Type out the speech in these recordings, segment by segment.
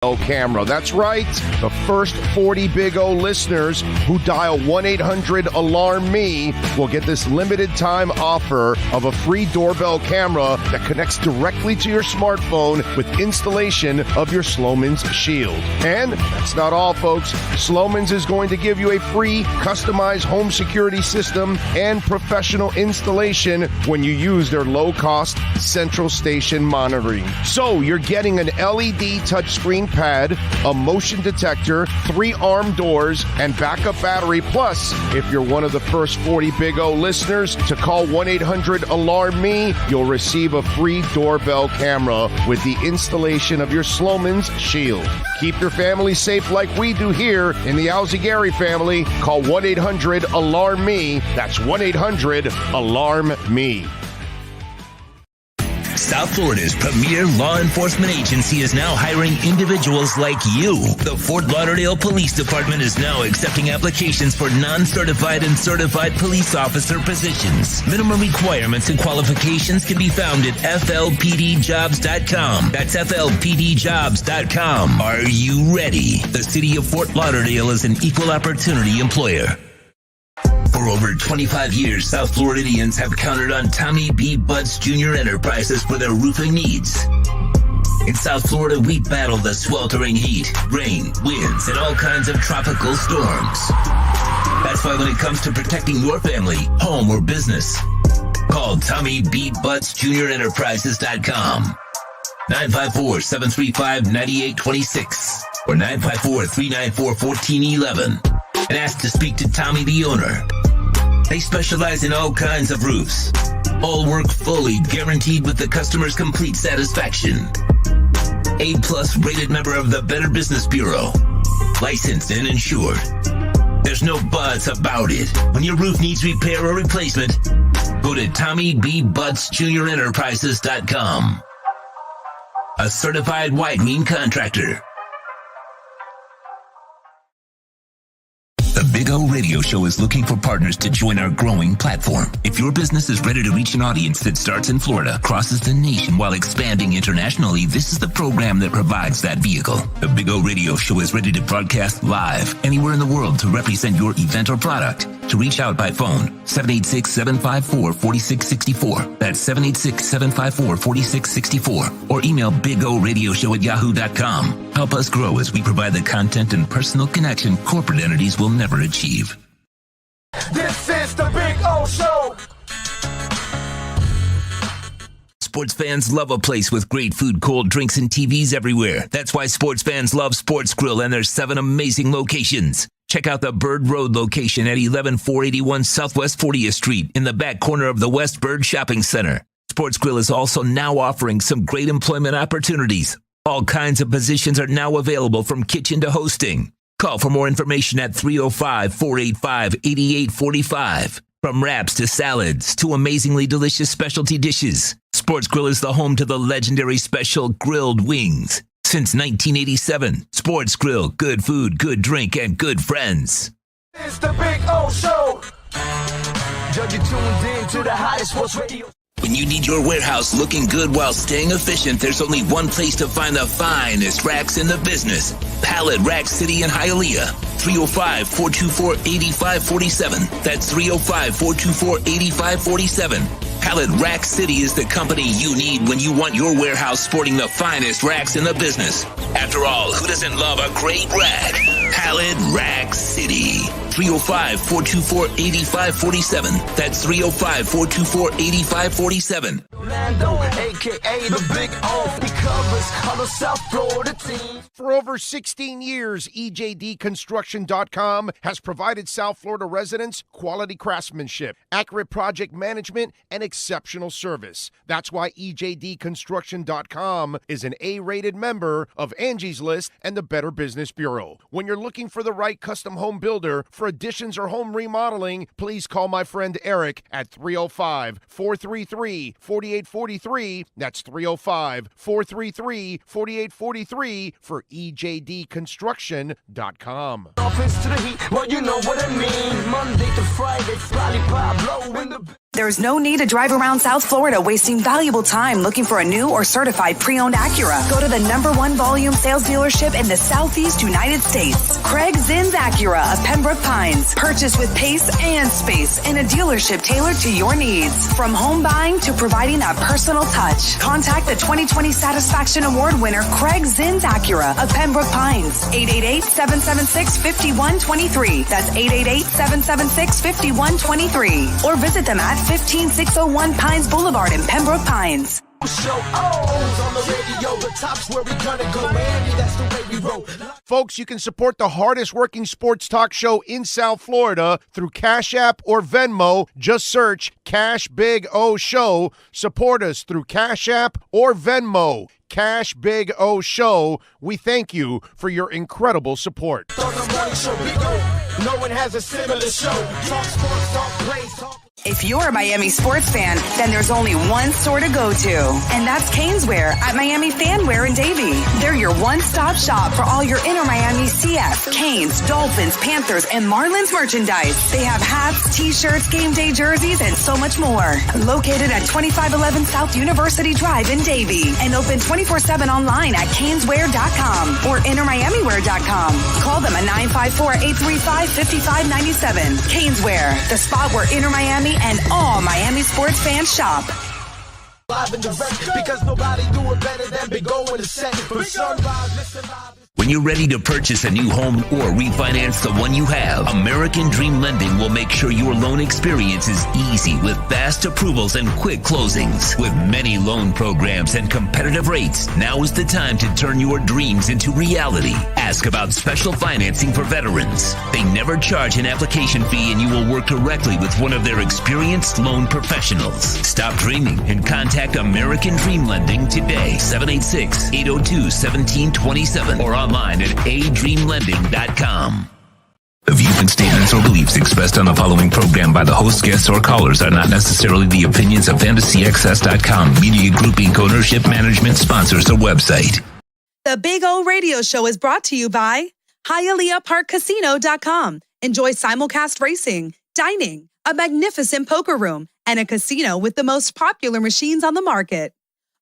camera. That's right. The first 40 Big O listeners who dial 1-800-ALARM-ME will get this limited time offer of a free doorbell camera that connects directly to your smartphone with installation of your Slomin's Shield. And that's not all, folks. Slomin's is going to give you a free customized home security system and professional installation when you use their low-cost central station monitoring. So you're getting an LED touchscreen pad, a motion detector, 3 arm doors, and backup battery. Plus, if you're one of the first 40 Big O listeners to call 1-800-ALARM-ME, you'll receive a free doorbell camera with the installation of your Slomin's Shield. Keep your family safe like we do here in the Alzigari family. Call 1-800-ALARM-ME. That's 1-800-ALARM-ME. South Florida's premier law enforcement agency is now hiring individuals like you. The Fort Lauderdale Police Department is now accepting applications for non-certified and certified police officer positions. Minimum requirements and qualifications can be found at flpdjobs.com. That's flpdjobs.com. Are you ready? The city of Fort Lauderdale is an equal opportunity employer. For over 25 years, South Floridians have counted on Tommy B. Butts Jr. Enterprises for their roofing needs. In South Florida, we battle the sweltering heat, rain, winds, and all kinds of tropical storms. That's why when it comes to protecting your family, home, or business, call Tommy B. Butts Jr. Enterprises.com. 954-735-9826 or 954-394-1411 and ask to speak to Tommy, the owner. They specialize in all kinds of roofs. All work fully guaranteed with the customer's complete satisfaction. A+ rated member of the Better Business Bureau. Licensed and insured. There's no buts about it. When your roof needs repair or replacement, go to TommyBButtsJrEnterprises.com. A certified widening contractor. The Big O Radio Show is looking for partners to join our growing platform. If your business is ready to reach an audience that starts in Florida, crosses the nation while expanding internationally, this is the program that provides that vehicle. The Big O Radio Show is ready to broadcast live anywhere in the world to represent your event or product. To reach out by phone, 786-754-4664. That's 786-754-4664. Or email bigoradioshow@yahoo.com. Help us grow as we provide the content and personal connection corporate entities will never achieve. This is the Big O Show. Sports fans love a place with great food, cold drinks, and TVs everywhere. That's why sports fans love Sports Grill and their 7 amazing locations. Check out the Bird Road location at 11481 Southwest 40th Street in the back corner of the West Bird Shopping Center. Sports Grill is also now offering some great employment opportunities. All kinds of positions are now available from kitchen to hosting. Call for more information at 305-485-8845. From wraps to salads to amazingly delicious specialty dishes, Sports Grill is the home to the legendary special grilled wings. Since 1987, Sports Grill, good food, good drink, and good friends. It's the Big O Show. Judge, you tuned in to the hottest sports radio. When you need your warehouse looking good while staying efficient, there's only one place to find the finest racks in the business. Pallet Rack City in Hialeah. 305-424-8547. That's 305-424-8547. Pallet Rack City is the company you need when you want your warehouse sporting the finest racks in the business. After all, who doesn't love a great rack? Pallet Rack City. 305-424-8547. That's 305-424-8547. Orlando, a.k.a. the Big O. He covers all the South Florida teams. For over 16 years, EJDconstruction.com has provided South Florida residents quality craftsmanship, accurate project management, and exceptional service. That's why EJDconstruction.com is an A-rated member of Angie's List and the Better Business Bureau. When you're looking for the right custom home builder for additions or home remodeling, please call my friend Eric at 305-433-4843. That's 305-433-4843 for EJDconstruction.com. Dolphins to the heat, well, you know what I mean. Monday to Friday, lollipop blow in the... There's no need to drive around South Florida wasting valuable time looking for a new or certified pre-owned Acura. Go to the #1 volume sales dealership in the Southeast United States. Craig Zinn's Acura of Pembroke Pines. Purchase with pace and space in a dealership tailored to your needs. From home buying to providing that personal touch. Contact the 2020 Satisfaction Award winner Craig Zinn's Acura of Pembroke Pines. 888-776-5123. That's 888-776-5123. Or visit them at 15601 Pines Boulevard in Pembroke Pines. Show O's on the radio, the top's where we gonna go, Miami, that's the way we roll. Folks, you can support the hardest working sports talk show in South Florida through Cash App or Venmo. Just search Cash Big O Show. Support us through Cash App or Venmo. Cash Big O Show. We thank you for your incredible support. On the morning show, Big O, no one has a similar show. Talk sports, talk plays, talk... If you're a Miami sports fan, then there's only one store to go to, and that's Caneswear at Miami Fanwear in Davie. They're your one-stop shop for all your Inter Miami CF, Canes, Dolphins, Panthers, and Marlins merchandise. They have hats, t-shirts, game day jerseys, and so much more. Located at 2511 South University Drive in Davie, and open 24/7 online at caneswear.com or intermiamiwear.com. Call them at 954-835-5597. Caneswear, the spot where Inter Miami and all Miami sports fans shop. Live and direct, because nobody do it better than Big O in the set. From sunrise, listen live. When you're ready to purchase a new home or refinance the one you have, American Dream Lending will make sure your loan experience is easy with fast approvals and quick closings. With many loan programs and competitive rates, now is the time to turn your dreams into reality. Ask about special financing for veterans. They never charge an application fee and you will work directly with one of their experienced loan professionals. Stop dreaming and contact American Dream Lending today. 786-802-1727 or online at adreamlending.com. The views and statements or beliefs expressed on the following program by the host, guests, or callers are not necessarily the opinions of FantasyAccess.com, Media Group Inc., ownership, management, sponsors, or website. The Big O Radio Show is brought to you by HialeahParkCasino.com. Enjoy simulcast racing, dining, a magnificent poker room, and a casino with the most popular machines on the market.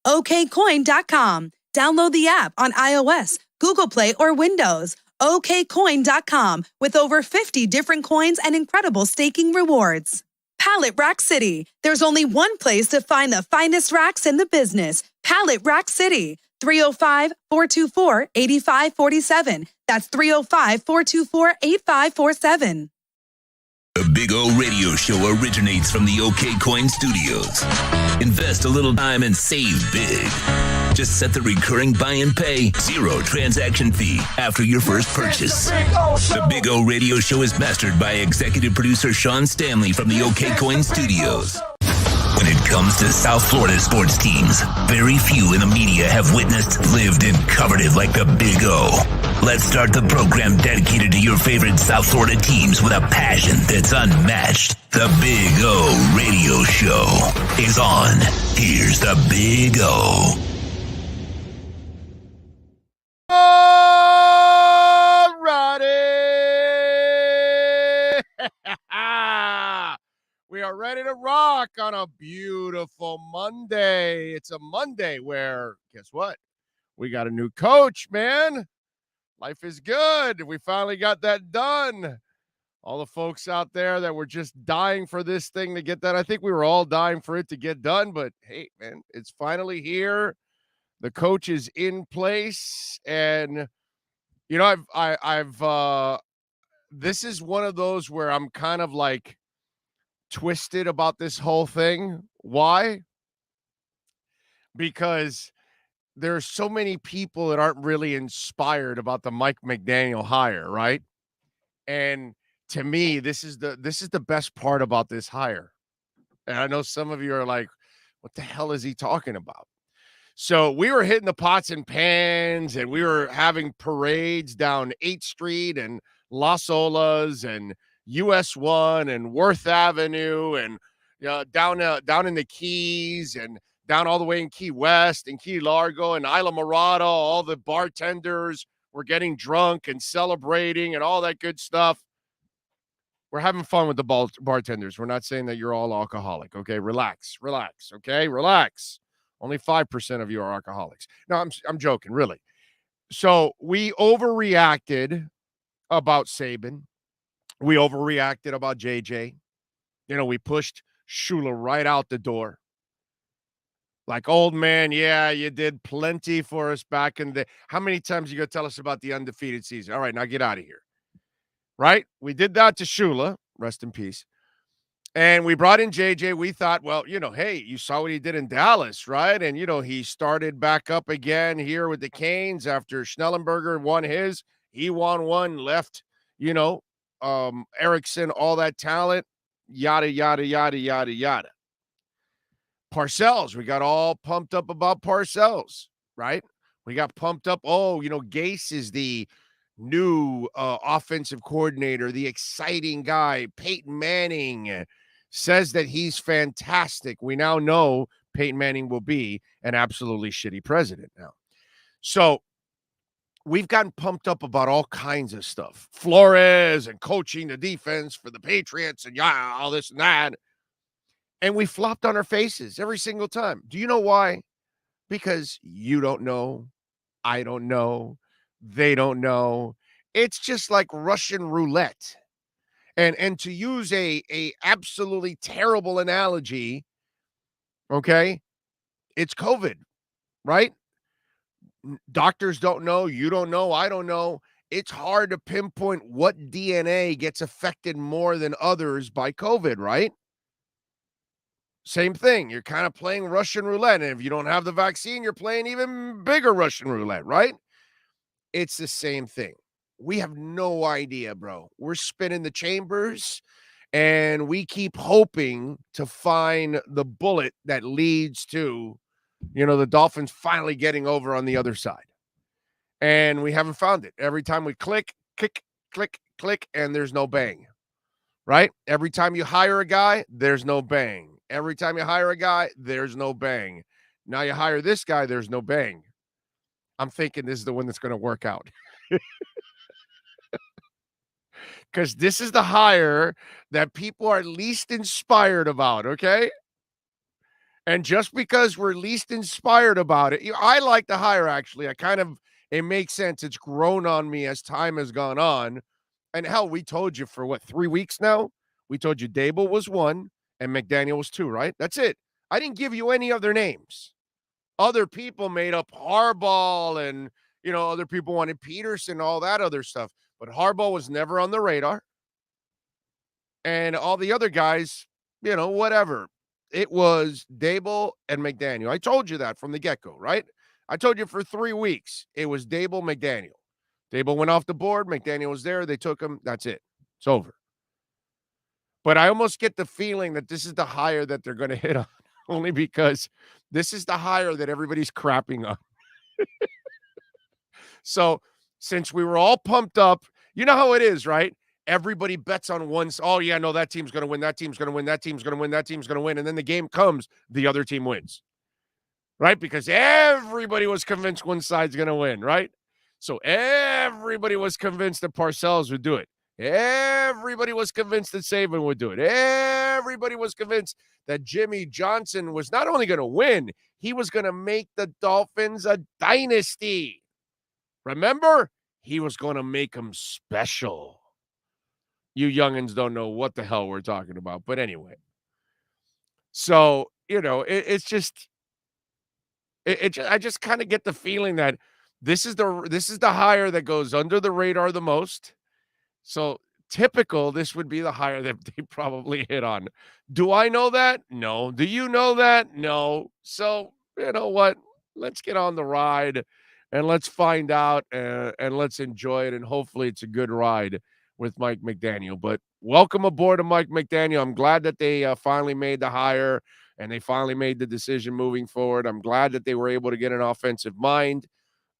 OKCoin.com. Download the app on iOS, Google Play, or Windows. OKCoin.com with over 50 different coins and incredible staking rewards. Pallet Rack City. There's only one place to find the finest racks in the business. Pallet Rack City. 305-424-8547. That's 305-424-8547. The Big O Radio Show originates from the OK Coin Studios. Invest a little time and save big. Just set the recurring buy and pay, zero transaction fee after your first purchase. The Big O Radio Show is mastered by executive producer Sean Stanley from the OK Coin Studios. When it comes to South Florida sports teams, very few in the media have witnessed, lived, and covered it like the Big O. Let's start the program dedicated to your favorite South Florida teams with a passion that's unmatched. The Big O Radio Show is on. Here's the Big O. All righty. We are ready to rock on a beautiful Monday. It's a Monday where, guess what? We got a new coach, man. Life is good. We finally got that done. All the folks out there that were just dying for this thing to get done. I think we were all dying for it to get done, but hey, man, it's finally here. The coach is in place, and you know, I've this is one of those where I'm kind of like twisted about this whole thing. Why? Because there's so many people that aren't really inspired about the Mike McDaniel hire, right? And to me, this is the best part about this hire. And I know some of you are like, what the hell is he talking about? So we were hitting the pots and pans, and we were having parades down 8th Street and Las Olas and US 1 and Worth Avenue and down in the Keys and down all the way in Key West and Key Largo and Isla Morada, all the bartenders were getting drunk and celebrating and all that good stuff. We're having fun with the bartenders. We're not saying that you're all alcoholic, okay? Relax, okay? Relax. Only 5% of you are alcoholics. No, I'm joking, really. So we overreacted about Saban. We overreacted about JJ. We pushed Shula right out the door. Like, old man, yeah, you did plenty for us back in the – how many times you going to tell us about the undefeated season? All right, now get out of here. Right? We did that to Shula. Rest in peace. And we brought in JJ. We thought, well, hey, you saw what he did in Dallas, right? And, he started back up again here with the Canes after Schnellenberger won his. He won one, left, Erickson, all that talent, yada, yada, yada, yada, yada. Parcells, we got all pumped up about Parcells, right? We got pumped up. Oh, Gase is the new offensive coordinator, the exciting guy. Peyton Manning says that he's fantastic. We now know Peyton Manning will be an absolutely shitty president now. So we've gotten pumped up about all kinds of stuff. Flores and coaching the defense for the Patriots and all this and that. And we flopped on our faces every single time. Do you know why? Because you don't know. I don't know. They don't know. It's just like Russian roulette. And to use a absolutely terrible analogy, okay, it's COVID, right? Doctors don't know. You don't know. I don't know. It's hard to pinpoint what DNA gets affected more than others by COVID, right? Same thing. You're kind of playing Russian roulette. And if you don't have the vaccine, you're playing even bigger Russian roulette, right? It's the same thing. We have no idea, bro. We're spinning the chambers, and we keep hoping to find the bullet that leads to, the Dolphins finally getting over on the other side. And we haven't found it. Every time we click, and there's no bang, right? Every time you hire a guy, there's no bang. Every time you hire a guy, there's no bang. Now you hire this guy, there's no bang. I'm thinking this is the one that's going to work out. Because this is the hire that people are least inspired about, okay? And just because we're least inspired about it, I like the hire, actually. It makes sense. It's grown on me as time has gone on. And hell, we told you for 3 weeks now? We told you Dable was 1 and McDaniel was 2, right? That's it. I didn't give you any other names. Other people made up Harbaugh and, other people wanted Peterson, all that other stuff. But Harbaugh was never on the radar. And all the other guys, whatever. It was Dable and McDaniel. I told you that from the get-go, right? I told you for 3 weeks. It was Dable, McDaniel. Dable went off the board. McDaniel was there. They took him. That's it. It's over. But I almost get the feeling that this is the hire that they're going to hit on, only because this is the hire that everybody's crapping on. So since we were all pumped up, you know how it is, right? Everybody bets on one. Oh, yeah, no, that team's going to win. That team's going to win. That team's going to win. That team's going to win. And then the game comes, the other team wins, right? Because everybody was convinced one side's going to win, right? So everybody was convinced that Parcells would do it. Everybody was convinced that Saban would do it. Everybody was convinced that Jimmy Johnson was not only going to win, he was going to make the Dolphins a dynasty. Remember? He was going to make them special. You youngins don't know what the hell we're talking about. But anyway. So, it's just I just kind of get the feeling that this is the hire that goes under the radar the most. So typical, this would be the hire that they probably hit on. Do I know that? No. Do you know that? No. So, you know what? Let's get on the ride and let's find out and let's enjoy it. And hopefully it's a good ride with Mike McDaniel. But welcome aboard to Mike McDaniel. I'm glad that they finally made the hire and they finally made the decision moving forward. I'm glad that they were able to get an offensive mind.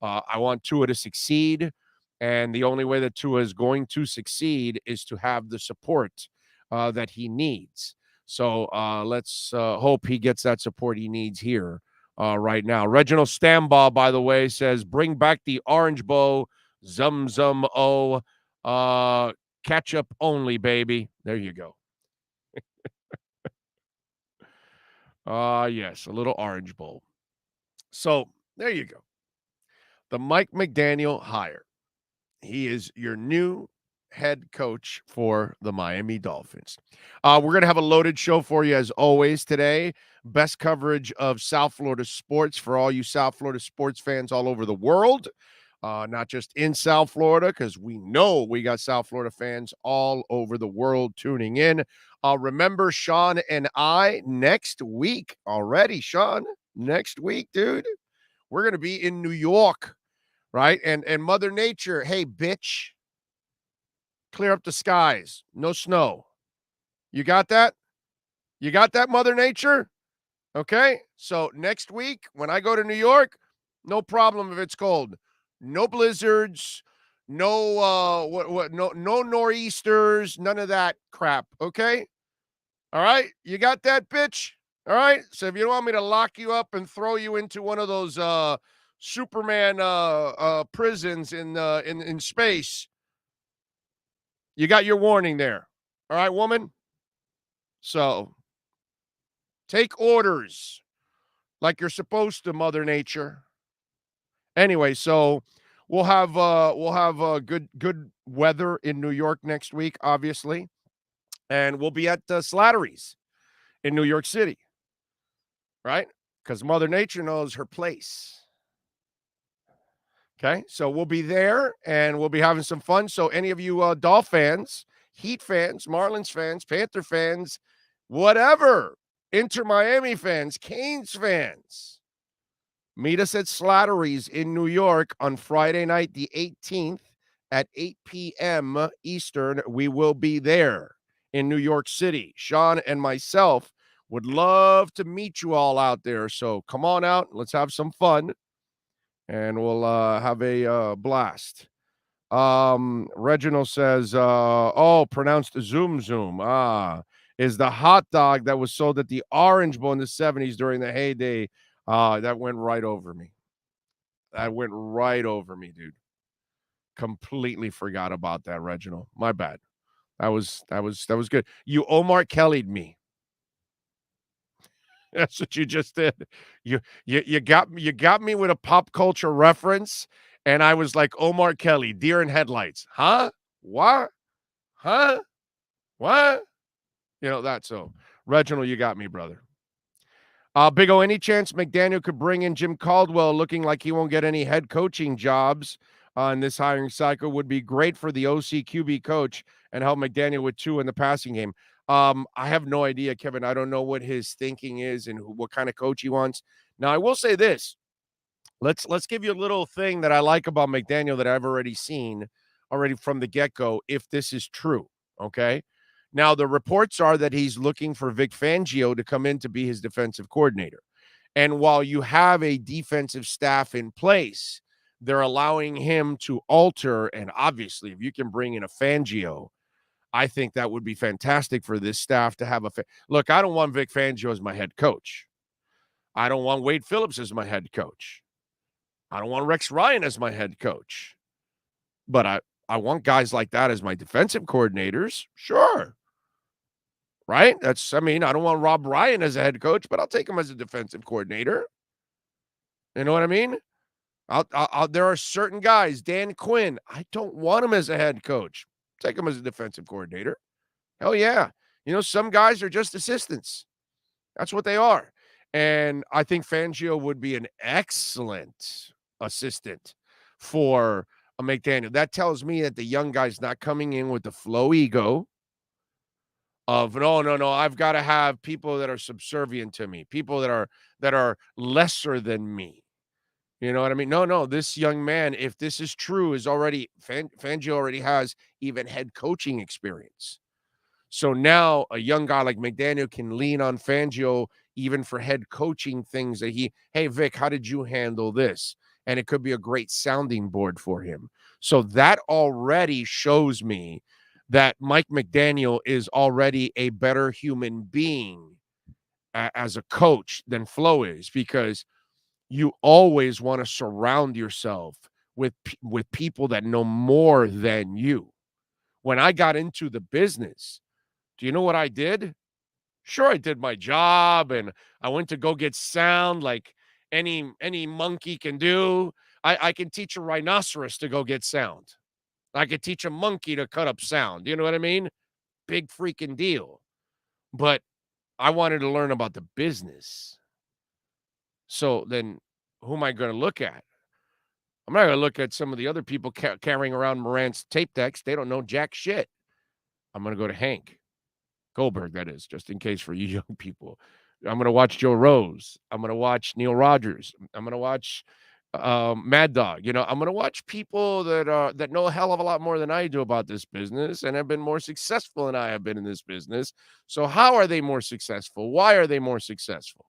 I want Tua to succeed. And the only way that Tua is going to succeed is to have the support that he needs. So let's hope he gets that support he needs here right now. Reginald Stambaugh, by the way, says, bring back the orange bow, zum zum oh, ketchup only, baby. There you go. Yes, a little orange bowl. So there you go. The Mike McDaniel hire. He is your new head coach for the Miami Dolphins. We're going to have a loaded show for you as always today. Best coverage of South Florida sports for all you South Florida sports fans all over the world. Not just in South Florida, because we know we got South Florida fans all over the world tuning in. Remember, Sean and I next week already. Sean, next week, dude, we're going to be in New York, right? And Mother Nature, hey, bitch, clear up the skies. No snow. You got that? You got that, Mother Nature? Okay? So next week, when I go to New York, no problem if it's cold. No blizzards, no no nor'easters, none of that crap, okay? All right? You got that, bitch? All right? So if you don't want me to lock you up and throw you into one of those Superman prisons in space, you got your warning there. All right, woman? So take orders like you're supposed to, Mother Nature. Anyway, so we'll have good weather in New York next week, obviously, and we'll be at Slattery's in New York City, right? Because Mother Nature knows her place. Okay, so we'll be there and we'll be having some fun. So any of you Dolph fans, Heat fans, Marlins fans, Panther fans, whatever, Inter Miami fans, Canes fans, meet us at Slattery's in New York on Friday night, the 18th at 8 p.m. Eastern. We will be there in New York City. Sean and myself would love to meet you all out there. So come on out. Let's have some fun. And we'll have a blast. Reginald says, pronounced Zoom Zoom. Is the hot dog that was sold at the Orange Bowl in the 70s during the heyday. That went right over me. That went right over me, dude. Completely forgot about that, Reginald. My bad. That was good. You Omar Kelly'd me. That's what you just did. You got me with a pop culture reference, and I was like Omar Kelly, deer in headlights. Huh? What? Huh? What? You know that. So, Reginald, you got me, brother. Big O, any chance McDaniel could bring in Jim Caldwell, looking like he won't get any head coaching jobs in this hiring cycle? Would be great for the OC QB coach and help McDaniel with two in the passing game. I have no idea, Kevin. I don't know what his thinking is and what kind of coach he wants. Now, I will say this. Let's give you a little thing that I like about McDaniel that I've already seen from the get-go, if this is true, okay? Now, the reports are that he's looking for Vic Fangio to come in to be his defensive coordinator. And while you have a defensive staff in place, they're allowing him to alter. And obviously, if you can bring in a Fangio, I think that would be fantastic for this staff to have look, I don't want Vic Fangio as my head coach. I don't want Wade Phillips as my head coach. I don't want Rex Ryan as my head coach. But I want guys like that as my defensive coordinators. Sure. Right? I don't want Rob Ryan as a head coach, but I'll take him as a defensive coordinator. You know what I mean? There are certain guys, Dan Quinn, I don't want him as a head coach. Take him as a defensive coordinator. Hell yeah. You know, some guys are just assistants. That's what they are. And I think Fangio would be an excellent assistant for a McDaniel. That tells me that the young guy's not coming in with the flow ego of no, I've got to have people that are subservient to me, people that are lesser than me. You know what I mean? No, this young man, if this is true, is already Fangio already has even head coaching experience. So now a young guy like McDaniel can lean on Fangio even for head coaching things that hey, Vic, how did you handle this? And it could be a great sounding board for him. So that already shows me that Mike McDaniel is already a better human being as a coach than Flo is, because you always want to surround yourself with people that know more than you. When I got into the business, do you know what I did? Sure, I did my job and I went to go get sound like any monkey can do. I can teach a rhinoceros to go get sound. I could teach a monkey to cut up sound. You know what I mean? Big freaking deal. But I wanted to learn about the business. So then who am I going to look at? I'm not going to look at some of the other people carrying around Morant's tape decks. They don't know jack shit. I'm going to go to Hank Goldberg, that is, just in case for you young people. I'm going to watch Joe Rose. I'm going to watch Neil Rogers. I'm going to watch Mad Dog. You know, I'm going to watch people that know a hell of a lot more than I do about this business and have been more successful than I have been in this business. So how are they more successful? Why are they more successful?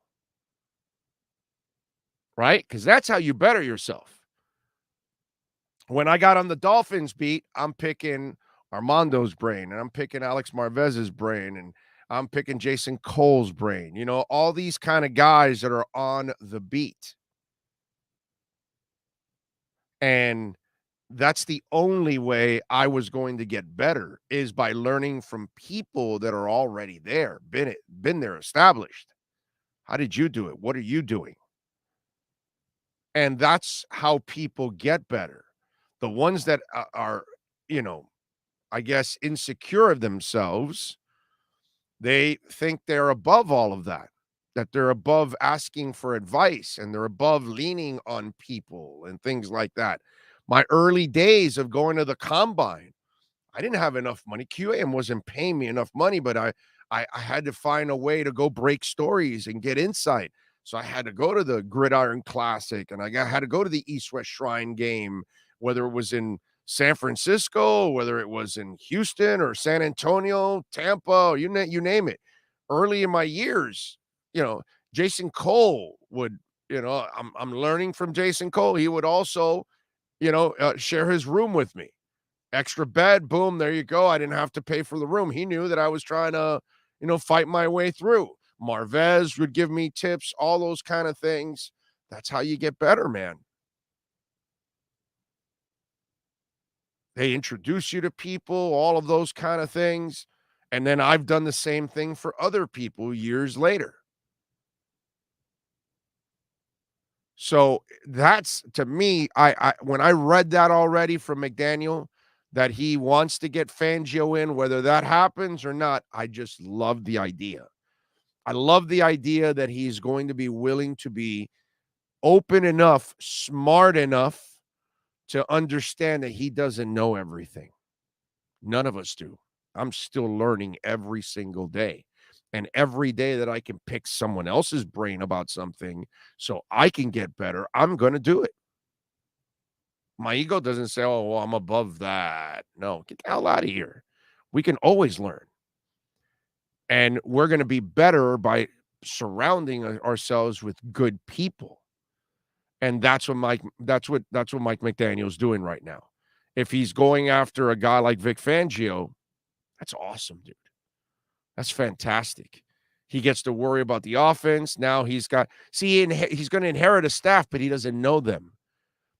Right? Because that's how you better yourself. When I got on the Dolphins beat, I'm picking Armando's brain, and I'm picking Alex Marvez's brain, and I'm picking Jason Cole's brain. You know, all these kind of guys that are on the beat. And that's the only way I was going to get better, is by learning from people that are already there, been there, established. How did you do it? What are you doing? And that's how people get better. The ones that are, you know, I guess, insecure of themselves, they think they're above all of that, that they're above asking for advice and they're above leaning on people and things like that. My early days of going to the combine, I didn't have enough money. QAM wasn't paying me enough money, but I had to find a way to go break stories and get insight. So I had to go to the Gridiron Classic, and had to go to the East-West Shrine game, whether it was in San Francisco, whether it was in Houston or San Antonio, Tampa, you name it. Early in my years, you know, Jason Cole would, you know, I'm learning from Jason Cole. He would also, you know, share his room with me. Extra bed, boom, there you go. I didn't have to pay for the room. He knew that I was trying to, you know, fight my way through. Marvez would give me tips, all those kind of things. That's how you get better, man. They introduce you to people, all of those kind of things. And then I've done the same thing for other people years later. So that's, to me, I when I read that already from McDaniel, that he wants to get Fangio in, whether that happens or not, I just love the idea. I love the idea that he's going to be willing to be open enough, smart enough to understand that he doesn't know everything. None of us do. I'm still learning every single day. And every day that I can pick someone else's brain about something so I can get better, I'm going to do it. My ego doesn't say, oh, well, I'm above that. No, get the hell out of here. We can always learn. And we're going to be better by surrounding ourselves with good people. And that's what Mike McDaniel's doing right now. If he's going after a guy like Vic Fangio, that's awesome, dude. That's fantastic. He gets to worry about the offense. Now he's going to inherit a staff, but he doesn't know them.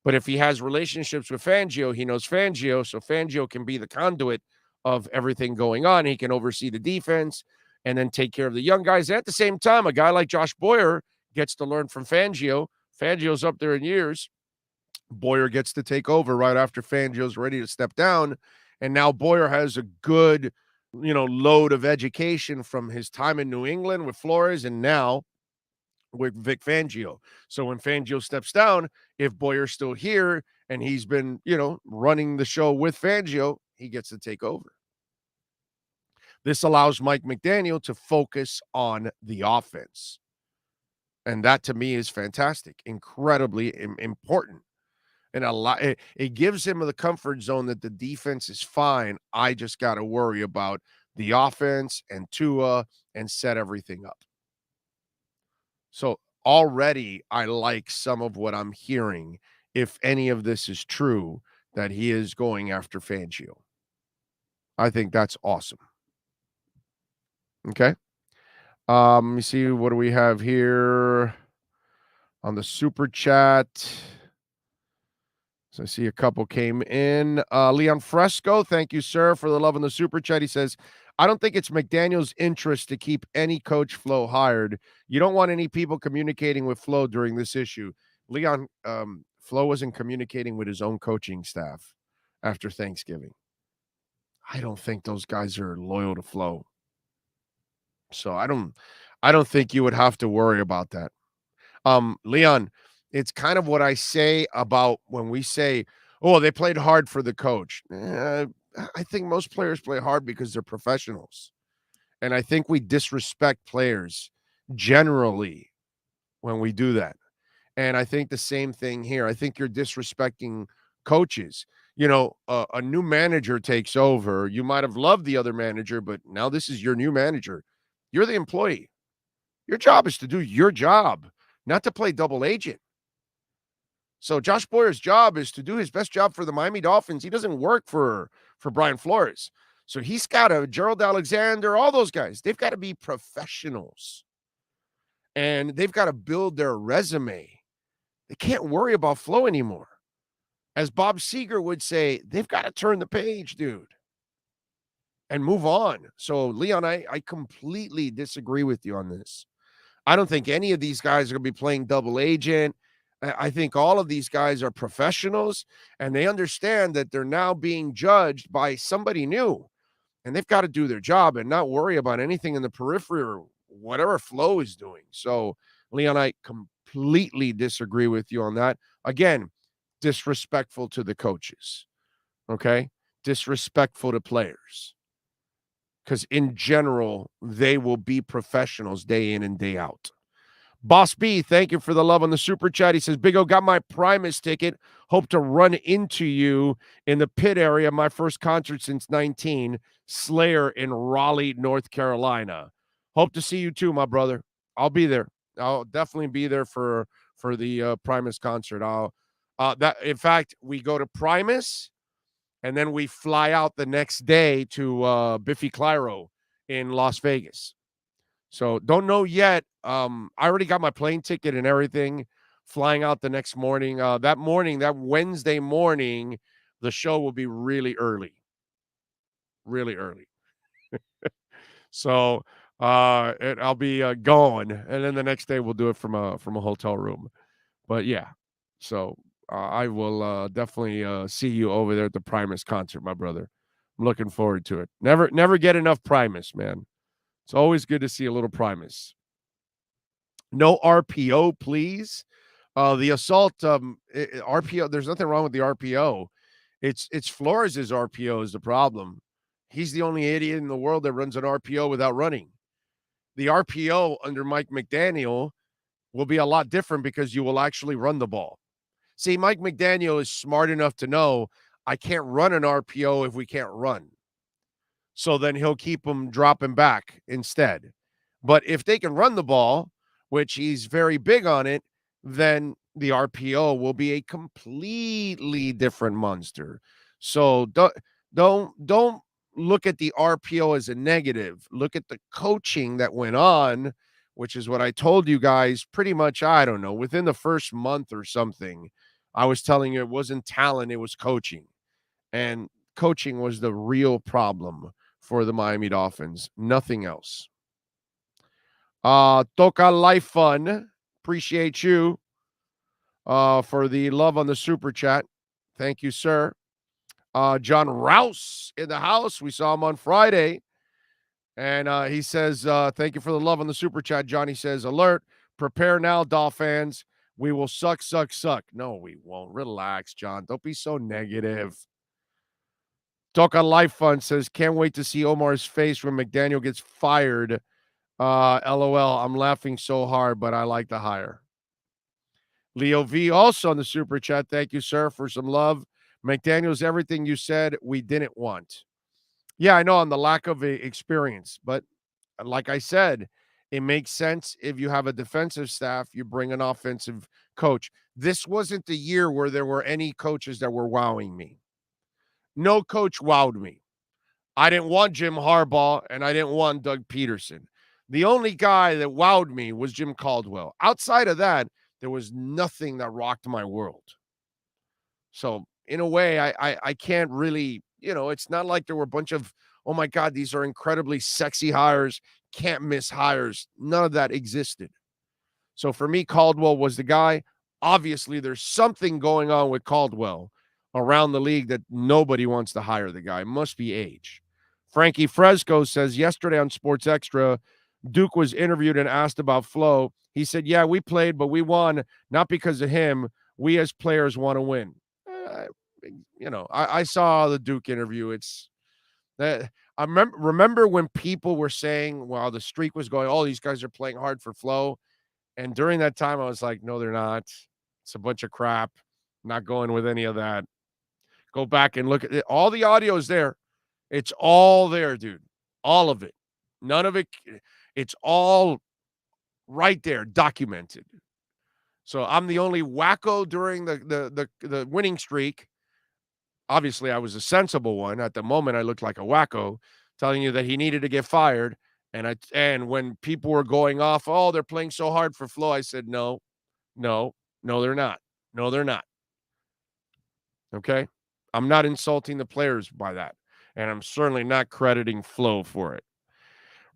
But if he has relationships with Fangio, he knows Fangio, so Fangio can be the conduit of everything going on. He can oversee the defense and then take care of the young guys. And at the same time, a guy like Josh Boyer gets to learn from Fangio. Fangio's up there in years. Boyer gets to take over right after Fangio's ready to step down. And now Boyer has a good, you know, load of education from his time in New England with Flores and now with Vic Fangio. So when Fangio steps down, if Boyer's still here and he's been, you know, running the show with Fangio, he gets to take over. This allows Mike McDaniel to focus on the offense. And that to me is fantastic, incredibly important. And it gives him the comfort zone that the defense is fine. I just got to worry about the offense and Tua and set everything up. So already I like some of what I'm hearing, if any of this is true, that he is going after Fangio. I think that's awesome. Okay. Let me see. What do we have here on the super chat? So I see a couple came in. Leon Fresco, thank you, sir, for the love in the super chat. He says, I don't think it's McDaniel's interest to keep any coach Flo hired. You don't want any people communicating with Flo during this issue. Leon, Flo wasn't communicating with his own coaching staff after Thanksgiving. I don't think those guys are loyal to Flo. So I don't think you would have to worry about that. Leon, it's kind of what I say about when we say, oh, they played hard for the coach. I think most players play hard because they're professionals. And I think we disrespect players generally when we do that. And I think the same thing here. I think you're disrespecting coaches. You know, a new manager takes over. You might have loved the other manager, but now this is your new manager. You're the employee. Your job is to do your job, not to play double agent. So Josh Boyer's job is to do his best job for the Miami Dolphins. He doesn't work for Brian Flores. So he's got to, Gerald Alexander, all those guys, they've got to be professionals. And they've got to build their resume. They can't worry about Flo anymore. As Bob Seger would say, they've got to turn the page, dude, and move on. So, Leon, I completely disagree with you on this. I don't think any of these guys are going to be playing double agent. I think all of these guys are professionals, and they understand that they're now being judged by somebody new, and they've got to do their job and not worry about anything in the periphery or whatever Flo is doing. So, Leon, I completely disagree with you on that. Again, disrespectful to the coaches, okay? Disrespectful to players. Because in general, they will be professionals day in and day out. Boss B, thank you for the love on the super chat. He says, Big O, got my Primus ticket. Hope to run into you in the pit area. My first concert since 19, Slayer in Raleigh, North Carolina. Hope to see you too, my brother. I'll be there. I'll definitely be there for the Primus concert. In fact, we go to Primus, and then we fly out the next day to Biffy Clyro in Las Vegas. So don't know yet. I already got my plane ticket and everything, flying out the next morning. That Wednesday morning, the show will be really early. Really early. So I'll be going, and then the next day we'll do it from a hotel room. But yeah, so I will definitely see you over there at the Primus concert, my brother. I'm looking forward to it. Never get enough Primus, man. It's always good to see a little Primus. No RPO, please. The assault RPO. There's nothing wrong with the RPO. It's Flores' RPO is the problem. He's the only idiot in the world that runs an RPO without running. The RPO under Mike McDaniel will be a lot different because you will actually run the ball. See, Mike McDaniel is smart enough to know I can't run an RPO if we can't run. So then he'll keep them dropping back instead. But if they can run the ball, which he's very big on it, then the RPO will be a completely different monster. So don't look at the RPO as a negative. Look at the coaching that went on, which is what I told you guys pretty much, I don't know, within the first month or something. I was telling you it wasn't talent, it was coaching. And coaching was the real problem for the Miami Dolphins. Nothing else. Toca Life Fun. Appreciate you for the love on the super chat. Thank you, sir. John Rouse in the house. We saw him on Friday. And he says, thank you for the love on the super chat. Johnny says, alert, prepare now, Dolphins. We will suck. No, we won't. Relax, John. Don't be so negative. Talk on Life Fun says, can't wait to see Omar's face when McDaniel gets fired. LOL, I'm laughing so hard, but I like the hire. Leo V also on the super chat. Thank you, sir, for some love. McDaniel's everything you said we didn't want. Yeah, I know on the lack of experience, but like I said, It makes sense if you have a defensive staff, you bring an offensive coach. This wasn't the year where there were any coaches that were wowing me. No coach wowed me. I didn't want Jim Harbaugh, and I didn't want Doug Peterson. The only guy that wowed me was Jim Caldwell. Outside of that, there was nothing that rocked my world. So in a way, I can't really, it's not like there were a bunch of, oh my God, these are incredibly sexy hires, can't miss hires. None of that existed. So for me, Caldwell was the guy. Obviously, there's something going on with Caldwell around the league that nobody wants to hire the guy. It must be age. Frankie Fresco says, yesterday on Sports Extra, Duke was interviewed and asked about Flo. He said, yeah, we played, but we won, not because of him. We as players want to win. I saw the Duke interview. It's that I remember when people were saying, while the streak was going, oh, these guys are playing hard for Flo. And during that time, I was like, no, they're not. It's a bunch of crap. Not going with any of that. Go back and look at it. All the audio is there. It's all there, dude. All of it. None of it. It's all right there, documented. So I'm the only wacko during the winning streak. Obviously, I was a sensible one. At the moment, I looked like a wacko, telling you that he needed to get fired. And when people were going off, oh, they're playing so hard for Flo, I said, no, they're not. No, they're not. Okay? I'm not insulting the players by that. And I'm certainly not crediting Flo for it.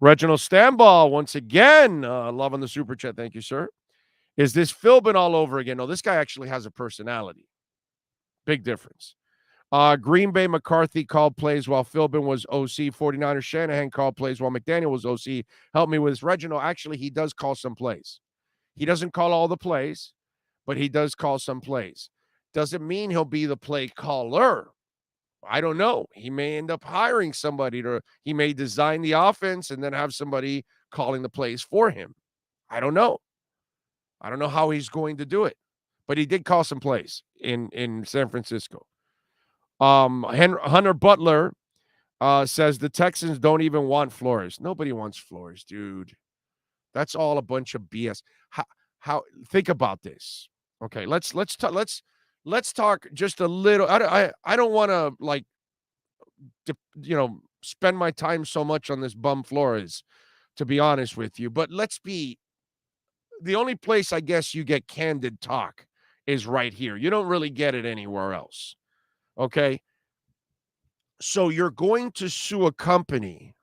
Reginald Stamball, once again, loving the super chat. Thank you, sir. Is this Philbin all over again? No, this guy actually has a personality. Big difference. Green Bay McCarthy called plays while Philbin was OC. 49ers Shanahan called plays while McDaniel was OC. Help me with this. Reginald, actually, he does call some plays. He doesn't call all the plays, but he does call some plays. Doesn't mean he'll be the play caller. I don't know. He may end up hiring somebody he may design the offense and then have somebody calling the plays for him. I don't know. I don't know how he's going to do it, but he did call some plays in San Francisco. Hunter Butler says the Texans don't even want Flores. Nobody wants Flores, dude. That's all a bunch of BS. How think about this. Okay, let's talk just a little. I don't want to spend my time so much on this bum Flores, to be honest with you. But let's be the only place I guess you get candid talk is right here. You don't really get it anywhere else. Okay. So you're going to sue a company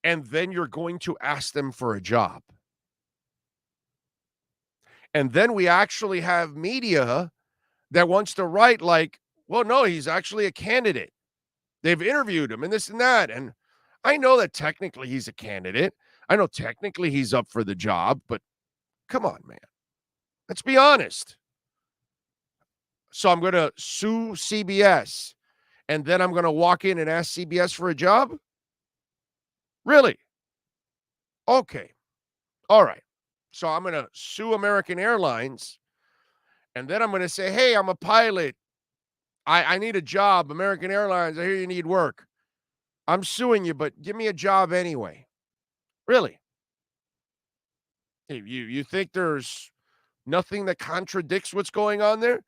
and then you're going to ask them for a job. And then we actually have media that wants to write like, well, no, he's actually a candidate. They've interviewed him and this and that. And I know that technically he's a candidate. I know technically he's up for the job, but come on, man. Let's be honest. So I'm going to sue CBS. And then I'm going to walk in and ask CBS for a job? Really? Okay. All right. So I'm going to sue American Airlines. And then I'm going to say, hey, I'm a pilot. I need a job. American Airlines, I hear you need work. I'm suing you, but give me a job anyway. Really? Hey, you think there's nothing that contradicts what's going on there?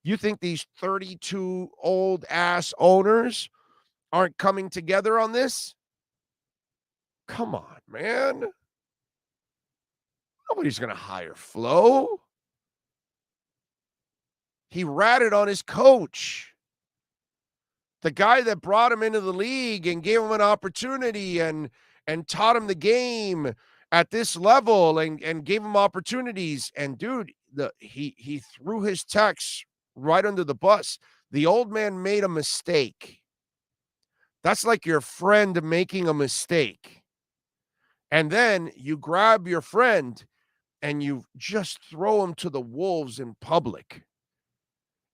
You think these 32 old-ass owners aren't coming together on this? Come on, man. Nobody's going to hire Flo. He ratted on his coach. The guy that brought him into the league and gave him an opportunity and taught him the game at this level and gave him opportunities. And, dude, he threw his text right under the bus. The old man made a mistake. That's like your friend making a mistake. And then you grab your friend and you just throw him to the wolves in public.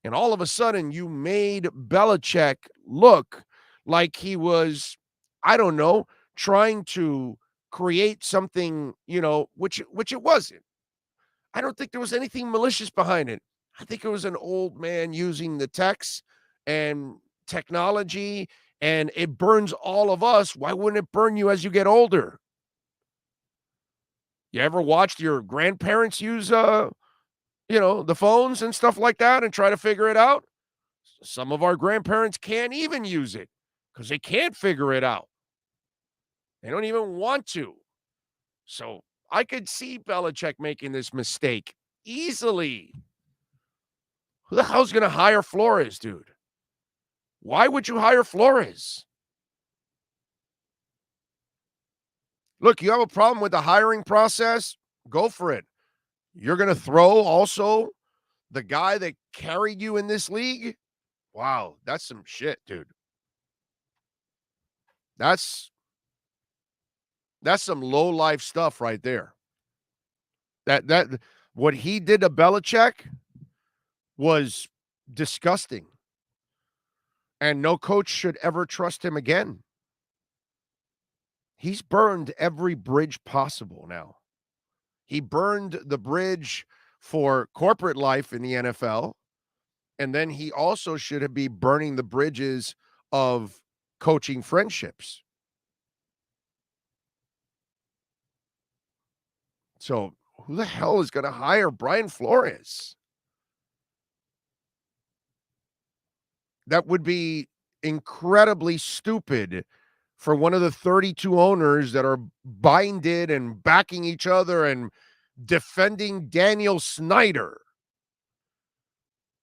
And all of a sudden you made Belichick look like he was, I don't know, trying to create something, which it wasn't. I don't think there was anything malicious behind it. I think it was an old man using the text and technology, and it burns all of us. Why wouldn't it burn you as you get older? You ever watched your grandparents use, the phones and stuff like that and try to figure it out? Some of our grandparents can't even use it because they can't figure it out. They don't even want to. So I could see Belichick making this mistake easily. Who the hell's going to hire Flores, dude? Why would you hire Flores? Look, you have a problem with the hiring process? Go for it. You're going to throw also the guy that carried you in this league? Wow, that's some shit, dude. That's some low life stuff right there. That what he did to Belichick was disgusting. And no coach should ever trust him again. He's burned every bridge possible now. He burned the bridge for corporate life in the NFL. And then he also should be burning the bridges of coaching friendships. So who the hell is going to hire Brian Flores? That would be incredibly stupid for one of the 32 owners that are binded and backing each other and defending Daniel Snyder.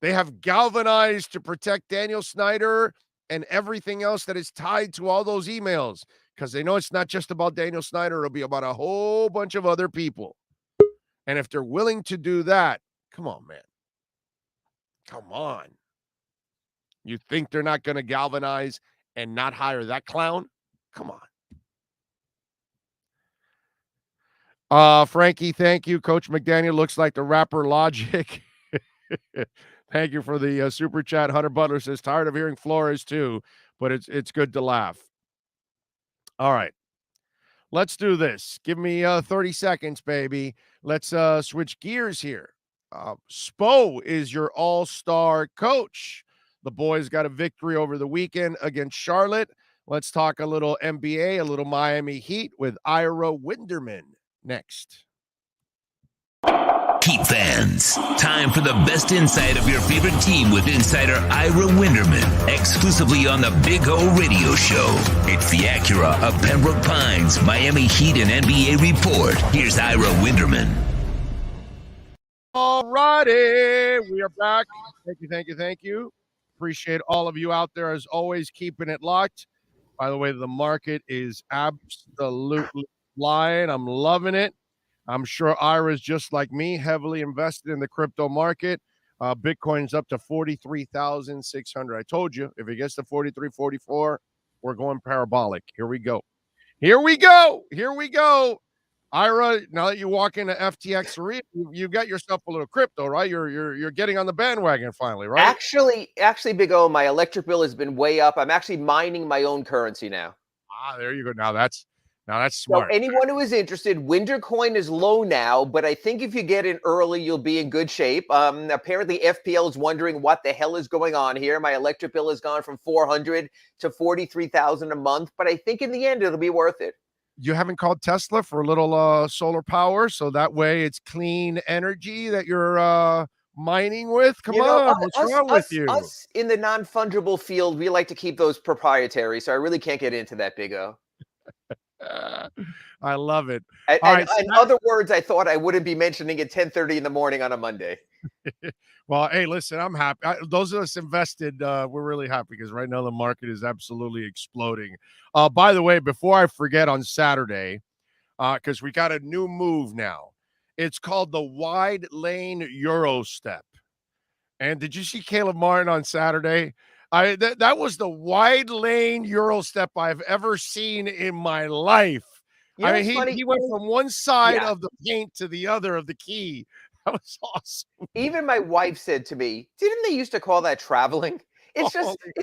They have galvanized to protect Daniel Snyder and everything else that is tied to all those emails because they know it's not just about Daniel Snyder. It'll be about a whole bunch of other people. And if they're willing to do that, come on, man. Come on. You think they're not going to galvanize and not hire that clown? Come on. Frankie, thank you. Coach McDaniel looks like the rapper Logic. Thank you for the super chat. Hunter Butler says, tired of hearing Flores too, but it's good to laugh. All right. Let's do this. Give me 30 seconds, baby. Let's switch gears here. Spo is your all-star coach. The boys got a victory over the weekend against Charlotte. Let's talk a little NBA, a little Miami Heat with Ira Winderman next. Heat fans, time for the best insight of your favorite team with insider Ira Winderman, exclusively on the Big O Radio Show. It's the Acura of Pembroke Pines, Miami Heat and NBA report. Here's Ira Winderman. All righty, we are back. Thank you. Appreciate all of you out there, as always, keeping it locked. By the way, the market is absolutely flying. I'm loving it. I'm sure Ira's just like me, heavily invested in the crypto market. Bitcoin's up to 43,600. I told you, if it gets to 43, 44, we're going parabolic. Here we go. Ira, now that you walk into FTX Arena, you've got yourself a little crypto, right? You're getting on the bandwagon finally, right? Actually, Big O, my electric bill has been way up. I'm actually mining my own currency now. There you go. Now that's smart. So anyone who is interested, Winder Coin is low now, but I think if you get in early, you'll be in good shape. Apparently, FPL is wondering what the hell is going on here. My electric bill has gone from $400 to $43,000 a month, but I think in the end, it'll be worth it. You haven't called Tesla for a little solar power, so that way it's clean energy that you're mining with? Come on, what's wrong with you? Us in the non-fungible field, we like to keep those proprietary, so I really can't get into that, Big O. I love it. In other words, I thought I wouldn't be mentioning at 10:30 in the morning on a Monday. Well, hey, listen, I'm happy. Those of us invested, we're really happy because right now the market is absolutely exploding. By the way, before I forget, on Saturday, because we got a new move now. It's called the wide lane Euro step. And did you see Caleb Martin on Saturday? That was the wide lane Euro step I've ever seen in my life. You know, he went from one side of the paint to the other of the key. That was awesome. Even my wife said to me, didn't they used to call that traveling? It's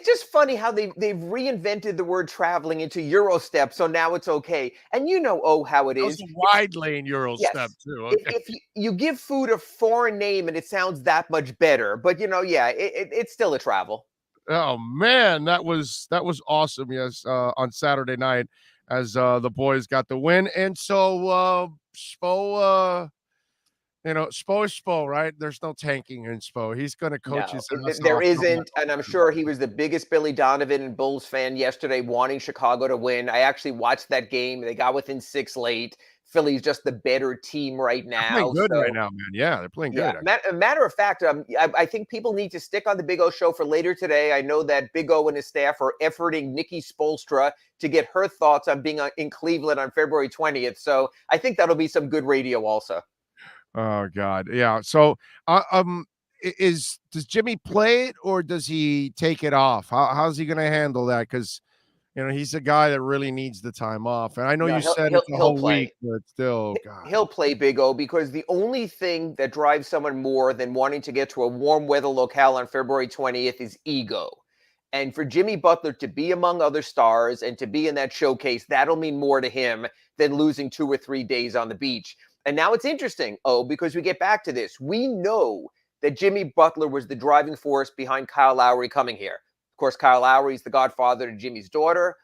just funny how they've reinvented the word traveling into Euro step, so now it's okay. And you know how it is. It's a wide lane Euro step too. Okay. If you give food a foreign name and it sounds that much better, but it's still a travel. Oh man, that was awesome. Yes, on Saturday night, as the boys got the win. And so Spo, Spo is Spo, right? There's no tanking in Spo. He's going to coach No, his ass there off. No matter isn't, and I'm sure he was the biggest Billy Donovan and Bulls fan yesterday, wanting Chicago to win. I actually watched that game. They got within 6 late. Philly's just the better team right They're playing now. good right So, now, man. Yeah, they're playing yeah, good. Actually. a matter of fact, I think people need to stick on the Big O show for later today. I know that Big O and his staff are efforting Nikki Spoelstra to get her thoughts on being in Cleveland on February 20th. So I think that'll be some good radio also. Oh God, yeah. So, does Jimmy play it or does he take it off? How's he going to handle that? Because he's a guy that really needs the time off. And I know No, you said he'll it's a he'll whole play. week, but still, God. He'll play Big O because the only thing that drives someone more than wanting to get to a warm weather locale on February 20th is ego. And for Jimmy Butler to be among other stars and to be in that showcase, that'll mean more to him than losing 2 or 3 days on the beach. And now it's interesting, because we get back to this. We know that Jimmy Butler was the driving force behind Kyle Lowry coming here. Of course, Kyle Lowry is the godfather to Jimmy's daughter.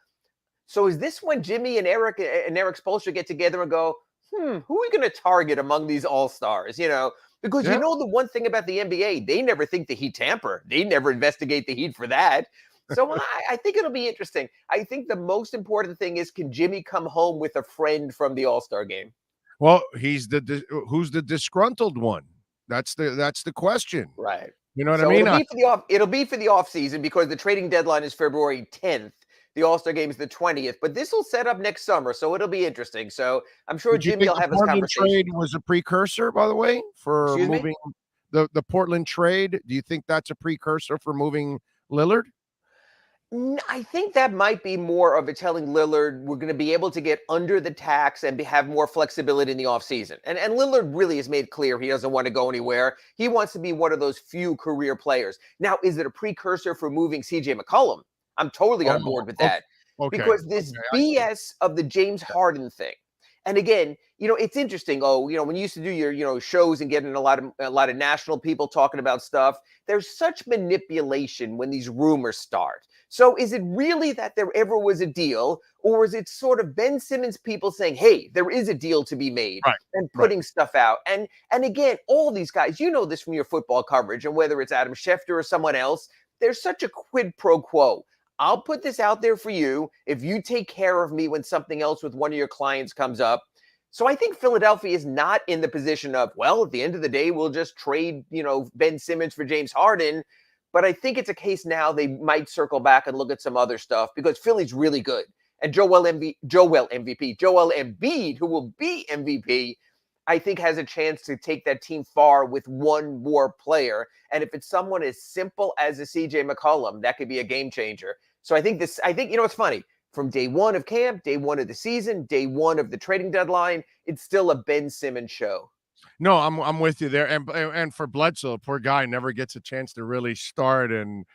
So is this when Jimmy and Eric Spoelstra get together and go, who are we going to target among these all-stars? Because Yeah. the one thing about the NBA, they never think the Heat tamper. They never investigate the Heat for that. So I think it'll be interesting. I think the most important thing is, can Jimmy come home with a friend from the All-Star game? Well, who's the disgruntled one? That's the question. Right. You know what So I mean? it'll be for the off season because the trading deadline is February 10th. The All-Star game is the 20th, but this will set up next summer, so it'll be interesting. So I'm sure Did you Jimmy think will the have his Portland conversation. trade was a precursor, by the way, for Excuse me? moving the Portland trade? Do you think that's a precursor for moving Lillard? I think that might be more of a telling Lillard we're going to be able to get under the tax and have more flexibility in the offseason. And Lillard really has made clear he doesn't want to go anywhere. He wants to be one of those few career players. Now, is it a precursor for moving CJ McCollum? I'm totally on board with that. Okay. Because this BS of the James Harden thing. And again, it's interesting. When you used to do your, shows and getting a lot of national people talking about stuff, there's such manipulation when these rumors start. So is it really that there ever was a deal, or is it sort of Ben Simmons people saying, hey, there is a deal to be made, and putting stuff out? And again, all these guys, this from your football coverage, and whether it's Adam Schefter or someone else, there's such a quid pro quo. I'll put this out there for you if you take care of me when something else with one of your clients comes up. So I think Philadelphia is not in the position of, well, at the end of the day, we'll just trade, Ben Simmons for James Harden. But I think it's a case now they might circle back and look at some other stuff because Philly's really good. And Joel Embiid, who will be MVP, I think has a chance to take that team far with one more player. And if it's someone as simple as a CJ McCollum, that could be a game changer. So I think it's funny. From day one of camp, day one of the season, day one of the trading deadline, it's still a Ben Simmons show. No, I'm with you there. And for Bledsoe, poor guy never gets a chance to really start and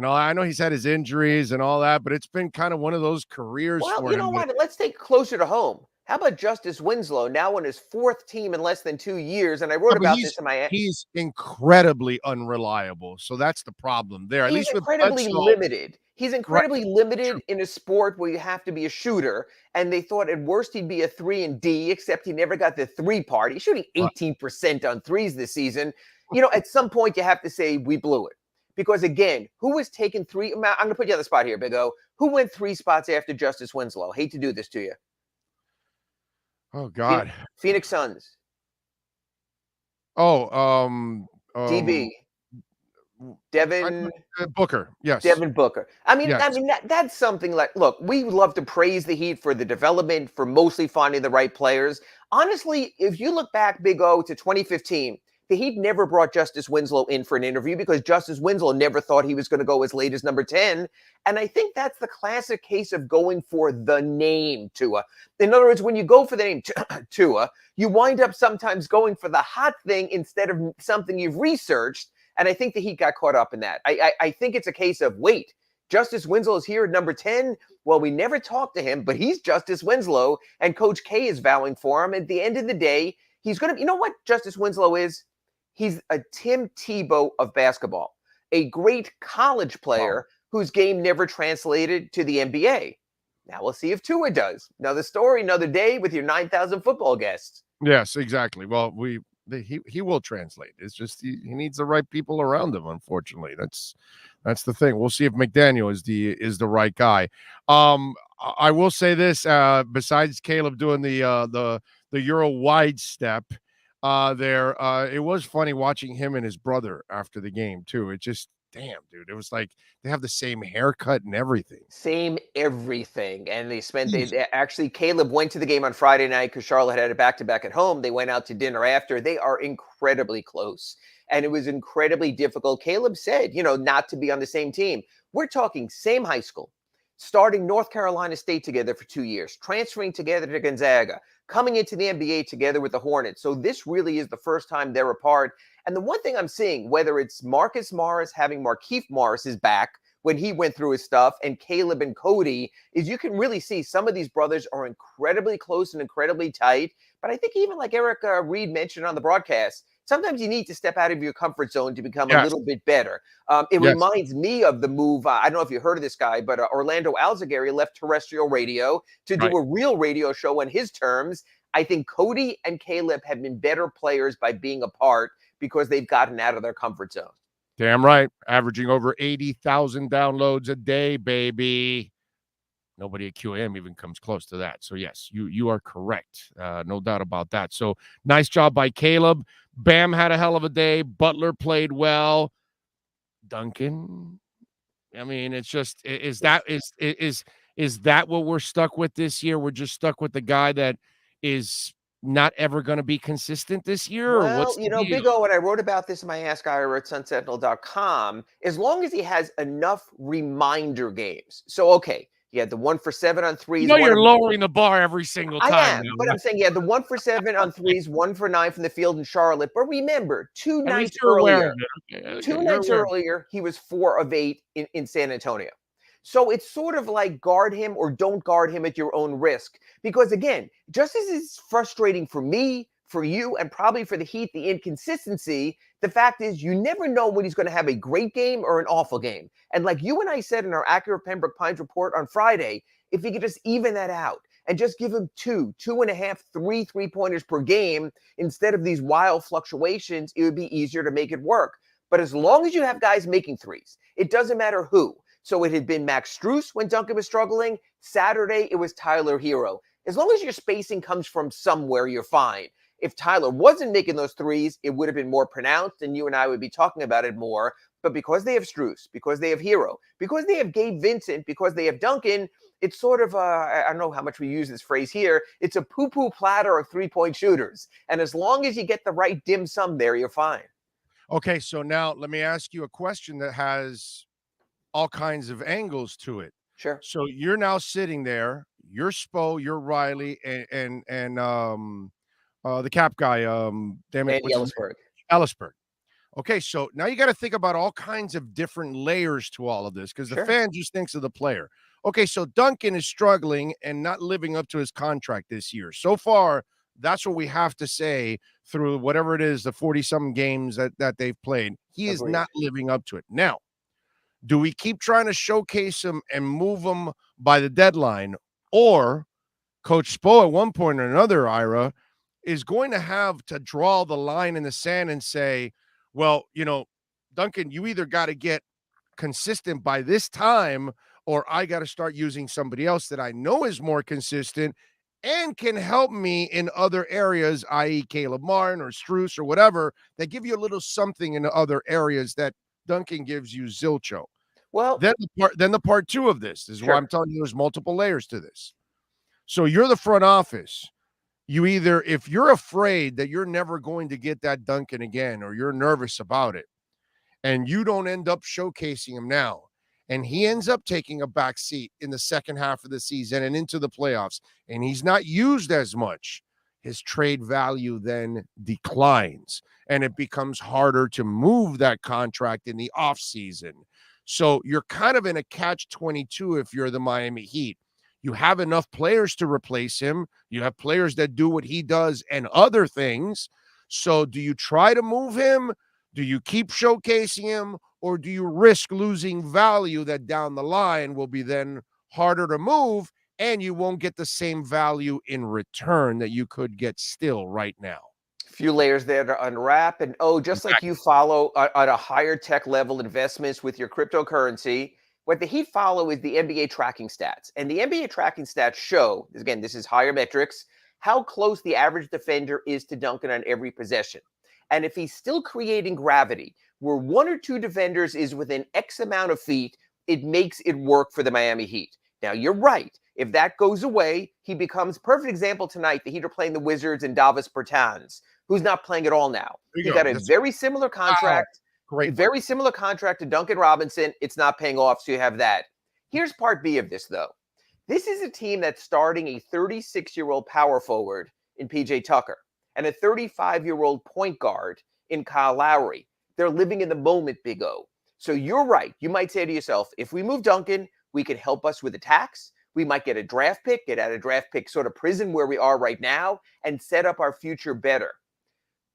all. I know he's had his injuries and all that, but it's been kind of one of those careers for him. Well, you know what? Let's take closer to home. How about Justice Winslow, now on his 4th team in less than 2 years? And I wrote about this in my... He's incredibly unreliable. So that's the problem there. At least with incredibly limited. He's incredibly limited in a sport where you have to be a shooter. And they thought at worst he'd be a 3 and D, except he never got the 3 part. He's shooting 18% on threes this season. At some point you have to say we blew it. Because again, who was taking 3? I'm going to put you on the spot here, Big O. Who went 3 spots after Justice Winslow? Hate to do this to you. Oh God. Phoenix Suns. DB. Devin Booker. Yes. Devin Booker. I mean, Yes. That's something like, look, we love to praise the Heat for the development, for mostly finding the right players. Honestly, if you look back, Big O, to 2015, the Heat never brought Justice Winslow in for an interview because Justice Winslow never thought he was going to go as late as number 10. And I think that's the classic case of going for the name, Tua. In other words, when you go for the name Tua, you wind up sometimes going for the hot thing instead of something you've researched. And I think the Heat got caught up in that. I think it's a case of, wait, Justice Winslow is here at number 10. Well, we never talked to him, but he's Justice Winslow, and Coach K is vowing for him. At the end of the day, he's going to, you know what Justice Winslow is? He's a Tim Tebow of basketball, a great college player whose game never translated to the NBA. Now we'll see if Tua does. Another story, another day with your 9,000 football guests. Yes, exactly. Well, he will translate. It's just he needs the right people around him. Unfortunately, that's the thing. We'll see if McDaniel is the right guy. I will say this. Besides Caleb doing the Euro wide step, it was funny watching him and his brother after the game too. It just damn, dude. It was like they have the same haircut and everything. Same everything. And actually, Caleb went to the game on Friday night because Charlotte had a back-to-back at home. They went out to dinner after. They are incredibly close. And it was incredibly difficult. Caleb said, not to be on the same team. We're talking same high school, starting North Carolina State together for 2 years, transferring together to Gonzaga, coming into the NBA together with the Hornets. So this really is the first time they're apart. And the one thing I'm seeing, whether it's Marcus Morris having Markieff Morris's back when he went through his stuff, and Caleb and Cody, is you can really see some of these brothers are incredibly close and incredibly tight. But I think even like Eric Reed mentioned on the broadcast, sometimes you need to step out of your comfort zone to become a little bit better. It reminds me of the move. I don't know if you heard of this guy, but Orlando Alzagari left terrestrial radio to do a real radio show on his terms. I think Cody and Caleb have been better players by being apart because they've gotten out of their comfort zone. Damn right. Averaging over 80,000 downloads a day, baby. Nobody at QAM even comes close to that. So, yes, you are correct. No doubt about that. So, nice job by Caleb. Bam had a hell of a day. Butler played well. Duncan, I mean, it's just is that what we're stuck with this year? We're just stuck with the guy that is not ever going to be consistent this year? Well, or what's Big O, and I wrote about this in my Ask Ira at sunsentinel.com, as long as he has enough reminder games. So, okay, he had the 1 for 7 on threes. You're lowering the bar every single time. I am, but I'm saying he had the 1 for 7 on threes, 1 for 9 from the field in Charlotte. But remember, two nights earlier, he was 4 of 8 in San Antonio. So it's sort of like guard him or don't guard him at your own risk. Because again, just as it's frustrating for me, for you, and probably for the Heat, the inconsistency, the fact is you never know when he's going to have a great game or an awful game. And like you and I said in our Acura Pembroke Pines report on Friday, if you could just even that out and just give him 2.5, 3 3-pointers per game instead of these wild fluctuations, it would be easier to make it work. But as long as you have guys making threes, it doesn't matter who. So it had been Max Strus when Duncan was struggling. Saturday, it was Tyler Hero. As long as your spacing comes from somewhere, you're fine. If Tyler wasn't making those threes, it would have been more pronounced, and you and I would be talking about it more. But because they have Strus, because they have Hero, because they have Gabe Vincent, because they have Duncan, it's sort of, I don't know how much we use this phrase here, it's a poo-poo platter of three-point shooters. And as long as you get the right dim sum there, you're fine. Okay, so now let me ask you a question that has all kinds of angles to it. Sure. So you're now sitting there, you're Spo, you're Riley, and the cap guy, damn it, Ellisberg. Okay, so now you got to think about all kinds of different layers to all of this because the fan just thinks of the player. Okay, so Duncan is struggling and not living up to his contract this year. So far, that's what we have to say through whatever it is, the 40-something games that they've played. He is not living up to it. Now, do we keep trying to showcase him and move him by the deadline? Or Coach Spo at one point or another, Ira, is going to have to draw the line in the sand and say, well, Duncan, you either got to get consistent by this time or I got to start using somebody else that I know is more consistent and can help me in other areas, i.e. Caleb Martin or Strus or whatever, that give you a little something in other areas that Duncan gives you zilcho. Well, then the part two of this is why I'm telling you there's multiple layers to this. So you're the front office. You either, if you're afraid that you're never going to get that Duncan again, or you're nervous about it, and you don't end up showcasing him now, and he ends up taking a back seat in the second half of the season and into the playoffs, and he's not used as much, his trade value then declines, and it becomes harder to move that contract in the offseason. So you're kind of in a catch-22 if you're the Miami Heat. You have enough players to replace him. You have players that do what he does and other things. So do you try to move him? Do you keep showcasing him? Or do you risk losing value that down the line will be then harder to move and you won't get the same value in return that you could get still right now. Few layers there to unwrap. And just like you follow at a higher tech level investments with your cryptocurrency, what the Heat follow is the NBA tracking stats. And the NBA tracking stats show, again, this is higher metrics, how close the average defender is to Duncan on every possession. And if he's still creating gravity, where one or two defenders is within X amount of feet, it makes it work for the Miami Heat. Now, you're right. If that goes away, he becomes perfect example tonight. The Heat are playing the Wizards and Davis Bertans, who's not playing at all now. He got a very similar contract, very similar contract to Duncan Robinson. It's not paying off, so you have that. Here's part B of this, though. This is a team that's starting a 36-year-old power forward in PJ Tucker and a 35-year-old point guard in Kyle Lowry. They're living in the moment, Big O. So you're right. You might say to yourself, if we move Duncan, we could help us with attacks. We might get a draft pick, get out of draft pick sort of prison where we are right now, and set up our future better.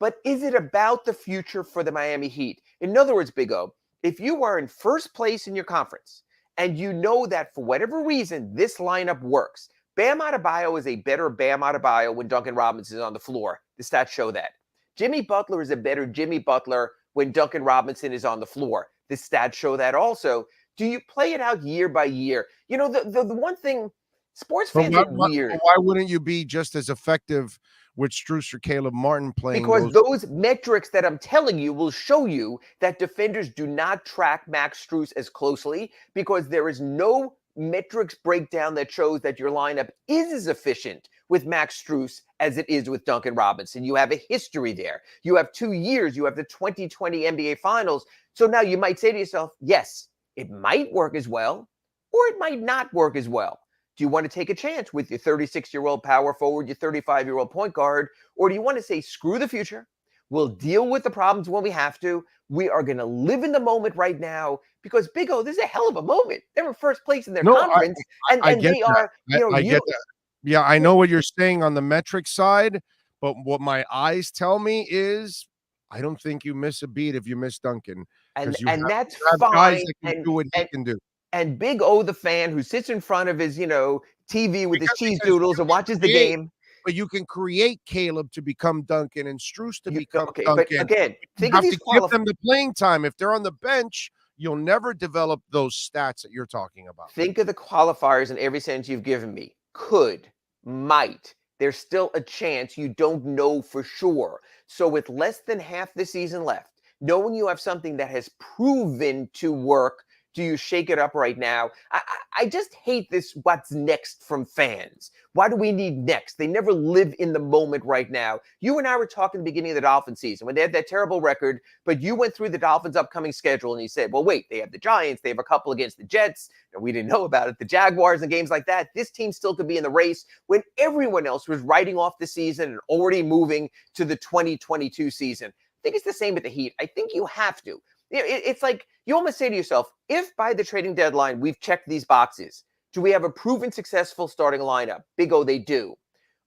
But is it about the future for the Miami Heat? In other words, Big O, if you are in first place in your conference and you know that for whatever reason this lineup works, Bam Adebayo is a better Bam Adebayo when Duncan Robinson is on the floor. The stats show that. Jimmy Butler is a better Jimmy Butler when Duncan Robinson is on the floor. The stats show that also. Do you play it out year by year? You know, the one thing, sports fans are weird. Why wouldn't you be just as effective with Strus or Caleb Martin playing? Because those metrics that I'm telling you will show you that defenders do not track Max Strus as closely because there is no metrics breakdown that shows that your lineup is as efficient with Max Strus as it is with Duncan Robinson. You have a history there. You have 2 years. You have the 2020 NBA Finals. So now you might say to yourself, yes, it might work as well, or it might not work as well. Do you want to take a chance with your 36-year-old power forward, your 35-year-old point guard, or do you want to say, screw the future? We'll deal with the problems when we have to. We are going to live in the moment right now because, Big O, this is a hell of a moment. They're in first place in their conference, and they are, I get that. Yeah, I know what you're saying on the metric side, but what my eyes tell me is I don't think you miss a beat if you miss Duncan. And you that's have fine. Guys that can do what he can do. And Big O, the fan who sits in front of his, TV with his cheese doodles and watches the game. But you can create Caleb to become Duncan and Strus to become Duncan. But again, think you of have these to give them the playing time. If they're on the bench, you'll never develop those stats that you're talking about. Think of the qualifiers in every sentence you've given me. Could, might. There's still a chance. You don't know for sure. So with less than half the season left, knowing you have something that has proven to work, do you shake it up right now? I just hate this what's next from fans. Why do we need next? They never live in the moment right now. You and I were talking at the beginning of the Dolphins season when they had that terrible record, but you went through the Dolphins' upcoming schedule and you said, well, wait, they have the Giants, they have a couple against the Jets, and we didn't know about it, the Jaguars and games like that. This team still could be in the race when everyone else was writing off the season and already moving to the 2022 season. I think it's the same with the Heat. I think you have to. It's like you almost say to yourself, if by the trading deadline we've checked these boxes, do we have a proven successful starting lineup? Big O, they do.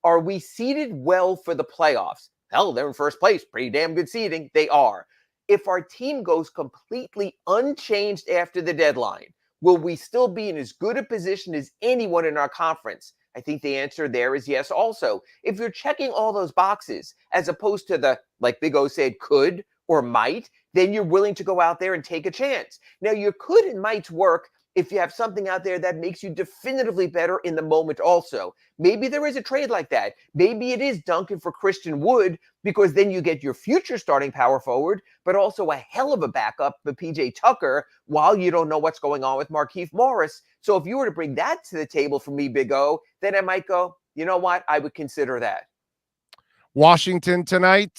Are we seeded well for the playoffs? Hell, they're in first place. Pretty damn good seeding. They are. If our team goes completely unchanged after the deadline, will we still be in as good a position as anyone in our conference? I think the answer there is yes also. If you're checking all those boxes, as opposed to the, like Big O said, could or might, then you're willing to go out there and take a chance. Now, your could and might work if you have something out there that makes you definitively better in the moment also. Maybe there is a trade like that. Maybe it is Duncan for Christian Wood, because then you get your future starting power forward, but also a hell of a backup for PJ Tucker while you don't know what's going on with Markieff Morris. So if you were to bring that to the table for me, Big O, then I might go, you know what? I would consider that. Washington tonight,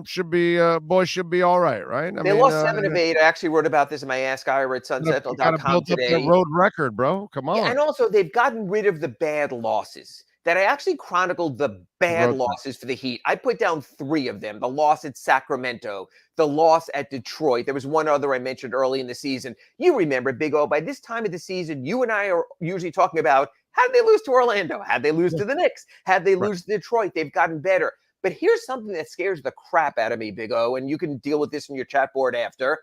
should be all right, right? They lost 7 of 8. I actually wrote about this in my Ask Ira at sunsentinel.com today. Built up the road record, bro. Come on. Yeah, and also, they've gotten rid of the bad losses. That I actually chronicled the bad losses for the Heat. I put down 3 of them. The loss at Sacramento, the loss at Detroit. There was one other I mentioned early in the season. You remember, Big O, by this time of the season, you and I are usually talking about how did they lose to Orlando? How did they lose to the Knicks? How did they lose to Detroit? They've gotten better. But here's something that scares the crap out of me, Big O, and you can deal with this in your chat board after.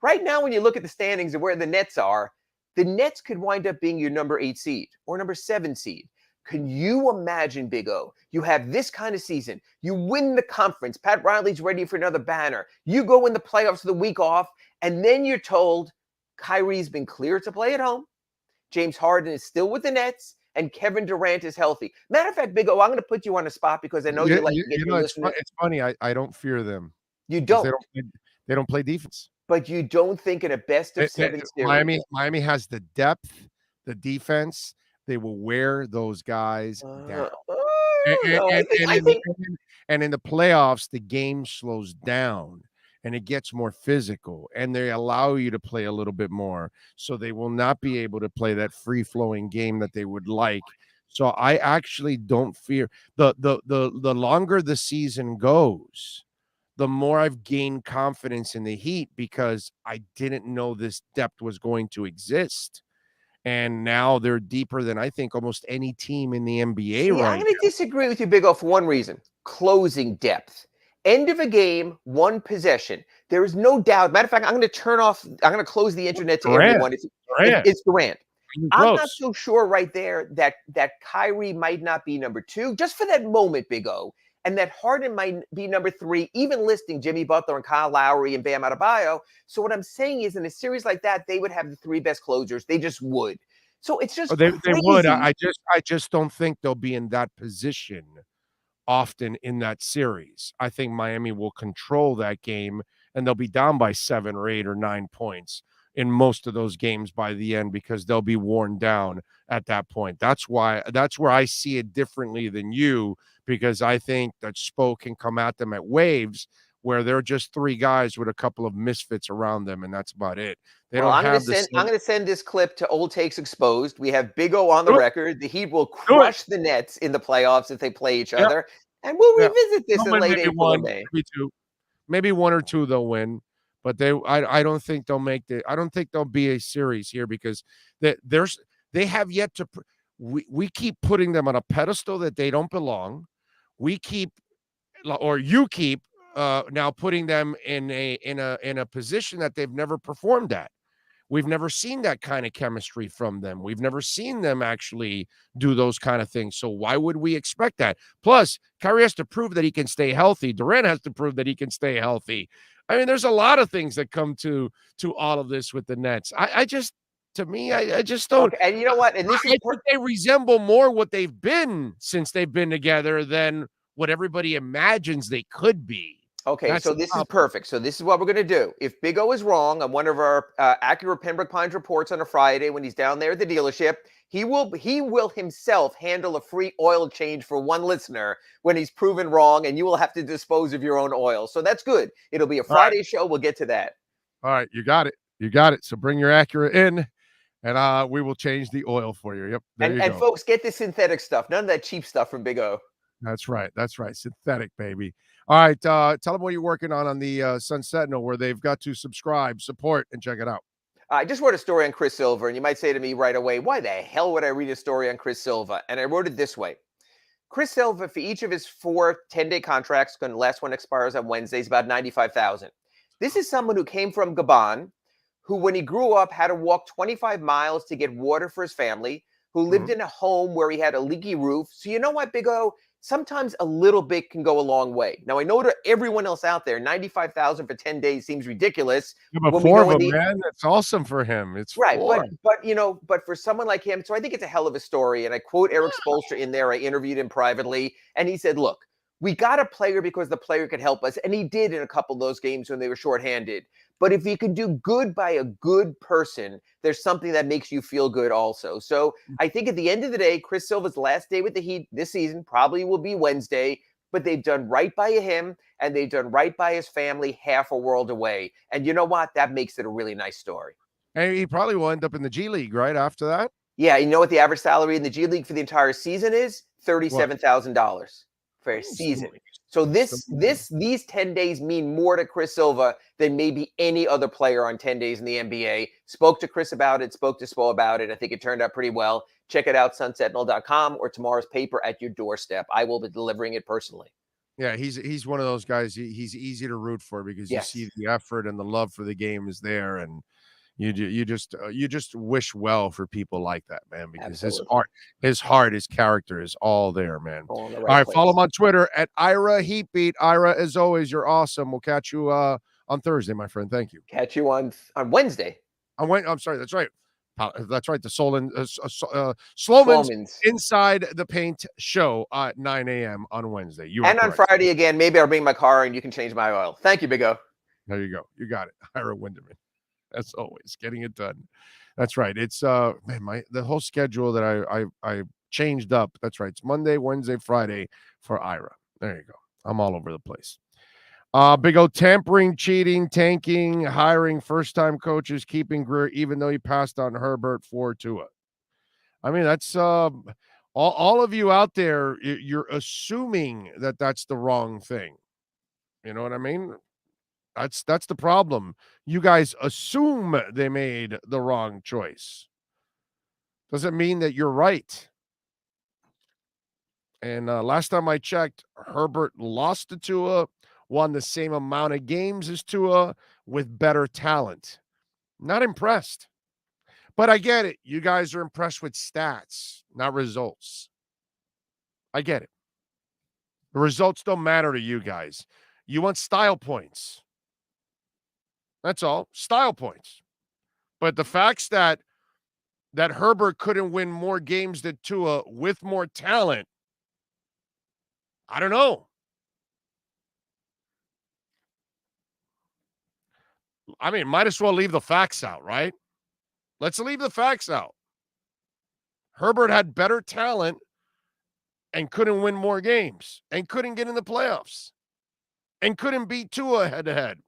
Right now, when you look at the standings and where the Nets are, the Nets could wind up being your number 8 seed or number 7 seed. Can you imagine, Big O? You have this kind of season. You win the conference. Pat Riley's ready for another banner. You go in the playoffs the week off, and then you're told Kyrie's been cleared to play at home. James Harden is still with the Nets, and Kevin Durant is healthy. Matter of fact, Big O, I'm going to put you on the spot because I know you like to get your listeners. It's funny. I don't fear them. You don't. They don't play defense. But you don't think in a best of 7 series. Miami has the depth, the defense. They will wear those guys down. And in the playoffs, the game slows down and it gets more physical, and they allow you to play a little bit more. So they will not be able to play that free-flowing game that they would like. So I actually don't fear the longer the season goes, the more I've gained confidence in the Heat because I didn't know this depth was going to exist. And now they're deeper than I think almost any team in the NBA right now. I'm going to disagree with you, Big O, for one reason. Closing depth. End of a game, one possession. There is no doubt. Matter of fact, I'm going to close the internet to everyone. It's Durant. I'm not so sure right there that Kyrie might not be number 2, just for that moment, Big O. And that Harden might be number 3, even listing Jimmy Butler and Kyle Lowry and Bam Adebayo. So what I'm saying is, in a series like that, they would have the 3 best closers. They just would. So it's just they would. I just don't think they'll be in that position often in that series. I think Miami will control that game, and they'll be down by 7 or 8 or 9 points in most of those games by the end because they'll be worn down at that point. That's where I see it differently than you, because I think that Spo can come at them at waves where they're just 3 guys with a couple of misfits around them, and that's about it. I'm going to send this clip to Old Takes Exposed. We have Big O on the record. The Heat will crush the Nets in the playoffs if they play each other, and we'll revisit this in late April or May. Maybe 1 or 2 they'll win, but I don't think they'll make I don't think there'll be a series here because they have yet to. We keep putting them on a pedestal that they don't belong. You keep now putting them in a position that they've never performed at. We've never seen that kind of chemistry from them. We've never seen them actually do those kind of things. So why would we expect that? Plus, Kyrie has to prove that he can stay healthy. Durant has to prove that he can stay healthy. I mean, there's a lot of things that come to all of this with the Nets. I just don't. Okay, and you know what? And I think they resemble more what they've been since they've been together than what everybody imagines they could be. Okay, so this is perfect. So this is what we're going to do. If Big O is wrong on one of our Acura Pembroke Pines reports on a Friday when he's down there at the dealership, he will himself handle a free oil change for one listener when he's proven wrong, and you will have to dispose of your own oil. So that's good. It'll be a Friday show. We'll get to that. All right, you got it. So bring your Acura in, and we will change the oil for you. Yep. And folks, get the synthetic stuff. None of that cheap stuff from Big O. That's right. Synthetic, baby. All right. Tell them what you're working on the Sun Sentinel, where they've got to subscribe, support, and check it out. I just wrote a story on Chris Silva, and you might say to me right away, why the hell would I read a story on Chris Silva? And I wrote it this way. Chris Silva, for each of his 4 10-day contracts, the last one expires on Wednesday, is about $95,000. This is someone who came from Gabon, who, when he grew up, had to walk 25 miles to get water for his family, who lived in a home where he had a leaky roof. So you know what, Big O? Sometimes a little bit can go a long way. Now, I know to everyone else out there, $95,000 for 10 days seems ridiculous. Yeah, but 4 of them, man, that's awesome for him. It's right, 4. but for someone like him, so I think it's a hell of a story. And I quote Eric Spoelstra in there. I interviewed him privately, and he said, look, we got a player because the player could help us. And he did in a couple of those games when they were shorthanded. But if you can do good by a good person, there's something that makes you feel good also. So I think at the end of the day, Chris Silva's last day with the Heat this season probably will be Wednesday, but they've done right by him and they've done right by his family half a world away. And you know what? That makes it a really nice story. And he probably will end up in the G League, right, after that? Yeah, you know what the average salary in the G League for the entire season is? $37,000 for a season. So these 10 days mean more to Chris Silva than maybe any other player on 10 days in the NBA. Spoke to Chris about it, spoke to Spo about it. I think it turned out pretty well. Check it out, sunsentinel.com, or tomorrow's paper at your doorstep. I will be delivering it personally. Yeah, he's one of those guys. He's easy to root for because you see the effort and the love for the game is there, and You just wish well for people like that, man, because Absolutely. his heart, his character is all there, man. All in the All right right, follow him place. on Twitter at Ira Heatbeat. Ira, as always, you're awesome. We'll catch you on Thursday, my friend. Thank you. Catch you on Wednesday. I'm sorry. That's right. That's right. The Sloman's Sloman's. Inside the Paint show at 9 a.m. on Wednesday. You are And on correct. Friday again, maybe I'll bring my car and you can change my oil. Thank you, Big O. There you go. You got it. Ira Winderman. As always, getting it done. That's right. It's the whole schedule that I changed up. That's right. It's Monday, Wednesday, Friday for Ira. There you go. I'm all over the place. Big O, tampering, cheating, tanking, hiring first-time coaches, keeping Greer, even though he passed on Herbert for Tua. I mean, that's all of you out there. You're assuming that that's the wrong thing. You know what I mean? That's the problem. You guys assume they made the wrong choice. Doesn't mean that you're right. And last time I checked, Herbert lost to Tua, won the same amount of games as Tua with better talent. Not impressed. But I get it. You guys are impressed with stats, not results. I get it. The results don't matter to you guys. You want style points. That's all. Style points. But the facts that Herbert couldn't win more games than Tua with more talent, I don't know. I mean, might as well leave the facts out, right? Let's leave the facts out. Herbert had better talent and couldn't win more games and couldn't get in the playoffs and couldn't beat Tua head-to-head.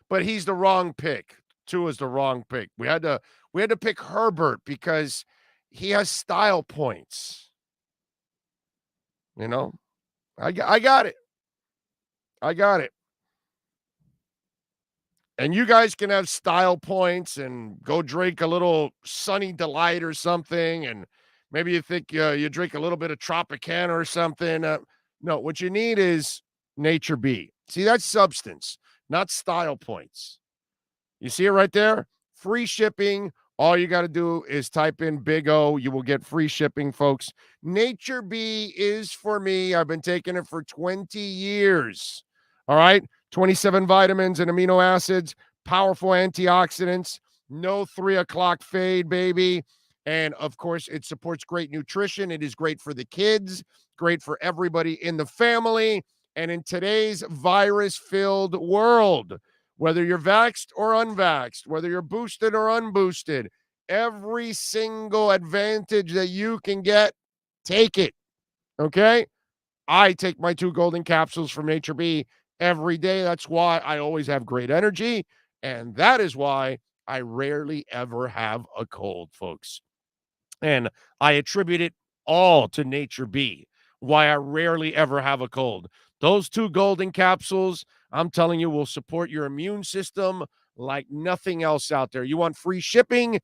But he's the wrong pick. Tua's the wrong pick. We had to pick Herbert because he has style points. You know? I got it. I got it. And you guys can have style points and go drink a little Sunny Delight or something. And maybe you think you drink a little bit of Tropicana or something. No, what you need is Nature B. See, that's substance, not style points. You see it right there? Free shipping. All you got to do is type in Big O. You will get free shipping, folks. Nature B is for me. I've been taking it for 20 years. All right? 27 vitamins and amino acids, powerful antioxidants, no 3 o'clock fade, baby. And, of course, it supports great nutrition. It is great for the kids, great for everybody in the family. And in today's virus-filled world, whether you're vaxxed or unvaxxed, whether you're boosted or unboosted, every single advantage that you can get, take it, okay? I take my 2 golden capsules from Nature B every day. That's why I always have great energy, and that is why I rarely ever have a cold, folks. And I attribute it all to Nature B, why I rarely ever have a cold. Those 2 golden capsules, I'm telling you, will support your immune system like nothing else out there. You want free shipping?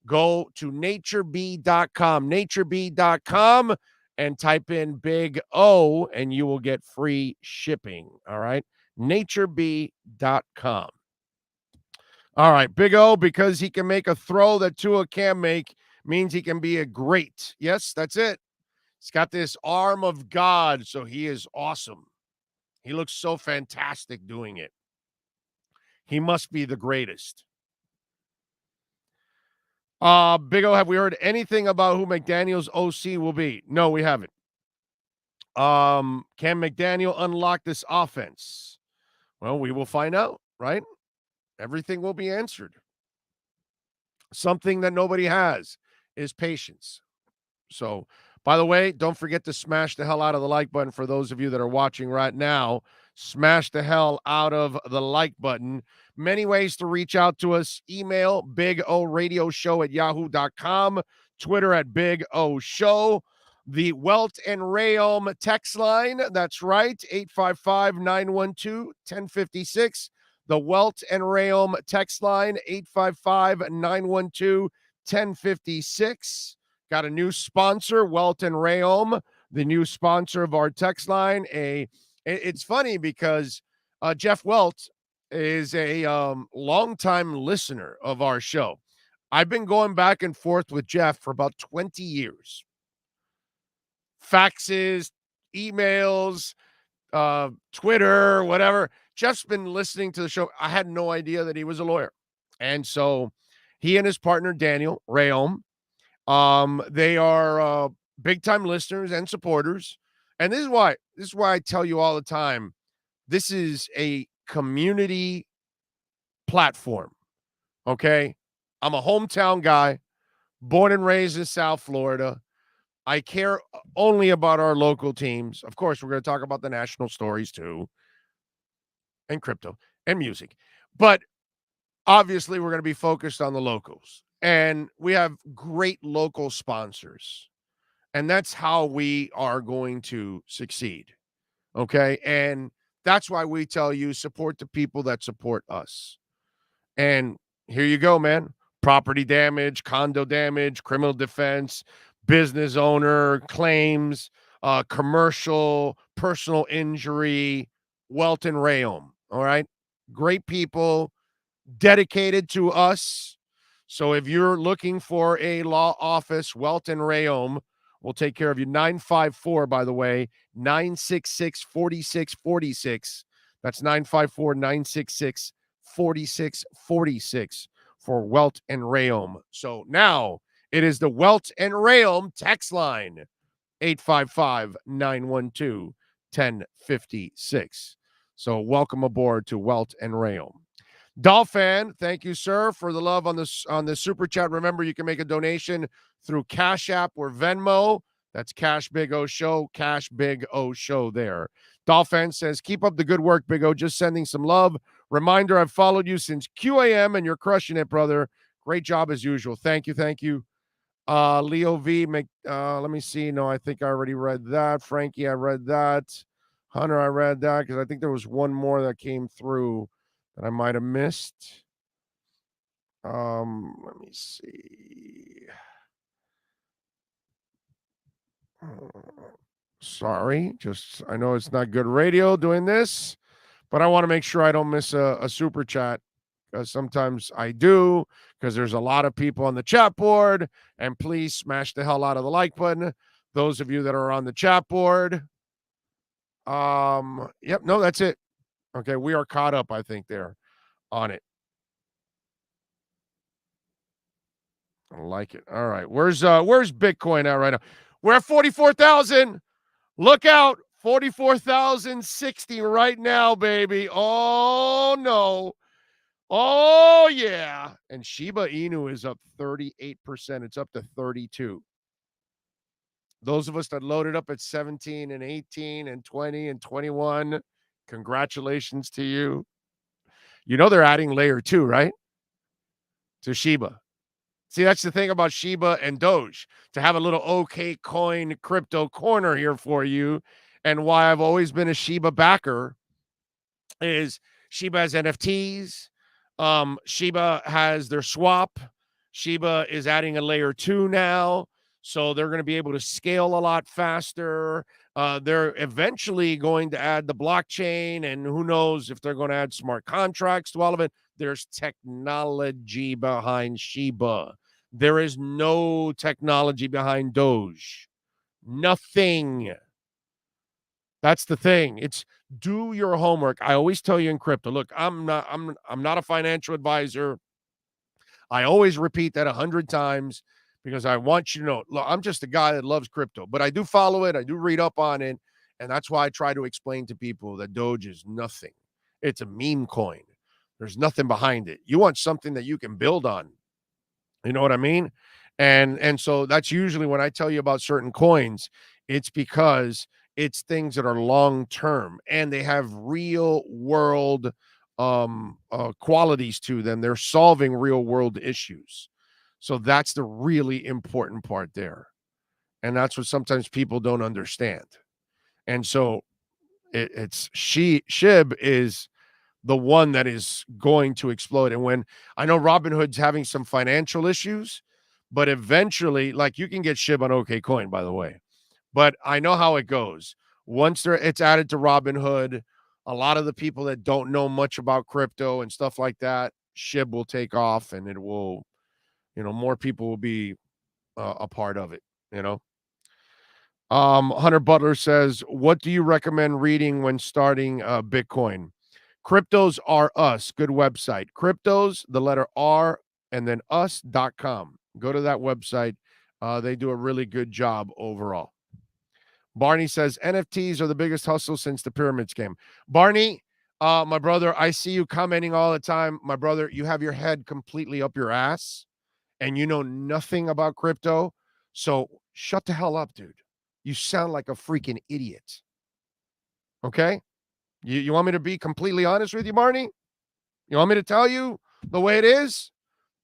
Go to natureb.com, natureb.com, and type in Big O, and you will get free shipping. All right? natureb.com. All right, Big O, because he can make a throw that Tua can't make, means he can be a great. Yes, that's it. He's got this arm of God, so he is awesome. He looks so fantastic doing it. He must be the greatest. Big O, have we heard anything about who McDaniel's OC will be? No, we haven't. Can McDaniel unlock this offense? Well, we will find out, right? Everything will be answered. Something that nobody has is patience. So, by the way, don't forget to smash the hell out of the like button for those of you that are watching right now. Smash the hell out of the like button. Many ways to reach out to us. Email bigoradioshow@yahoo.com. Twitter @BigOShow. The Welt and Rayom text line. That's right. 855-912-1056. The Welt and Rayom text line. 855-912-1056. Got a new sponsor, Welt and Rayom, the new sponsor of our text line. It's funny because Jeff Welt is a longtime listener of our show. I've been going back and forth with Jeff for about 20 years. Faxes, emails, Twitter, whatever. Jeff's been listening to the show. I had no idea that he was a lawyer. And so he and his partner, Daniel Rayom, they are big-time listeners and supporters. And this is why I tell you all the time, this is a community platform, okay? I'm a hometown guy, born and raised in South Florida. I care only about our local teams. Of course, we're going to talk about the national stories too, and crypto and music. But obviously, we're going to be focused on the locals. And we have great local sponsors. And that's how we are going to succeed. Okay? And that's why we tell you support the people that support us. And here you go, man. Property damage, condo damage, criminal defense, business owner claims, commercial, personal injury, Welton Rayom. All right. Great people dedicated to us. So if you're looking for a law office, Welton Rayom will take care of you. 954, by the way, 966-4646. That's 954-966-4646 for Welt and Rayom. So now it is the Welt and Rayom text line, 855-912-1056. So welcome aboard to Welt and Rayom. Dolphin, thank you, sir, for the love on the super chat. Remember, you can make a donation through Cash App or Venmo. That's Cash Big O Show, Cash Big O Show there. Dolphin says, keep up the good work, Big O. Just sending some love. Reminder, I've followed you since QAM, and you're crushing it, brother. Great job as usual. Thank you. Leo V, let me see. No, I think I already read that. Frankie, I read that. Hunter, I read that because I think there was one more that came through that I might have missed. Let me see. Sorry, I know it's not good radio doing this, but I want to make sure I don't miss a super chat, because sometimes I do, because there's a lot of people on the chat board, and please smash the hell out of the like button. Those of you that are on the chat board. Yep, no, that's it. Okay, we are caught up, I think, there on it. I like it. All right. Where's Bitcoin at right now? We're at 44,000. Look out. 44,060 right now, baby. Oh no. Oh yeah. And Shiba Inu is up 38%. It's up to 32. Those of us that loaded up at 17 and 18 and 20 and 21, congratulations to you. You know they're adding layer 2, right? To Shiba. See, that's the thing about Shiba and Doge, to have a little OK coin crypto corner here for you. And why I've always been a Shiba backer is Shiba has NFTs. Shiba has their swap. Shiba is adding a layer 2 now. So they're going to be able to scale a lot faster. They're eventually going to add the blockchain, and who knows if they're going to add smart contracts to all of it. There's technology behind Shiba. There is no technology behind Doge. Nothing. That's the thing. It's do your homework. I always tell you in crypto, look, I'm not a financial advisor. I always repeat that 100 times because I want you to know, look, I'm just a guy that loves crypto, but I do follow it. I do read up on it. And that's why I try to explain to people that Doge is nothing. It's a meme coin. There's nothing behind it. You want something that you can build on. You know what I mean? And so that's usually when I tell you about certain coins, it's because it's things that are long-term and they have real world qualities to them. They're solving real world issues. So that's the really important part there. And that's what sometimes people don't understand. And so SHIB is the one that is going to explode. And when I know Robinhood's having some financial issues, but eventually, like you can get SHIB on OKCoin, by the way. But I know how it goes. Once it's added to Robinhood, a lot of the people that don't know much about crypto and stuff like that, SHIB will take off, and it will, more people will be a part of it, Hunter Butler says, what do you recommend reading when starting Bitcoin? Cryptos Are Us. Good website. Cryptos, the letter R, and then us.com. Go to that website. They do a really good job overall. Barney says, NFTs are the biggest hustle since the pyramid scheme. Barney, my brother, I see you commenting all the time. My brother, you have your head completely up your ass, and you know nothing about crypto. So shut the hell up, dude. You sound like a freaking idiot. Okay? You want me to be completely honest with you, Barney? You want me to tell you the way it is?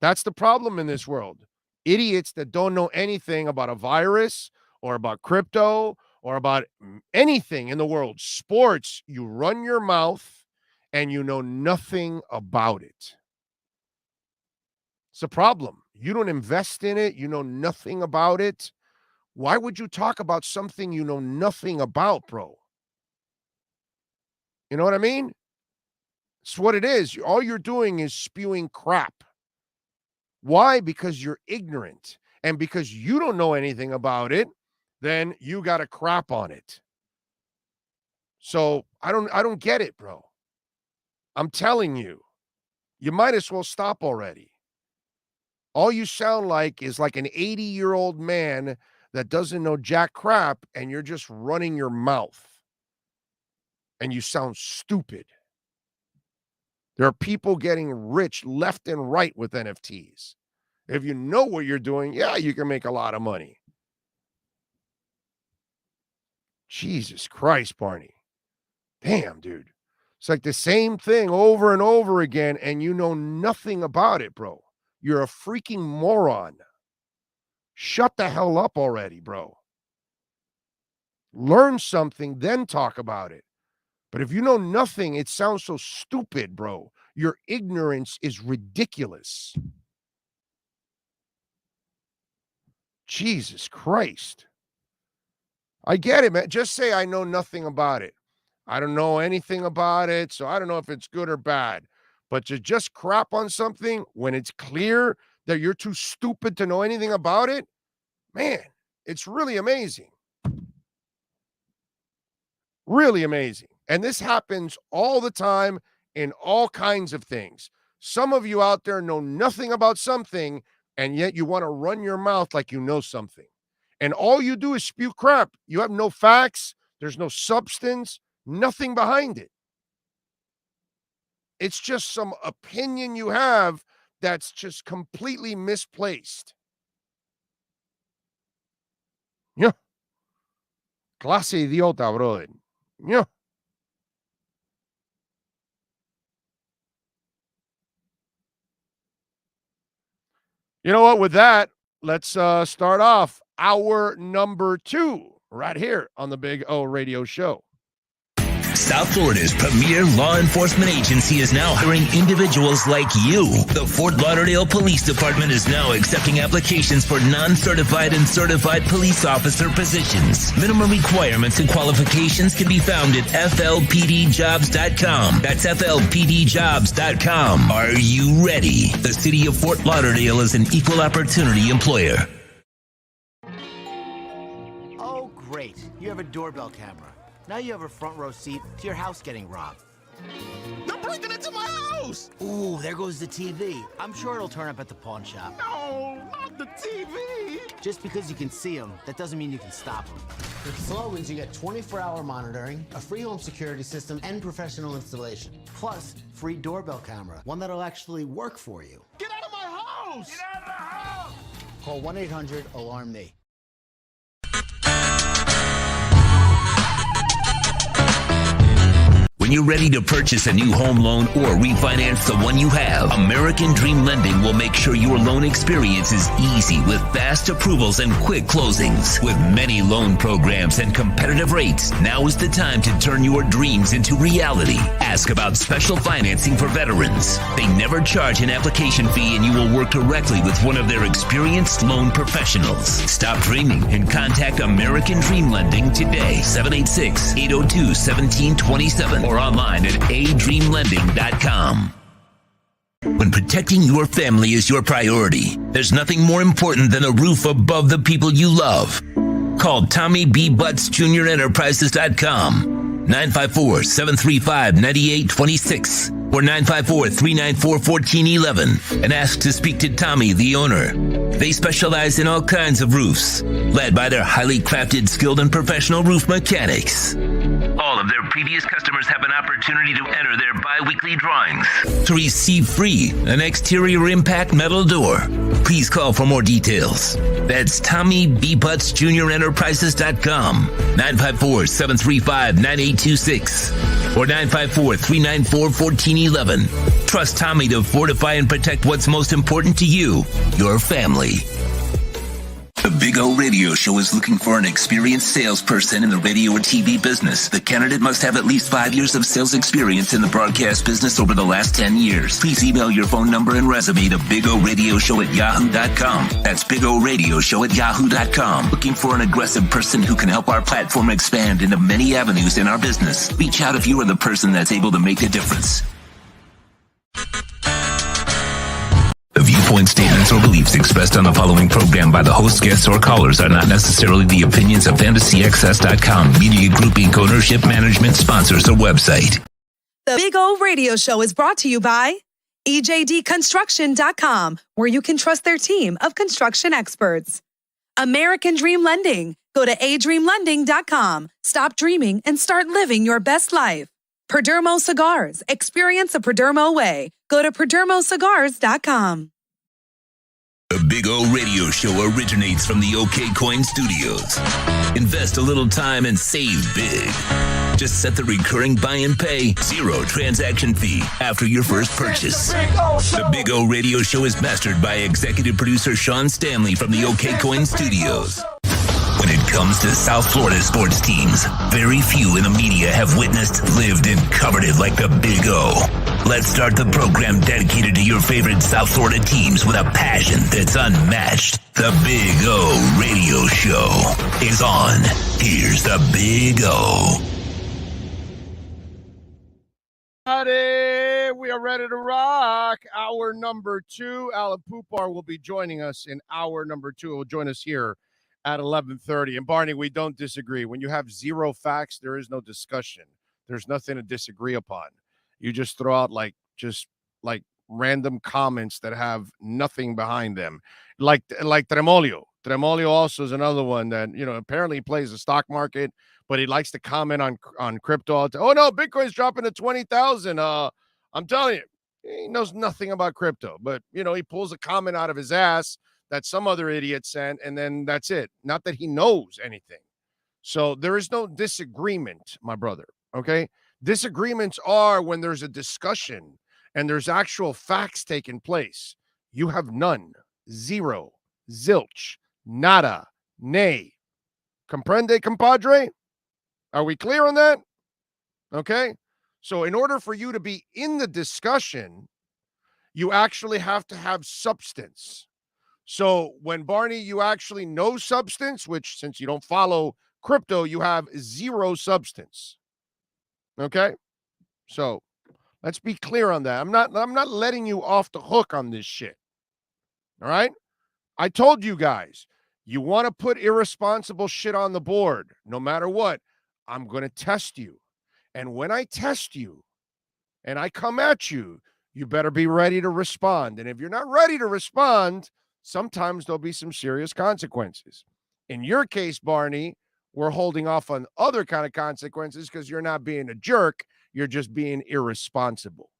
That's the problem in this world. Idiots that don't know anything about a virus or about crypto or about anything in the world. Sports, you run your mouth and you know nothing about it. It's a problem. You don't invest in it. You know nothing about it. Why would you talk about something you know nothing about, bro? You know what I mean? It's what it is. All you're doing is spewing crap. Why? Because you're ignorant. And because you don't know anything about it, then you got to crap on it. So I don't get it, bro. I'm telling you, you might as well stop already. All you sound like is like an 80-year-old man that doesn't know jack crap, and you're just running your mouth. And you sound stupid. There are people getting rich left and right with NFTs. If you know what you're doing, yeah, you can make a lot of money. Jesus Christ, Barney. Damn, dude. It's like the same thing over and over again, and you know nothing about it, bro. You're a freaking moron. Shut the hell up already, bro. Learn something, then talk about it. But if you know nothing, it sounds so stupid, bro. Your ignorance is ridiculous. Jesus Christ. I get it, man. Just say I know nothing about it. I don't know anything about it, so I don't know if it's good or bad. But to just crap on something when it's clear that you're too stupid to know anything about it, man, it's really amazing. Really amazing. And this happens all the time in all kinds of things. Some of you out there know nothing about something, and yet you want to run your mouth like you know something. And all you do is spew crap. You have no facts. There's no substance, nothing behind it. It's just some opinion you have that's just completely misplaced. Yeah. Clase idiota, brother. Yeah. You know what? With that, let's start off hour number 2 right here on the Big O Radio Show. South Florida's premier law enforcement agency is now hiring individuals like you. The Fort Lauderdale Police Department is now accepting applications for non-certified and certified police officer positions. Minimum requirements and qualifications can be found at flpdjobs.com. That's flpdjobs.com. Are you ready? The city of Fort Lauderdale is an equal opportunity employer. Oh, great. You have a doorbell camera. Now you have a front row seat to your house getting robbed. They're breaking into my house! Ooh, there goes the TV. I'm sure it'll turn up at the pawn shop. No, not the TV! Just because you can see them, that doesn't mean you can stop them. With Slogans, you get 24-hour monitoring, a free home security system, and professional installation. Plus, free doorbell camera, one that'll actually work for you. Get out of my house! Get out of the house! Call 1-800-ALARM-ME. When you're ready to purchase a new home loan or refinance the one you have, American Dream Lending will make sure your loan experience is easy with fast approvals and quick closings. With many loan programs and competitive rates, now is the time to turn your dreams into reality. Ask about special financing for veterans. They never charge an application fee, and you will work directly with one of their experienced loan professionals. Stop dreaming and contact American Dream Lending today, 786-802-1727, or or online at adreamlending.com. When protecting your family is your priority, there's nothing more important than a roof above the people you love. Call Tommy B. Butts Jr. Enterprises.com, 954-735-9826 or 954-394-1411 and ask to speak to Tommy, the owner. They specialize in all kinds of roofs, led by their highly crafted, skilled, and professional roof mechanics. All of their previous customers have an opportunity to enter their bi-weekly drawings to receive free an exterior impact metal door. Please call for more details. That's Tommy B. Butts Jr. Enterprises.com, 954-735-9826 or 954-394-1411. Trust Tommy to fortify and protect what's most important to you, your family. The Big O Radio Show is looking for an experienced salesperson in the radio or TV business. The candidate must have at least 5 years of sales experience in the broadcast business over the last 10 years. Please email your phone number and resume to bigoradioshow@yahoo.com. That's bigoradioshow@yahoo.com. Looking for an aggressive person who can help our platform expand into many avenues in our business. Reach out if you are the person that's able to make a difference. The viewpoint, statements, or beliefs expressed on the following program by the host, guests, or callers are not necessarily the opinions of FantasyAccess.com, Media Group Inc., ownership, management, sponsors, or website. The Big O Radio Show is brought to you by EJDConstruction.com, where you can trust their team of construction experts. American Dream Lending. Go to adreamlending.com. Stop dreaming and start living your best life. Perdermo Cigars. Experience a Perdermo way. Go to PerdermoCigars.com. The Big O Radio Show originates from the OK Coin Studios. Invest a little time and save big. Just set the recurring buy and pay, zero transaction fee after your first purchase. The Big O Radio Show is mastered by executive producer Sean Stanley from the OK Coin Studios. When it comes to South Florida sports teams, very few in the media have witnessed, lived, and covered it like the Big O. Let's start the program dedicated to your favorite South Florida teams with a passion that's unmatched. The Big O Radio Show is on. Here's the Big O. Howdy, we are ready to rock. Hour number 2. Alan Poupar will be joining us in hour number 2. He'll join us here at 11:30. And Barney, we don't disagree. When you have zero facts, there is no discussion. There's nothing to disagree upon. You just throw out like random comments that have nothing behind them. Like Tremolio. Tremolio also is another one that, apparently plays the stock market, but he likes to comment on crypto. Oh no, Bitcoin's dropping to 20,000. I'm telling you, he knows nothing about crypto, but he pulls a comment out of his ass that some other idiot sent, and then that's it. Not that he knows anything. So there is no disagreement, my brother. Okay. Disagreements are when there's a discussion and there's actual facts taking place. You have none, zero, zilch, nada, nay. Comprende, compadre? Are we clear on that? Okay. So in order for you to be in the discussion, you actually have to have substance. So when Barney, you actually know substance, which since you don't follow crypto, you have zero substance. Okay. So let's be clear on that. I'm not letting you off the hook on this shit. All right. I told you guys, you want to put irresponsible shit on the board, no matter what, I'm going to test you. And when I test you and I come at you, you better be ready to respond. And if you're not ready to respond, sometimes there'll be some serious consequences. In your case, Barney, we're holding off on other kind of consequences because you're not being a jerk. You're just being irresponsible.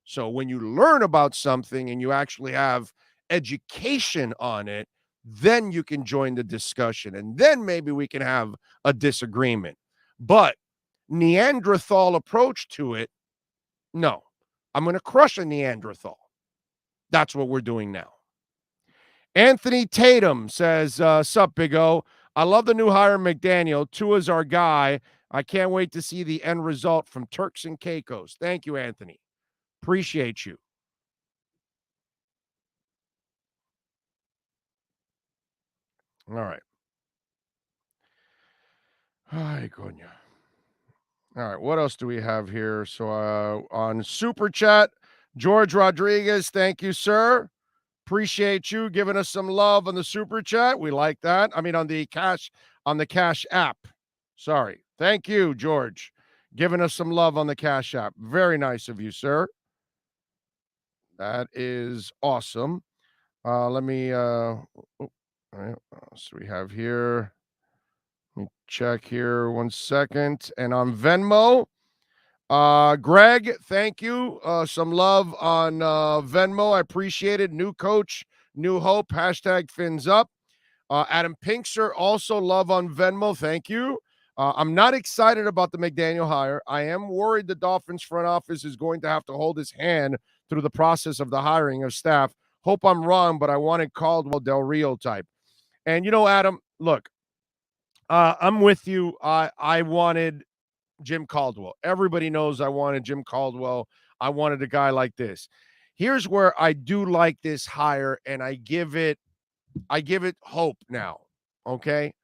So when you learn about something and you actually have education on it, then you can join the discussion. And then maybe we can have a disagreement. But Neanderthal approach to it, no. I'm going to crush a Neanderthal. That's what we're doing now. Anthony Tatum says, sup, Big O. I love the new hire, McDaniel. Tua's our guy. I can't wait to see the end result from Turks and Caicos. Thank you, Anthony. Appreciate you. All right. Ay, coño. All right, what else do we have here? So on Super Chat, George Rodriguez, thank you, sir. Appreciate you giving us some love on the Super Chat. We like that. I mean, on the Cash app. Sorry. Thank you, George, giving us some love on the Cash app. Very nice of you, sir. That is awesome. Let me all right, so we have here. Let me check here 1 second. And on Venmo, Greg, thank you. Some love on Venmo. I appreciate it. New coach, new hope. Hashtag fins up. Adam Pinkster, also love on Venmo. Thank you. I'm not excited about the McDaniel hire. I am worried the Dolphins front office is going to have to hold his hand through the process of the hiring of staff. Hope I'm wrong, but I wanted Caldwell Del Rio type. And, Adam, look, I'm with you. I wanted Jim Caldwell. Everybody knows I wanted Jim Caldwell. I wanted a guy like this. Here's where I do like this hire, and I give it hope now. Okay.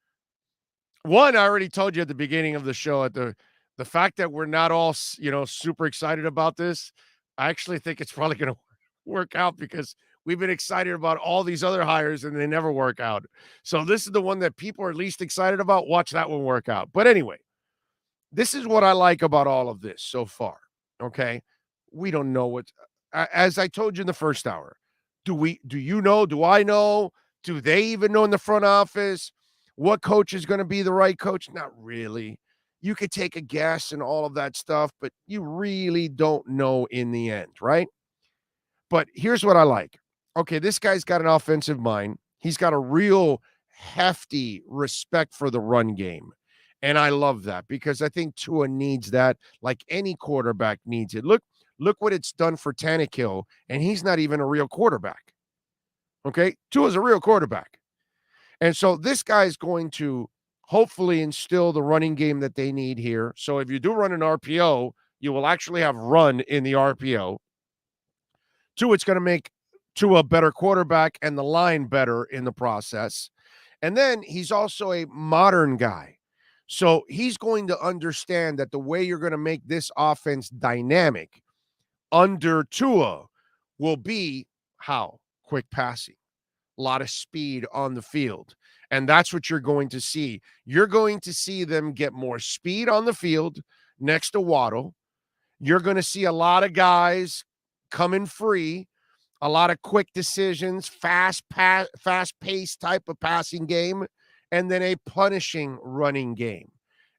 One, I already told you at the beginning of the show, at the fact that we're not all, super excited about this. I actually think it's probably going to work out because we've been excited about all these other hires and they never work out. So this is the one that people are least excited about. Watch that one work out. But anyway, this is what I like about all of this so far. Okay. We don't know what, as I told you in the first hour, do you know? Do I know? Do they even know in the front office what coach is going to be the right coach? Not really. You could take a guess and all of that stuff, but you really don't know in the end, right? But here's what I like. Okay, this guy's got an offensive mind. He's got a real hefty respect for the run game. And I love that because I think Tua needs that like any quarterback needs it. Look what it's done for Tannehill, and he's not even a real quarterback. Okay? Tua's a real quarterback. And so this guy's going to hopefully instill the running game that they need here. So if you do run an RPO, you will actually have run in the RPO. Two, it's going to make Tua a better quarterback and the line better in the process. And then he's also a modern guy. So he's going to understand that the way you're going to make this offense dynamic under Tua will be how? Quick passing. A lot of speed on the field. And that's what you're going to see. You're going to see them get more speed on the field next to Waddle. You're going to see a lot of guys coming free, a lot of quick decisions, fast-paced type of passing game, and then a punishing running game.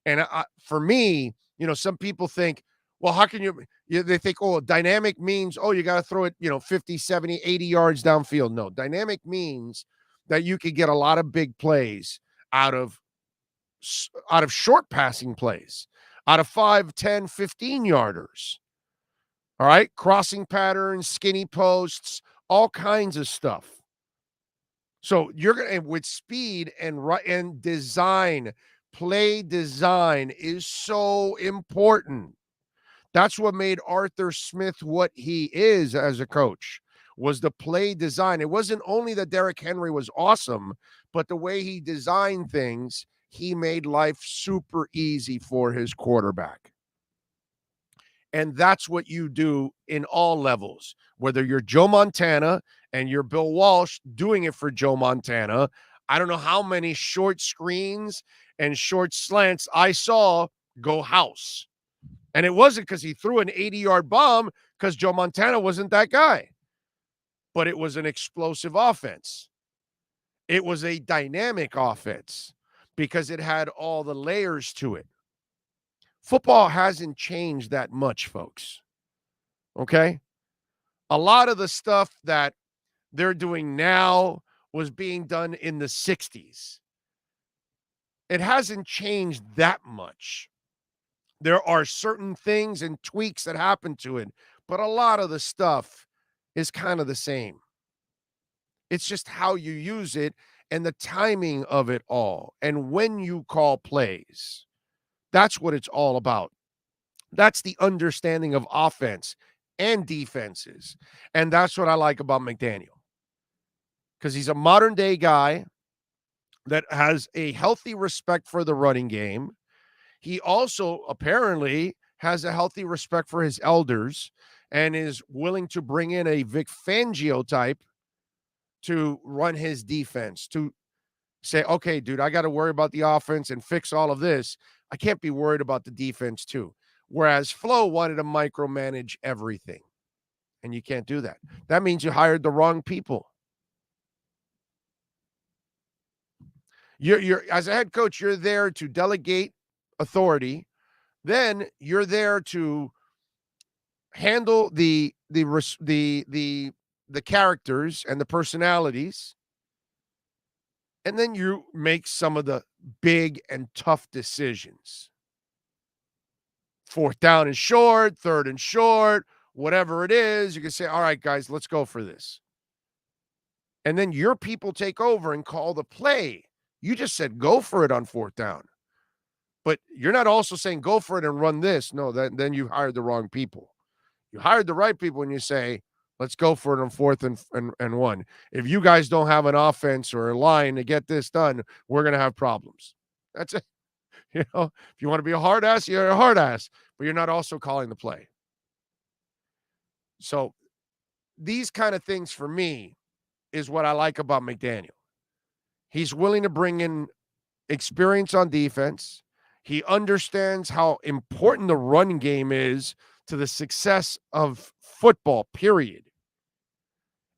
And for me, some people think, well, how can they think, oh, dynamic means, oh, you got to throw it, 50, 70, 80 yards downfield. No, dynamic means that you could get a lot of big plays out of short passing plays, out of 5, 10, 15 yarders. All right. Crossing patterns, skinny posts, all kinds of stuff. So you're going to, with speed and design, play design is so important. That's what made Arthur Smith what he is as a coach, was the play design. It wasn't only that Derrick Henry was awesome, but the way he designed things, he made life super easy for his quarterback. And that's what you do in all levels, whether you're Joe Montana and you're Bill Walsh doing it for Joe Montana. I don't know how many short screens and short slants I saw go house. And it wasn't because he threw an 80-yard bomb, because Joe Montana wasn't that guy. But it was an explosive offense. It was a dynamic offense because it had all the layers to it. Football hasn't changed that much, folks. Okay? A lot of the stuff that they're doing now was being done in the 60s. It hasn't changed that much. There are certain things and tweaks that happen to it, but a lot of the stuff is kind of the same. It's just how you use it and the timing of it all and when you call plays. That's what it's all about. That's the understanding of offense and defenses. And that's what I like about McDaniel. Because he's a modern day guy that has a healthy respect for the running game. He also apparently has a healthy respect for his elders and is willing to bring in a Vic Fangio type to run his defense, to say, okay, dude, I got to worry about the offense and fix all of this. I can't be worried about the defense too. Whereas Flo wanted to micromanage everything. And you can't do that. That means you hired the wrong people. You're as a head coach, you're there to delegate authority. Then you're there to handle the characters and the personalities. And then you make some of the big and tough decisions. 4th down and short, 3rd and short, whatever it is, you can say, all right, guys, let's go for this. And then your people take over and call the play. You just said go for it on 4th down. But you're not also saying go for it and run this. No, then you hired the wrong people. You hired the right people when you say, let's go for it on 4th and 1. If you guys don't have an offense or a line to get this done, we're going to have problems. That's it. You know, if you want to be a hard ass, you're a hard ass, but you're not also calling the play. So these kind of things for me is what I like about McDaniel. He's willing to bring in experience on defense. He understands how important the run game is to the success of football, period.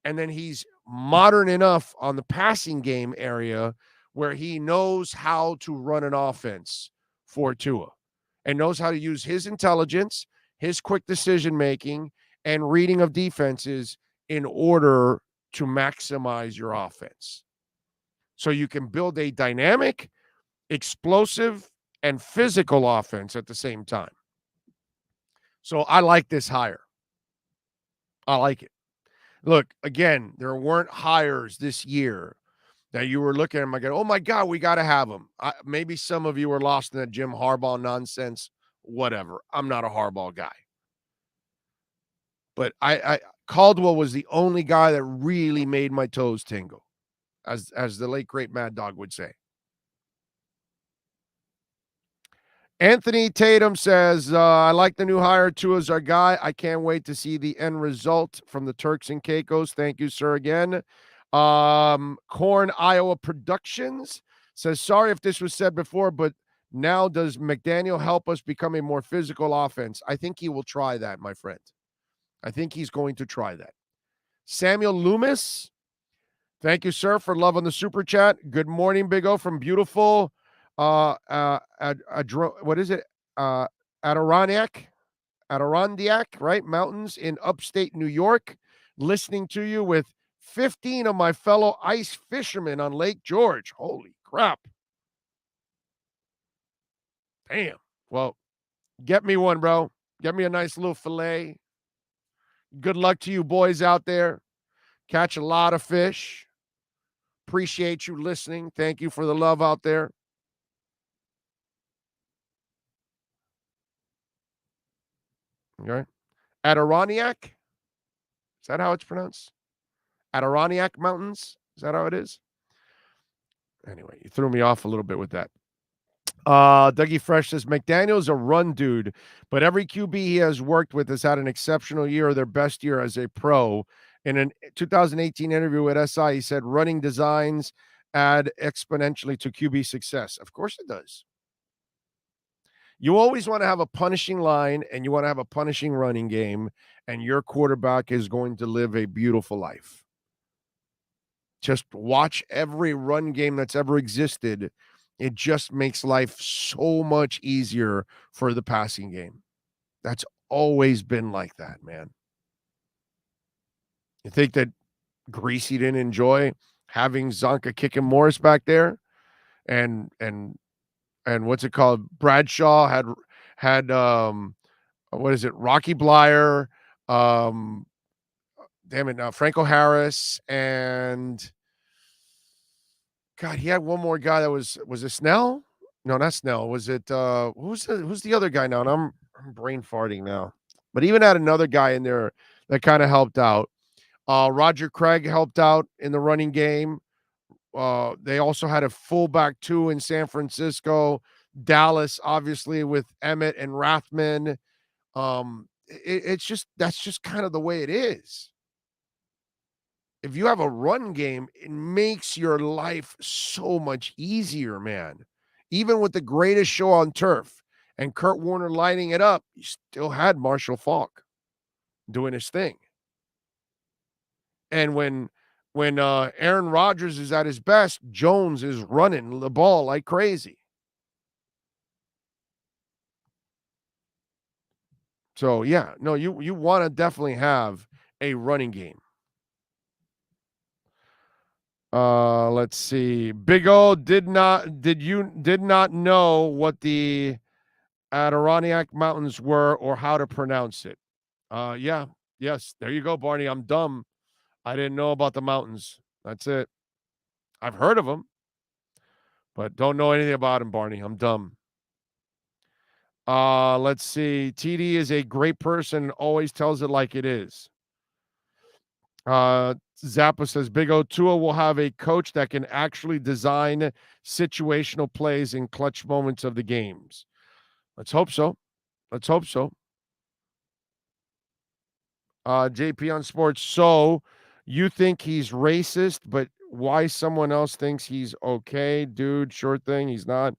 And then he's modern enough on the passing game area where he knows how to run an offense for Tua and knows how to use his intelligence, his quick decision-making, and reading of defenses in order to maximize your offense. So you can build a dynamic, explosive, and physical offense at the same time. So I like this hire. I like it. Look, again, there weren't hires this year that you were looking at them again, oh my God, we got to have them. Maybe some of you were lost in that Jim Harbaugh nonsense, whatever. I'm not a Harbaugh guy. But Caldwell was the only guy that really made my toes tingle, as the late, great Mad Dog would say. Anthony Tatum says, I like the new hire. Tua's our guy. I can't wait to see the end result from the Turks and Caicos. Thank you, sir, again. Corn Iowa Productions says, sorry if this was said before, but now does McDaniel help us become a more physical offense? I think he will try that, my friend. I think he's going to try that. Samuel Loomis, thank you, sir, for love on the super chat. Good morning, Big O, from beautiful what is it? Adirondack, right? Mountains in upstate New York. Listening to you with 15 of my fellow ice fishermen on Lake George. Holy crap. Damn. Well, get me one, bro. Get me a nice little fillet. Good luck to you boys out there. Catch a lot of fish. Appreciate you listening. Thank you for the love out there. Okay. Adirondack? Is that how it's pronounced? Adirondack Mountains? Is that how it is? Anyway, you threw me off a little bit with that. Dougie Fresh says, McDaniel's a run dude, but every QB he has worked with has had an exceptional year or their best year as a pro. In a 2018 interview with SI, he said running designs add exponentially to QB success. Of course it does. You always want to have a punishing line and you want to have a punishing running game, and your quarterback is going to live a beautiful life. Just watch every run game that's ever existed. It just makes life so much easier for the passing game. That's always been like that, man. You think that Greasy didn't enjoy having Zonka kicking Morris back there? And what's it called? Bradshaw had what is it? Rocky Blyer, damn it now, Franco Harris, and God, he had one more guy that was it Snell? No, not Snell. Was it who's the other guy now? And I'm brain farting now. But even had another guy in there that kind of helped out. Roger Craig helped out in the running game. They also had a fullback too in San Francisco Dallas, obviously, with Emmett and Rathman. That's just kind of the way it is. If you have a run game, it makes your life so much easier, man. Even with the greatest show on turf and Kurt Warner lighting it up, you still had Marshall Faulk doing his thing. And when Aaron Rodgers is at his best, Jones is running the ball like crazy. So yeah, no, you want to definitely have a running game. Let's see. Big O did not know what the Adirondack Mountains were or how to pronounce it. Yeah, yes, there you go, Barney. I'm dumb. I didn't know about the mountains. That's it. I've heard of them, but don't know anything about them, Barney. I'm dumb. Let's see. TD is a great person and always tells it like it is. Zappa says Big O Tua will have a coach that can actually design situational plays in clutch moments of the games. Let's hope so. Let's hope so. JP on Sports. So you think he's racist, but why someone else thinks he's okay? Dude, sure thing. He's not.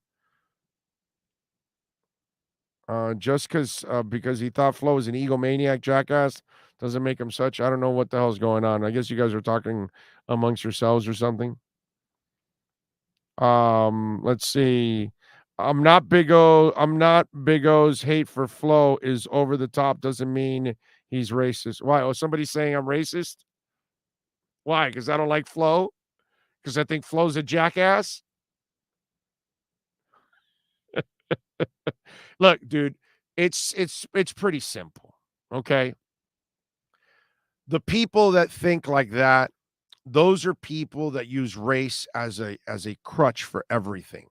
Just because he thought Flo was an egomaniac jackass doesn't make him such. I don't know what the hell's going on. I guess you guys are talking amongst yourselves or something. Let's see. I'm not Big O's hate for Flo is over the top. Doesn't mean he's racist. Why? Oh, somebody's saying I'm racist? Why? Because I don't like Flo? Because I think Flo's a jackass? Look, dude, it's pretty simple. Okay. The people that think like that, those are people that use race as a crutch for everything.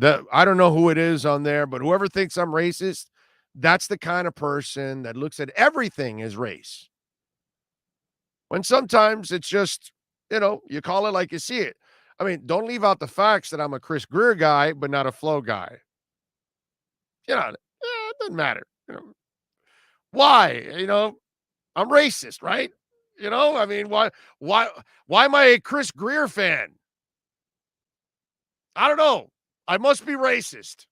I don't know who it is on there, but whoever thinks I'm racist, that's the kind of person that looks at everything as race. When sometimes it's just, you call it like you see it. I mean, don't leave out the facts that I'm a Chris Greer guy, but not a Flo guy. It doesn't matter. Why? I'm racist, right? I mean, why am I a Chris Greer fan? I don't know. I must be racist.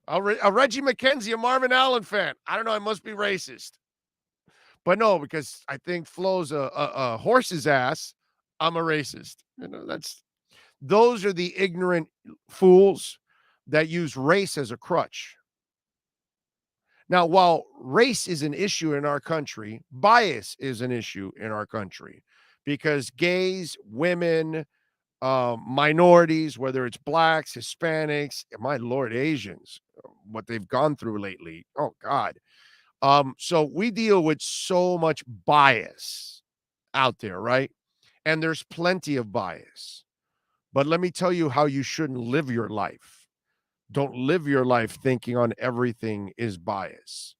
A Reggie McKenzie, a Marvin Allen fan. I don't know. I must be racist. But no, because I think Flo's a horse's ass. I'm a racist. Those are the ignorant fools that use race as a crutch. Now, while race is an issue in our country, bias is an issue in our country because gays, women, minorities, whether it's blacks, Hispanics, my Lord, Asians, what they've gone through lately. Oh, God. So we deal with so much bias out there, right? And there's plenty of bias. But let me tell you how you shouldn't live your life. Don't live your life thinking on everything is bias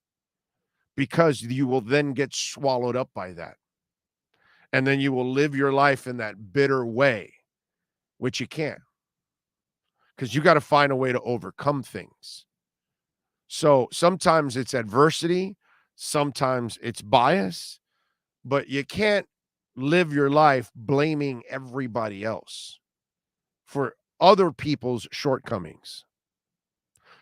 because you will then get swallowed up by that. And then you will live your life in that bitter way, which you can't because you got to find a way to overcome things. So sometimes it's adversity, sometimes it's bias, but you can't live your life blaming everybody else for other people's shortcomings.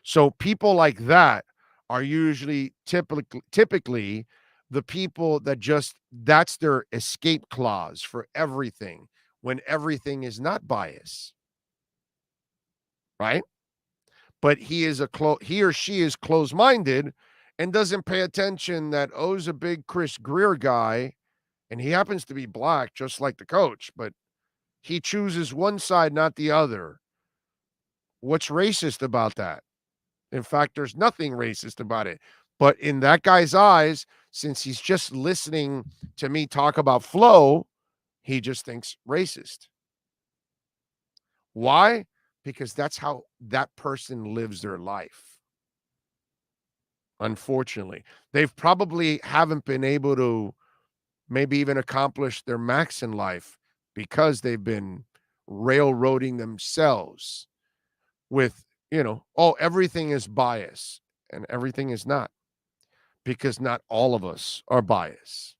So people like that are usually typically the people that that's their escape clause for everything when everything is not bias. Right? But he or she is closed-minded and doesn't pay attention that O's a big Chris Greer guy and he happens to be black just like the coach, but he chooses one side, not the other. What's racist about that? In fact, there's nothing racist about it. But in that guy's eyes, since he's just listening to me talk about Flo, he just thinks racist. Why? Because that's how that person lives their life. Unfortunately, they've probably haven't been able to maybe even accomplish their max in life because they've been railroading themselves with, everything is bias, and everything is not, because not all of us are biased.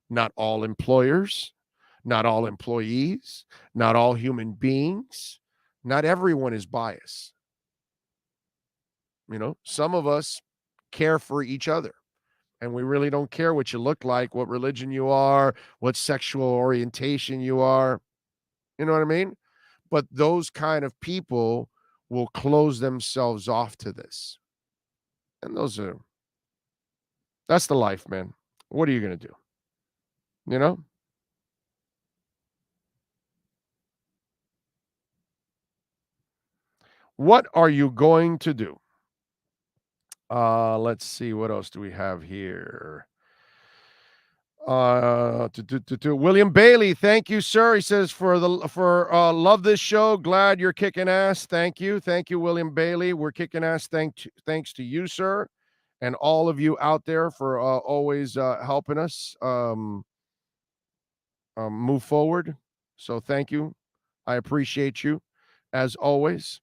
Not all employers, not all employees, not all human beings, not everyone is biased. Some of us care for each other, and we really don't care what you look like, what religion you are, what sexual orientation you are. You know what I mean? But those kind of people will close themselves off to this. And that's the life, man. What are you going to do? What are you going to do? Let's see. What else do we have here? William Bailey, thank you, sir. He says love this show. Glad you're kicking ass. Thank you, William Bailey. We're kicking ass. Thanks to you, sir, and all of you out there for always helping us move forward. So thank you. I appreciate you as always.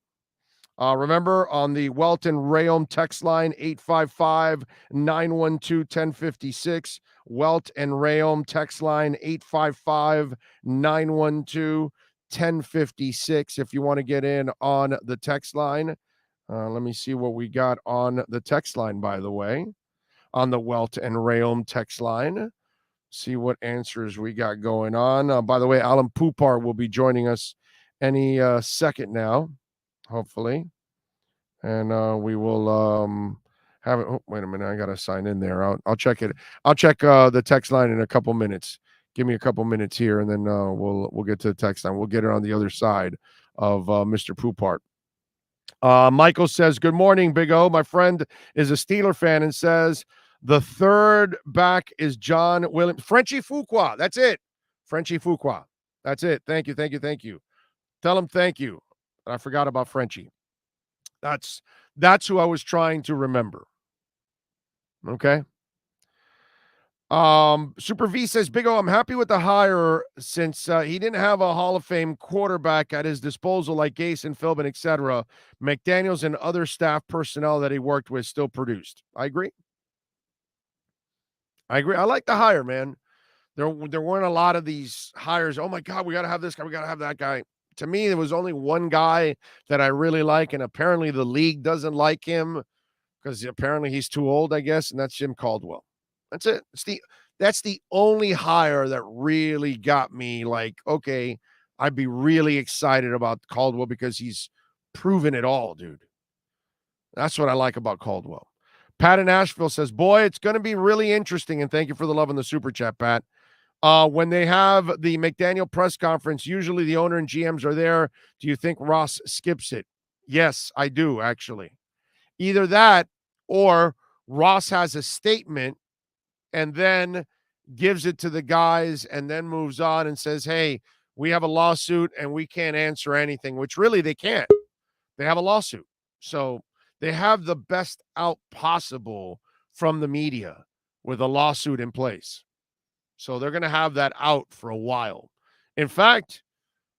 Remember, on the Welton Rayom text line, 855-912-1056. Welt and Rayom text line, 855-912-1056. If you want to get in on the text line, let me see what we got on the text line, by the way, on the Welt and Rayom text line. See what answers we got going on. By the way, Alan Poupart will be joining us any second now, hopefully. And we will have it. Oh, wait a minute. I got to sign in there. I'll check it. I'll check the text line in a couple minutes. Give me a couple minutes here, and then we'll get to the text line. We'll get it on the other side of Mr. Poupart. Michael says, good morning, Big O. My friend is a Steeler fan and says the third back is John Williams. Frenchie Fuqua. That's it. Frenchie Fuqua. That's it. Thank you. Tell him thank you. I forgot about Frenchie. That's who I was trying to remember. Okay. Super V says, Big O, I'm happy with the hire since he didn't have a Hall of Fame quarterback at his disposal like Gase and Philbin, etc. McDaniels and other staff personnel that he worked with still produced. I agree. I like the hire, man. There weren't a lot of these hires. Oh my God, we got to have this guy. We got to have that guy. To me, there was only one guy that I really like, and apparently the league doesn't like him because apparently he's too old, I guess, and that's Jim Caldwell. That's it. That's the only hire that really got me like, okay, I'd be really excited about Caldwell because he's proven it all, dude. That's what I like about Caldwell. Pat in Asheville says, boy, it's going to be really interesting, and thank you for the love in the super chat, Pat. When they have the McDaniel press conference, usually the owner and GMs are there. Do you think Ross skips it? Yes, I do, actually. Either that or Ross has a statement and then gives it to the guys and then moves on and says, hey, we have a lawsuit and we can't answer anything, which really they can't. They have a lawsuit. So they have the best out possible from the media with a lawsuit in place. So they're going to have that out for a while. In fact,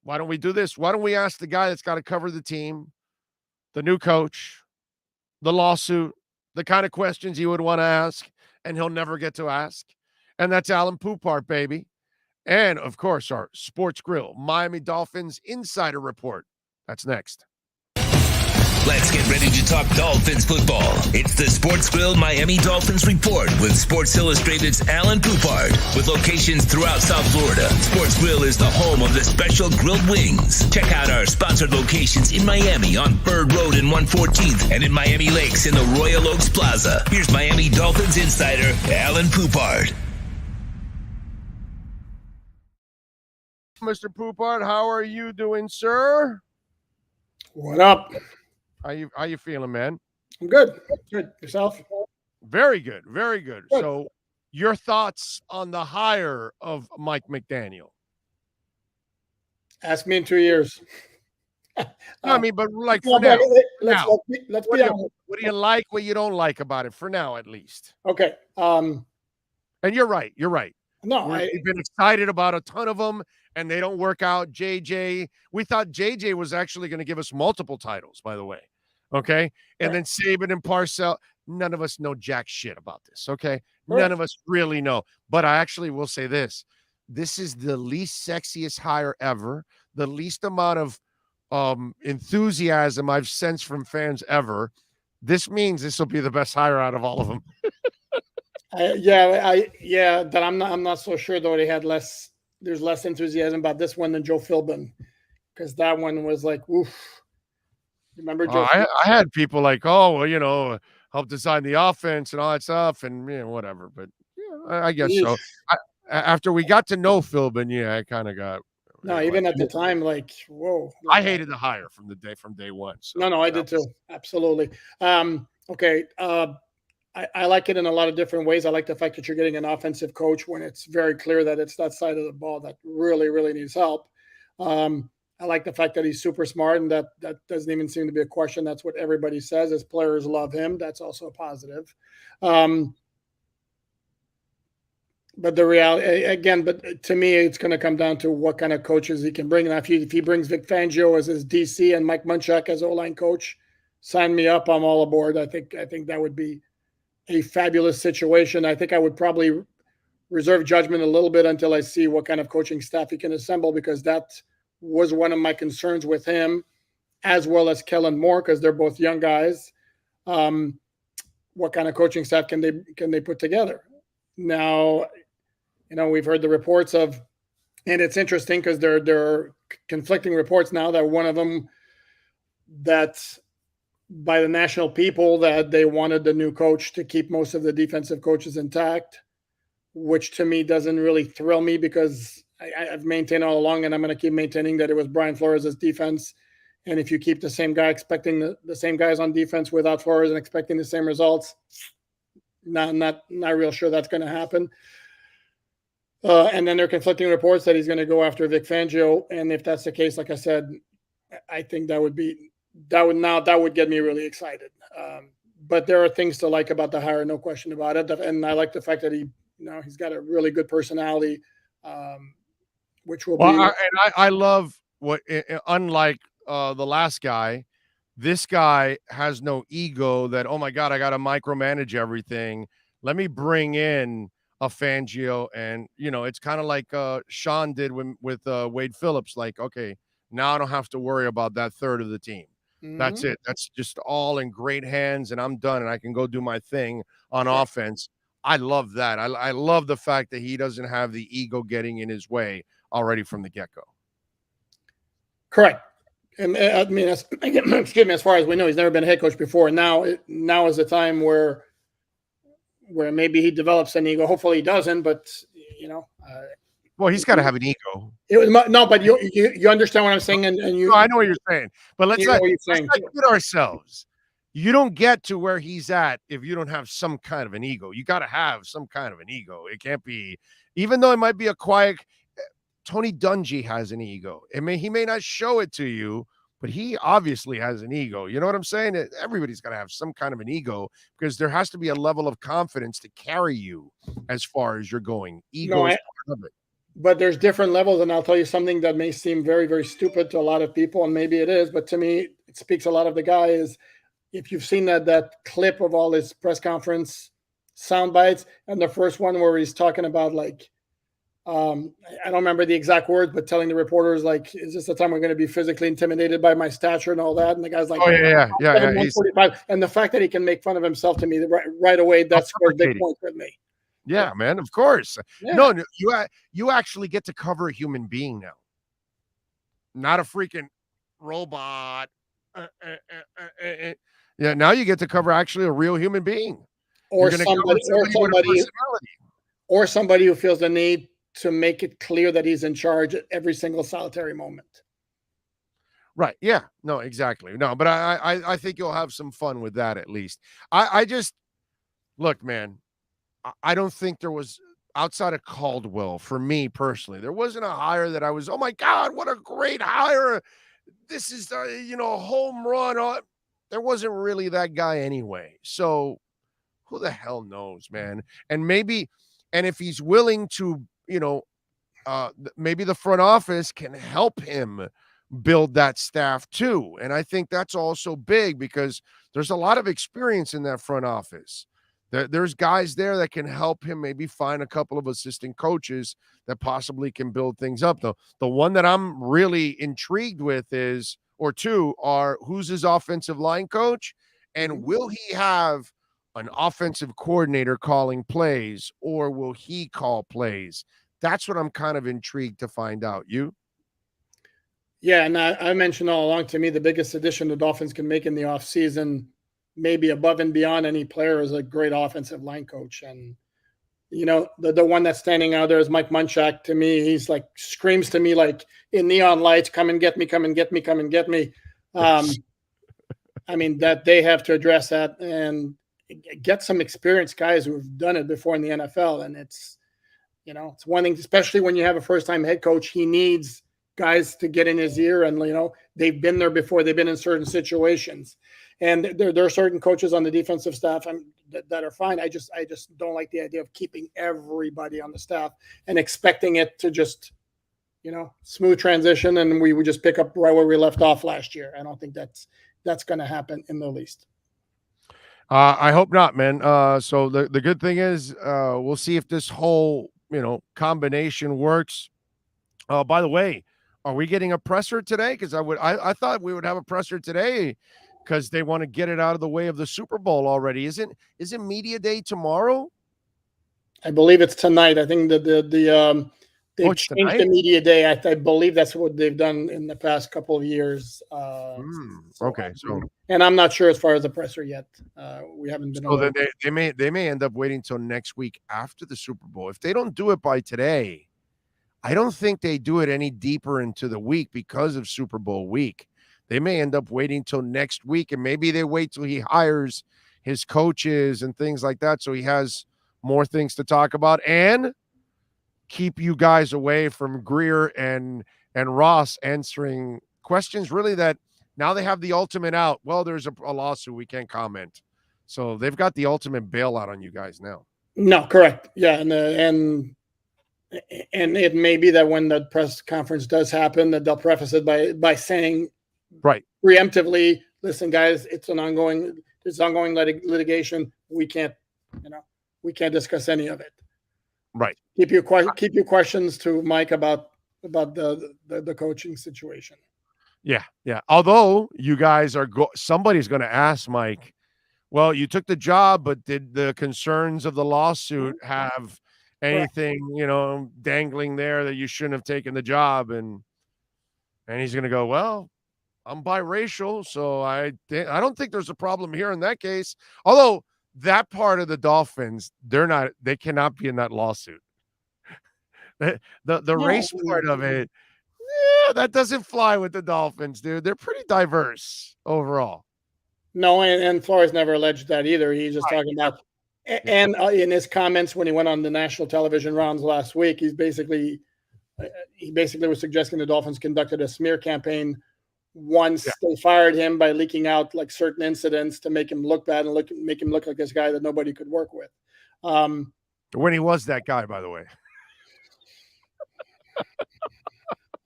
why don't we do this? Why don't we ask the guy that's got to cover the team, the new coach, the lawsuit, the kind of questions he would want to ask, and he'll never get to ask. And that's Alan Poupart, baby. And, of course, our Sports Grill, Miami Dolphins Insider Report. That's next. Let's get ready to talk Dolphins football. It's the Sports Grill Miami Dolphins Report with Sports Illustrated's Alan Poupart. With locations throughout South Florida, Sports Grill is the home of the special grilled wings. Check out our sponsored locations in Miami on Bird Road and 114th and in Miami Lakes in the Royal Oaks Plaza. Here's Miami Dolphins insider Alan Poupart. Mr. Poupart, how are you doing, sir? What up? How you feeling, man? I'm good. Good. Yourself? Very good. Very good. So your thoughts on the hire of Mike McDaniel? Ask me in 2 years. No, I mean, but like for now. Let's be honest. What do you like, what you don't like about it, for now at least? Okay. And you're right. You're right. No, We've been excited about a ton of them, and they don't work out. JJ, we thought JJ was actually going to give us multiple titles, by the way. Okay. And then Saban and Parcell, none of us know jack shit about this. Okay. None of us really know. But I actually will say this. This is the least sexiest hire ever, the least amount of enthusiasm I've sensed from fans ever. This means this will be the best hire out of all of them. That I'm not so sure though. There's less enthusiasm about this one than Joe Philbin, because that one was like, oof. Remember Joe? I had people like, oh, well, help design the offense and all that stuff, and whatever. But I guess so. After we got to know Philbin, I kind of got. No, even at the time, like, whoa. I hated the hire from day one. So no, I did too. Absolutely. Okay. I like it in a lot of different ways. I like the fact that you're getting an offensive coach when it's very clear that it's that side of the ball that really, really needs help. I like the fact that he's super smart, and that doesn't even seem to be a question. That's what everybody says. His players love him. That's also a positive. But the reality, again, but to me, it's going to come down to what kind of coaches he can bring. And if he brings Vic Fangio as his DC and Mike Munchak as O-line coach, sign me up. I'm all aboard. I think that would be a fabulous situation. I think I would probably reserve judgment a little bit until I see what kind of coaching staff he can assemble, because that was one of my concerns with him, as well as Kellen Moore, because they're both young guys. What kind of coaching staff can they put together? Now, we've heard the reports of, and it's interesting because there are conflicting reports now that one of them, that by the national people, that they wanted the new coach to keep most of the defensive coaches intact, which to me doesn't really thrill me, because I've maintained all along, and I'm going to keep maintaining, that it was Brian Flores' defense. And if you keep the same guy, expecting the same guys on defense without Flores and expecting the same results, not real sure that's going to happen. And then there are conflicting reports that he's going to go after Vic Fangio. And if that's the case, like I said, I think that would get me really excited. But there are things to like about the hire, no question about it. And I like the fact that he's got a really good personality, which will be. I love what, unlike the last guy, this guy has no ego that, oh my God, I got to micromanage everything. Let me bring in a Fangio. And, it's kind of like Sean did with Wade Phillips. Like, okay, now I don't have to worry about that third of the team. Mm-hmm. That's it. That's just all in great hands, and I'm done, and I can go do my thing on offense. I love that. I love the fact that he doesn't have the ego getting in his way already from the get-go. Correct. And I mean, excuse me, as far as we know, he's never been a head coach before. Now is the time where maybe he develops an ego. Hopefully he doesn't, but well, he's got to have an ego. But you understand what I'm saying, and you. No, I know what you're saying, but let's not kid ourselves. You don't get to where he's at if you don't have some kind of an ego. You got to have some kind of an ego. It can't be, even though it might be a quiet. Tony Dungy has an ego. He may not show it to you, but he obviously has an ego. You know what I'm saying? Everybody's got to have some kind of an ego, because there has to be a level of confidence to carry you as far as you're going. Ego is part of it. But there's different levels, and I'll tell you something that may seem very, very stupid to a lot of people, and maybe it is, but to me, it speaks a lot of the guy. Is if you've seen that clip of all his press conference sound bites, and the first one where he's talking about, like, I don't remember the exact words, but telling the reporters, like, is this the time we're going to be physically intimidated by my stature and all that? And the guy's like, oh, yeah. 145. And the fact that he can make fun of himself, to me, right away, that's a big point with me. Yeah, man, of course. Yeah. No, you actually get to cover a human being now, not a freaking robot. Yeah, now you get to cover actually a real human being, or somebody who feels the need to make it clear that he's in charge at every single solitary moment. Right. Yeah. No, exactly. No, but I think you'll have some fun with that at least. I just look, man. I don't think there was, outside of Caldwell, for me personally, there wasn't a hire that I was, oh my God, what a great hire. This is a home run. There wasn't really that guy anyway. So who the hell knows, man? And maybe, and if he's willing to, maybe the front office can help him build that staff too. And I think that's also big because there's a lot of experience in that front office. There's guys there that can help him maybe find a couple of assistant coaches that possibly can build things up. The one that I'm really intrigued with is, or two, are who's his offensive line coach, and will he have an offensive coordinator calling plays, or will he call plays? That's what I'm kind of intrigued to find out. You? Yeah, and I mentioned all along, to me, the biggest addition the Dolphins can make in the offseason, maybe above and beyond any player, is a great offensive line coach. And, you know, the one that's standing out there is Mike Munchak. To me, he's like, screams to me like in neon lights, come and get me, come and get me, come and get me. I mean, that they have to address that and get some experienced guys who have done it before in the NFL. And it's, you know, it's one thing, especially when you have a first-time head coach, he needs guys to get in his ear, and, you know, they've been there before. They've been in certain situations. And there are certain coaches on the defensive staff that are fine. I just don't like the idea of keeping everybody on the staff and expecting it to just, you know, smooth transition and we would just pick up right where we left off last year. I don't think that's going to happen in the least. I hope not, man. So the good thing is we'll see if this whole, you know, combination works. By the way, are we getting a presser today? Because I thought we would have a presser today, because they want to get it out of the way of the Super Bowl already. Isn't media day tomorrow? I believe it's tonight. I think that they've changed tonight? the media day. I believe that's what they've done in the past couple of years. Okay, so and I'm not sure as far as the presser yet. We haven't been. So then they may end up waiting till next week after the Super Bowl. If they don't do it by today, I don't think they do it any deeper into the week because of Super Bowl week. They may end up waiting till next week, and maybe they wait till he hires his coaches and things like that, so he has more things to talk about and keep you guys away from Greer and Ross answering questions really that now they have the ultimate out. Well, there's a lawsuit. We can't comment. So they've got the ultimate bailout on you guys now. No, correct. Yeah, and it may be that when the press conference does happen, that they'll preface it by saying, right, preemptively, listen, guys, it's ongoing litigation. We can't discuss any of it. Right. Keep your questions to Mike about the coaching situation. Yeah. Although you guys somebody's going to ask Mike, well, you took the job, but did the concerns of the lawsuit have anything, you know, dangling there that you shouldn't have taken the job? And he's going to go, well, I'm biracial, so I don't think there's a problem here in that case. Although that part of the Dolphins, they cannot be in that lawsuit. The race part of it, that doesn't fly with the Dolphins, dude. They're pretty diverse overall. No, and Flores never alleged that either. He's just talking about, and in his comments when he went on the national television rounds last week, he basically was suggesting the Dolphins conducted a smear campaign once they fired him by leaking out like certain incidents to make him look bad and make him look like this guy that nobody could work with. When he was that guy, by the way.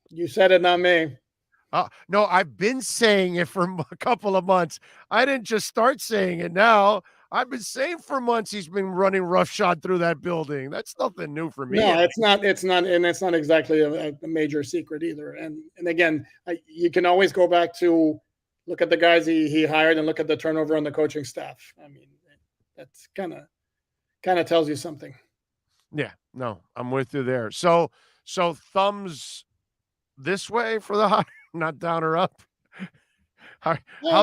You said it, not me. No, I've been saying it for a couple of months. I didn't just start saying it now. I've been saying for months he's been running roughshod through that building. That's nothing new for me. No, it's not, and it's not exactly a major secret either. And again, you can always go back to look at the guys he hired and look at the turnover on the coaching staff. I mean, that's kind of tells you something. Yeah, no, I'm with you there. So thumbs this way for the high, not down or up. How's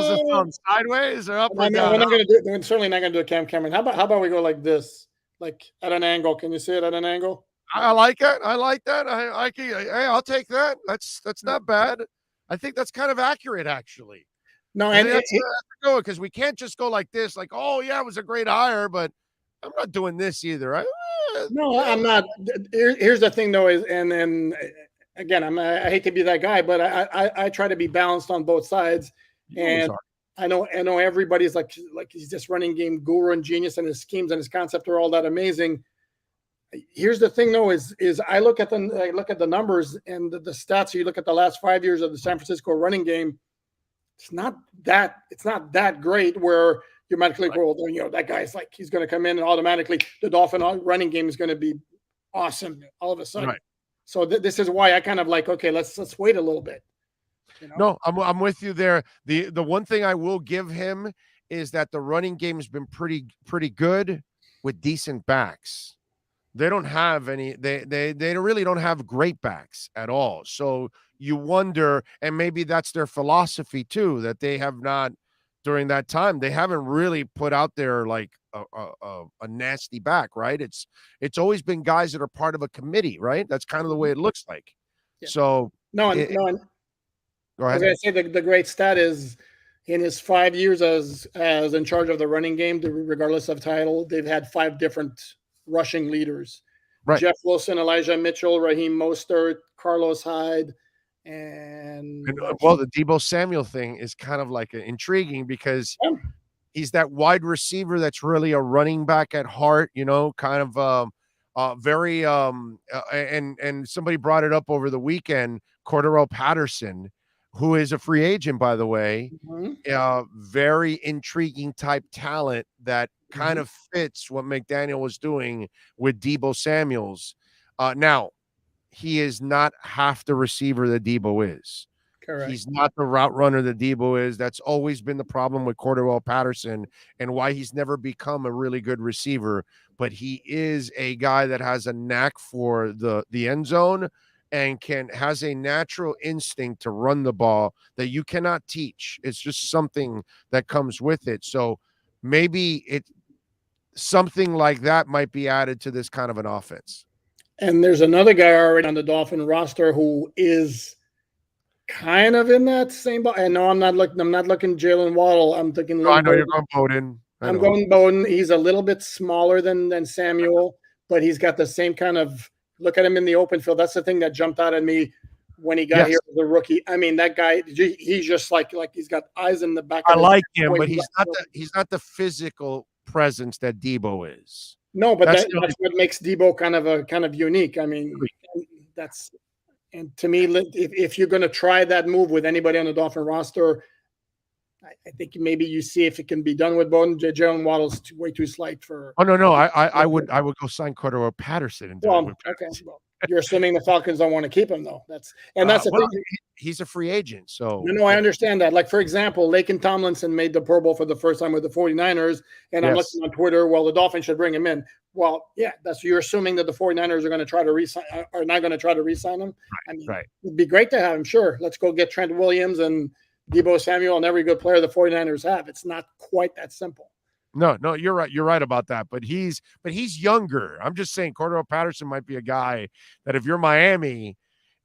the thumb? Sideways or up or down? We're certainly not going to do a Cam Cameron. How about we go like this, like at an angle? Can you see it at an angle? I like it. I like that. I'll take that. That's not bad. I think that's kind of accurate, actually. No, and that's go because we can't just go like this. Like, oh yeah, it was a great hire, but I'm not doing this either. No, I'm not. Here's the thing, though, is and again, I hate to be that guy, but I try to be balanced on both sides. And I know everybody's like he's this running game guru and genius, and his schemes and his concept are all that amazing. Here's the thing, though, is I look at the numbers and the stats. You look at the last 5 years of the San Francisco running game. It's not that great. Where you might click, well, that guy's like he's going to come in and automatically the Dolphin running game is going to be awesome all of a sudden. Right. So this is why I kind of like, okay, let's wait a little bit. No, I'm with you there. The one thing I will give him is that the running game has been pretty good with decent backs. They don't have any. They really don't have great backs at all. So you wonder, and maybe that's their philosophy too, that they have not during that time. They haven't really put out there like a nasty back, right? It's always been guys that are part of a committee, right? That's kind of the way it looks like. Yeah. So go ahead. I was going to say the great stat is in his 5 years as in charge of the running game, regardless of title, they've had 5 different rushing leaders. Right. Jeff Wilson, Elijah Mitchell, Raheem Mostert, Carlos Hyde, and the Deebo Samuel thing is kind of like intriguing because he's that wide receiver that's really a running back at heart, kind of very and somebody brought it up over the weekend, Cordarrelle Patterson, who is a free agent, by the way, very intriguing type talent that kind of fits what McDaniel was doing with Deebo Samuels. Now, he is not half the receiver that Deebo is. Correct. He's not the route runner that Deebo is. That's always been the problem with Cordarrelle Patterson and why he's never become a really good receiver. But he is a guy that has a knack for the end zone and has a natural instinct to run the ball that you cannot teach. It's just something that comes with it. So maybe something like that might be added to this kind of an offense. And there's another guy already on the Dolphin roster who is kind of in that same ball. And no, I'm not looking Jalen Waddle. I'm thinking. I know you're going Bowden. I'm going Bowden. He's a little bit smaller than Samuel, but he's got the same kind of look at him in the open field. That's the thing that jumped out at me when he got here as a rookie. I mean, that guy, he's just like he's got eyes in the back. I like him, but he's not the physical presence that Deebo is. No, but that's what makes Deebo kind of unique. I mean, and to me, if you're going to try that move with anybody on the Dolphin roster, I think maybe you see if it can be done with Bowden. Jalen Waddle's way too slight for. Oh no, I would go sign Cordarrelle Patterson and do it with Patterson. Okay. Well, you're assuming the Falcons don't want to keep him though. That's the thing. He's a free agent, so no, I understand that. Like for example, Laken Tomlinson made the Pro Bowl for the first time with the 49ers, and I'm looking on Twitter. Well, the Dolphins should bring him in. Well, yeah, you're assuming that the 49ers are going to try to are not going to try to re-sign him. Right, I mean, it'd be great to have him. Sure, let's go get Trent Williams and Deebo Samuel and every good player the 49ers have. It's not quite that simple. No, you're right. You're right about that. But he's younger. I'm just saying Cordarrelle Patterson might be a guy that if you're Miami,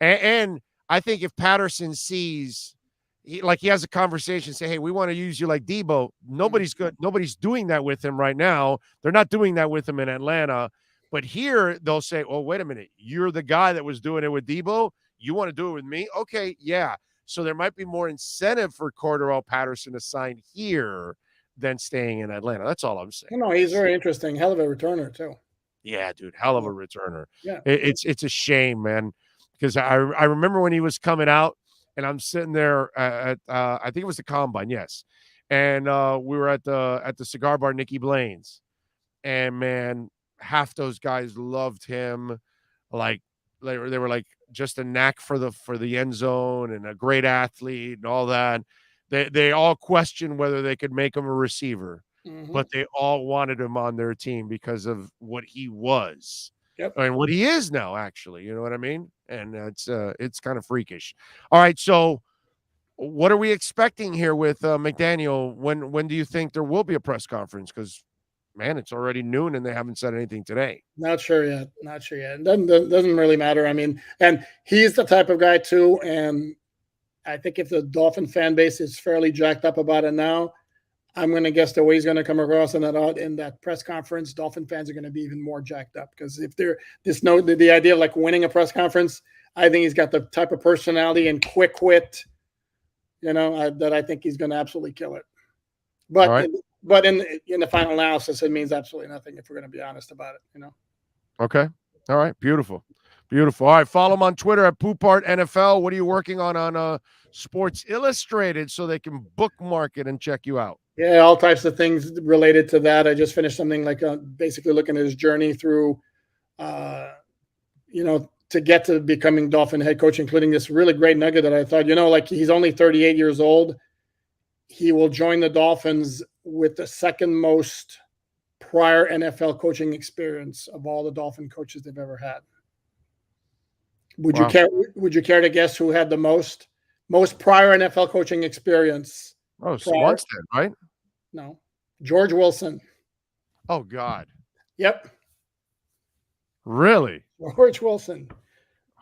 and I think if Patterson sees he has a conversation, say, hey, we want to use you like Deebo. Nobody's doing that with him right now. They're not doing that with him in Atlanta. But here they'll say, oh, wait a minute. You're the guy that was doing it with Deebo. You want to do it with me? Okay, yeah. So there might be more incentive for Cordarrelle Patterson to sign here than staying in Atlanta. That's all I'm saying. No, he's very interesting. Hell of a returner too. Yeah, dude, hell of a returner. Yeah, it's a shame, man, because I remember when he was coming out, and I'm sitting there at I think it was the Combine, yes, and we were at the cigar bar, Nicky Blaine's, and man, half those guys loved him, like they were like just a knack for the end zone and a great athlete and all that. They all questioned whether they could make him a receiver, but they all wanted him on their team because of what he was and what he is now, actually. You know what I mean? And it's kind of freakish. All right, so what are we expecting here with McDaniel? When do you think there will be a press conference? Because, man, it's already noon and they haven't said anything today. Not sure yet. It doesn't really matter. I mean, and he's the type of guy too, and I think if the Dolphin fan base is fairly jacked up about it now, I'm going to guess the way he's going to come across in that press conference, Dolphin fans are going to be even more jacked up because if they're the idea of like winning a press conference, I think he's got the type of personality and quick wit, that I think he's going to absolutely kill it. But in the final analysis, it means absolutely nothing if we're going to be honest about it. Okay. All right. Beautiful. Beautiful. All right. Follow him on Twitter at Poopart NFL. What are you working on Sports Illustrated so they can bookmark it and check you out? Yeah, all types of things related to that. I just finished something like basically looking at his journey through, to get to becoming Dolphin head coach, including this really great nugget that I thought, like he's only 38 years old. He will join the Dolphins with the second most prior NFL coaching experience of all the Dolphin coaches they've ever had. Would you care to guess who had the most prior NFL coaching experience? Oh, Swanstead, right? No. George Wilson. Oh, God. Yep. Really? George Wilson.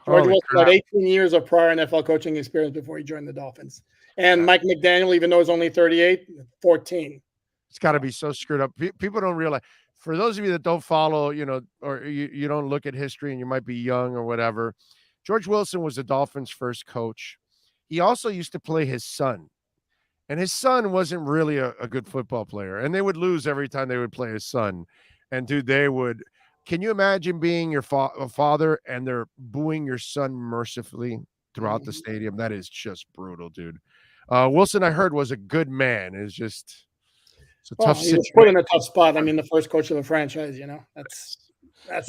George Wilson crap. had 18 years of prior NFL coaching experience before he joined the Dolphins. And Mike McDaniel, even though he's only 38, 14. It's got to be so screwed up. People don't realize. For those of you that don't follow, or you don't look at history and you might be young or whatever, George Wilson was the Dolphins' first coach. He also used to play his son. And his son wasn't really a good football player. And they would lose every time they would play his son. And, dude, can you imagine being your father and they're booing your son mercifully throughout the stadium? That is just brutal, dude. Wilson, I heard, was a good man. It's a tough situation. He was put in a tough spot. I mean, the first coach of the franchise, that's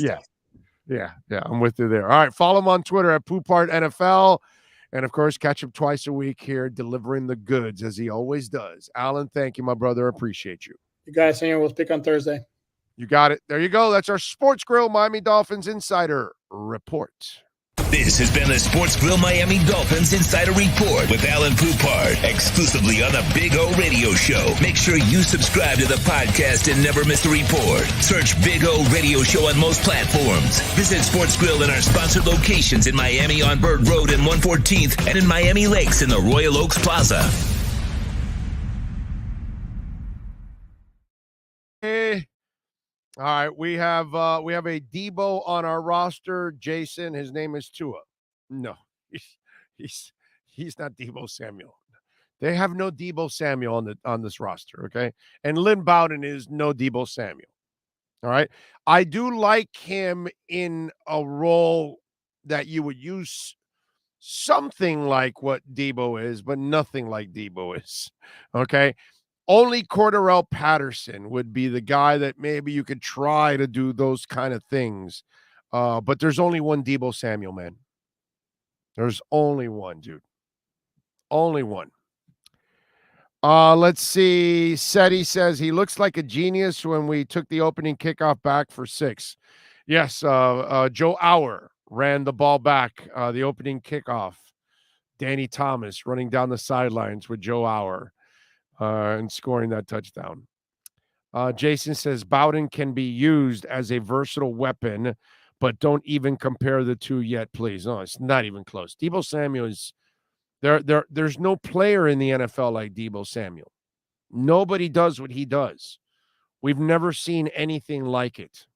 tough. Yeah, I'm with you there. All right, follow him on Twitter at Poopart NFL. And, of course, catch him twice a week here delivering the goods, as he always does. Alan, thank you, my brother. Appreciate you. You guys, we'll speak on Thursday. You got it. There you go. That's our Sports Grill Miami Dolphins Insider Report. This has been the Sports Grill Miami Dolphins Insider Report with Alan Poupart, exclusively on the Big O Radio Show. Make sure you subscribe to the podcast and never miss a report. Search Big O Radio Show on most platforms. Visit Sports Grill in our sponsored locations in Miami on Bird Road and 114th and in Miami Lakes in the Royal Oaks Plaza. Hey. All right, we have a Debo on our roster. Jason, his name is Tua. No, he's not Debo Samuel. They have no Debo Samuel on this roster, okay? And Lynn Bowden is no Debo Samuel. All right, I do like him in a role that you would use something like what Debo is, but nothing like Debo is. Okay. Only Cordarrelle Patterson would be the guy that maybe you could try to do those kind of things. But there's only one Debo Samuel, man. There's only one, dude. Only one. Let's see. Seti says he looks like a genius when we took the opening kickoff back for 6. Yes, Joe Auer ran the ball back, the opening kickoff. Danny Thomas running down the sidelines with Joe Auer. And scoring that touchdown. Jason says Bowden can be used as a versatile weapon, but don't even compare the two yet, please. No, it's not even close. Debo Samuel is there's no player in the NFL like Debo Samuel. Nobody does what he does. We've never seen anything like it.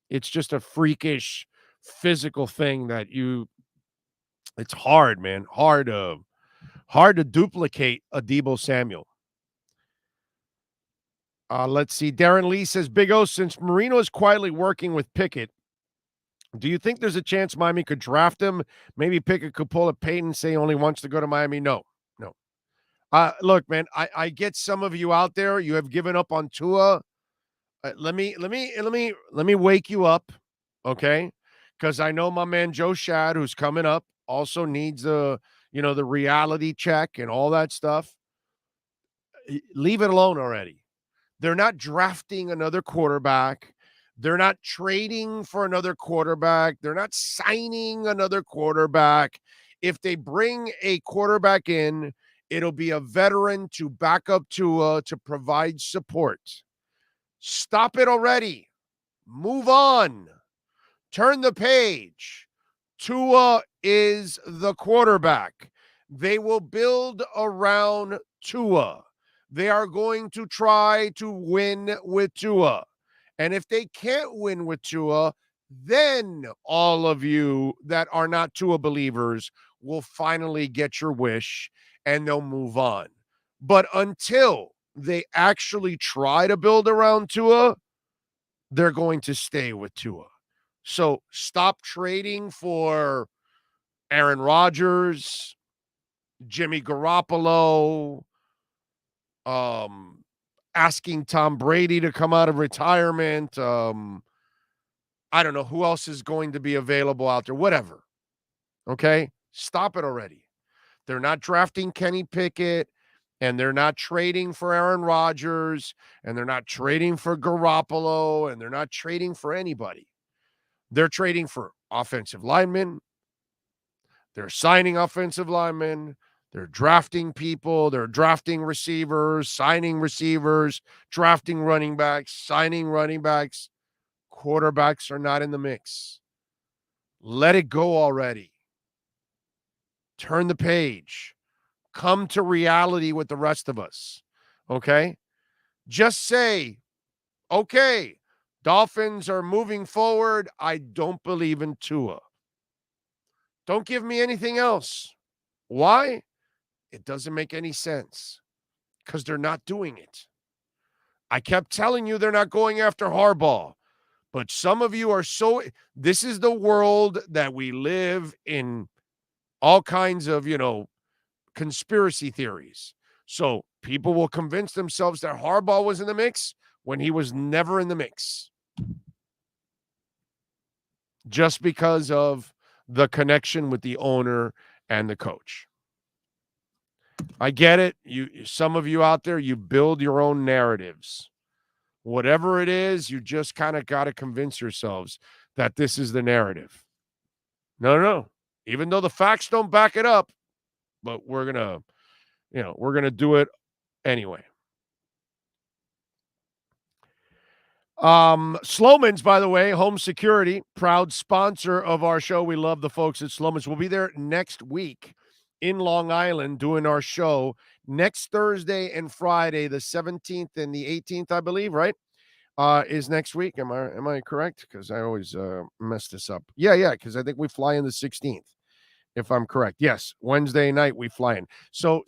It's just a freakish physical thing that it's hard, man. Hard to duplicate a Debo Samuel. Let's see. Darren Lee says, Big O, since Marino is quietly working with Pickett, do you think there's a chance Miami could draft him? Maybe Pickett could pull a Peyton, say he only wants to go to Miami? No. Look, man, I get some of you out there. You have given up on Tua. Let me wake you up, okay? Because I know my man Joe Schad, who's coming up, also needs the reality check and all that stuff. Leave it alone already. They're not drafting another quarterback. They're not trading for another quarterback. They're not signing another quarterback. If they bring a quarterback in, it'll be a veteran to back up to provide support. Stop it already. Move on. Turn the page. Tua is the quarterback. They will build around Tua. They are going to try to win with Tua. And if they can't win with Tua, then all of you that are not Tua believers will finally get your wish and they'll move on. But until they actually try to build around Tua, they're going to stay with Tua. So stop trading for Aaron Rodgers, Jimmy Garoppolo, asking Tom Brady to come out of retirement. I don't know who else is going to be available out there. Whatever. Okay? Stop it already. They're not drafting Kenny Pickett, and they're not trading for Aaron Rodgers, and they're not trading for Garoppolo, and they're not trading for anybody. They're trading for offensive linemen. They're signing offensive linemen. They're drafting people. They're drafting receivers, signing receivers, drafting running backs, signing running backs. Quarterbacks are not in the mix. Let it go already. Turn the page. Come to reality with the rest of us. Okay? Just say, okay, Dolphins are moving forward. I don't believe in Tua. Don't give me anything else. Why? It doesn't make any sense because they're not doing it. I kept telling you they're not going after Harbaugh, but some of you are so. This is the world that we live in, all kinds of, conspiracy theories. So people will convince themselves that Harbaugh was in the mix when he was never in the mix. Just because of the connection with the owner and the coach. I get it. Some of you out there, you build your own narratives. Whatever it is, you just kind of got to convince yourselves that this is the narrative. No. Even though the facts don't back it up, but we're going to do it anyway. Sloman's, by the way, home security, proud sponsor of our show. We love the folks at Sloman's. We'll be there next week in Long Island doing our show next Thursday and Friday, the 17th and the 18th, I believe, right? Is next week. Am I correct? Because I always mess this up. Yeah, because I think we fly in the 16th, if I'm correct. Yes, Wednesday night we fly in. So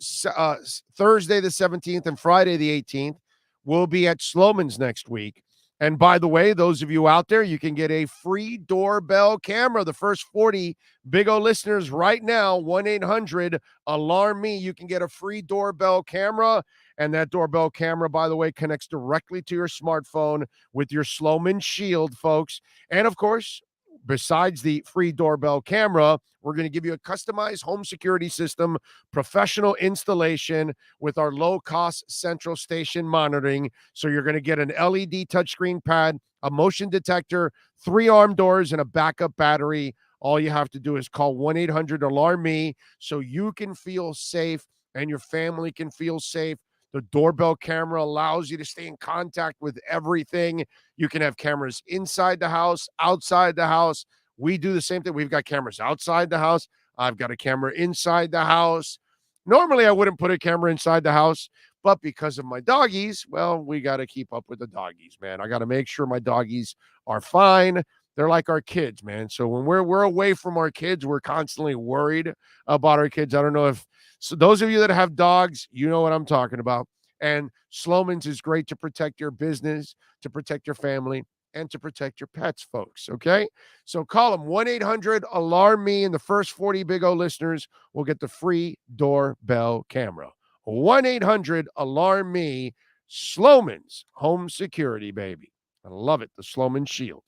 Thursday the 17th and Friday the 18th, we'll be at Sloman's next week. And by the way, those of you out there, you can get a free doorbell camera. The first 40 Big O listeners right now, 1-800-ALARM-ME. You can get a free doorbell camera. And that doorbell camera, by the way, connects directly to your smartphone with your Sloman Shield, folks. And of course, besides the free doorbell camera, we're going to give you a customized home security system, professional installation with our low-cost central station monitoring. So you're going to get an LED touchscreen pad, a motion detector, 3 arm doors, and a backup battery. All you have to do is call 1-800-ALARM-ME so you can feel safe and your family can feel safe. The doorbell camera allows you to stay in contact with everything. You can have cameras inside the house, outside the house. We do the same thing. We've got cameras outside the house. I've got a camera inside the house. Normally, I wouldn't put a camera inside the house, but because of my doggies, well, we got to keep up with the doggies, man. I got to make sure my doggies are fine. They're like our kids, man. So when we're away from our kids, we're constantly worried about our kids. I don't know if so. Those of you that have dogs, you know what I'm talking about. And Sloman's is great to protect your business, to protect your family, and to protect your pets, folks. Okay, so call them 1-800-ALARM-ME, and the first 40 Big O listeners will get the free doorbell camera. 1-800-ALARM-ME. Sloman's home security, baby. I love it. The Sloman Shield.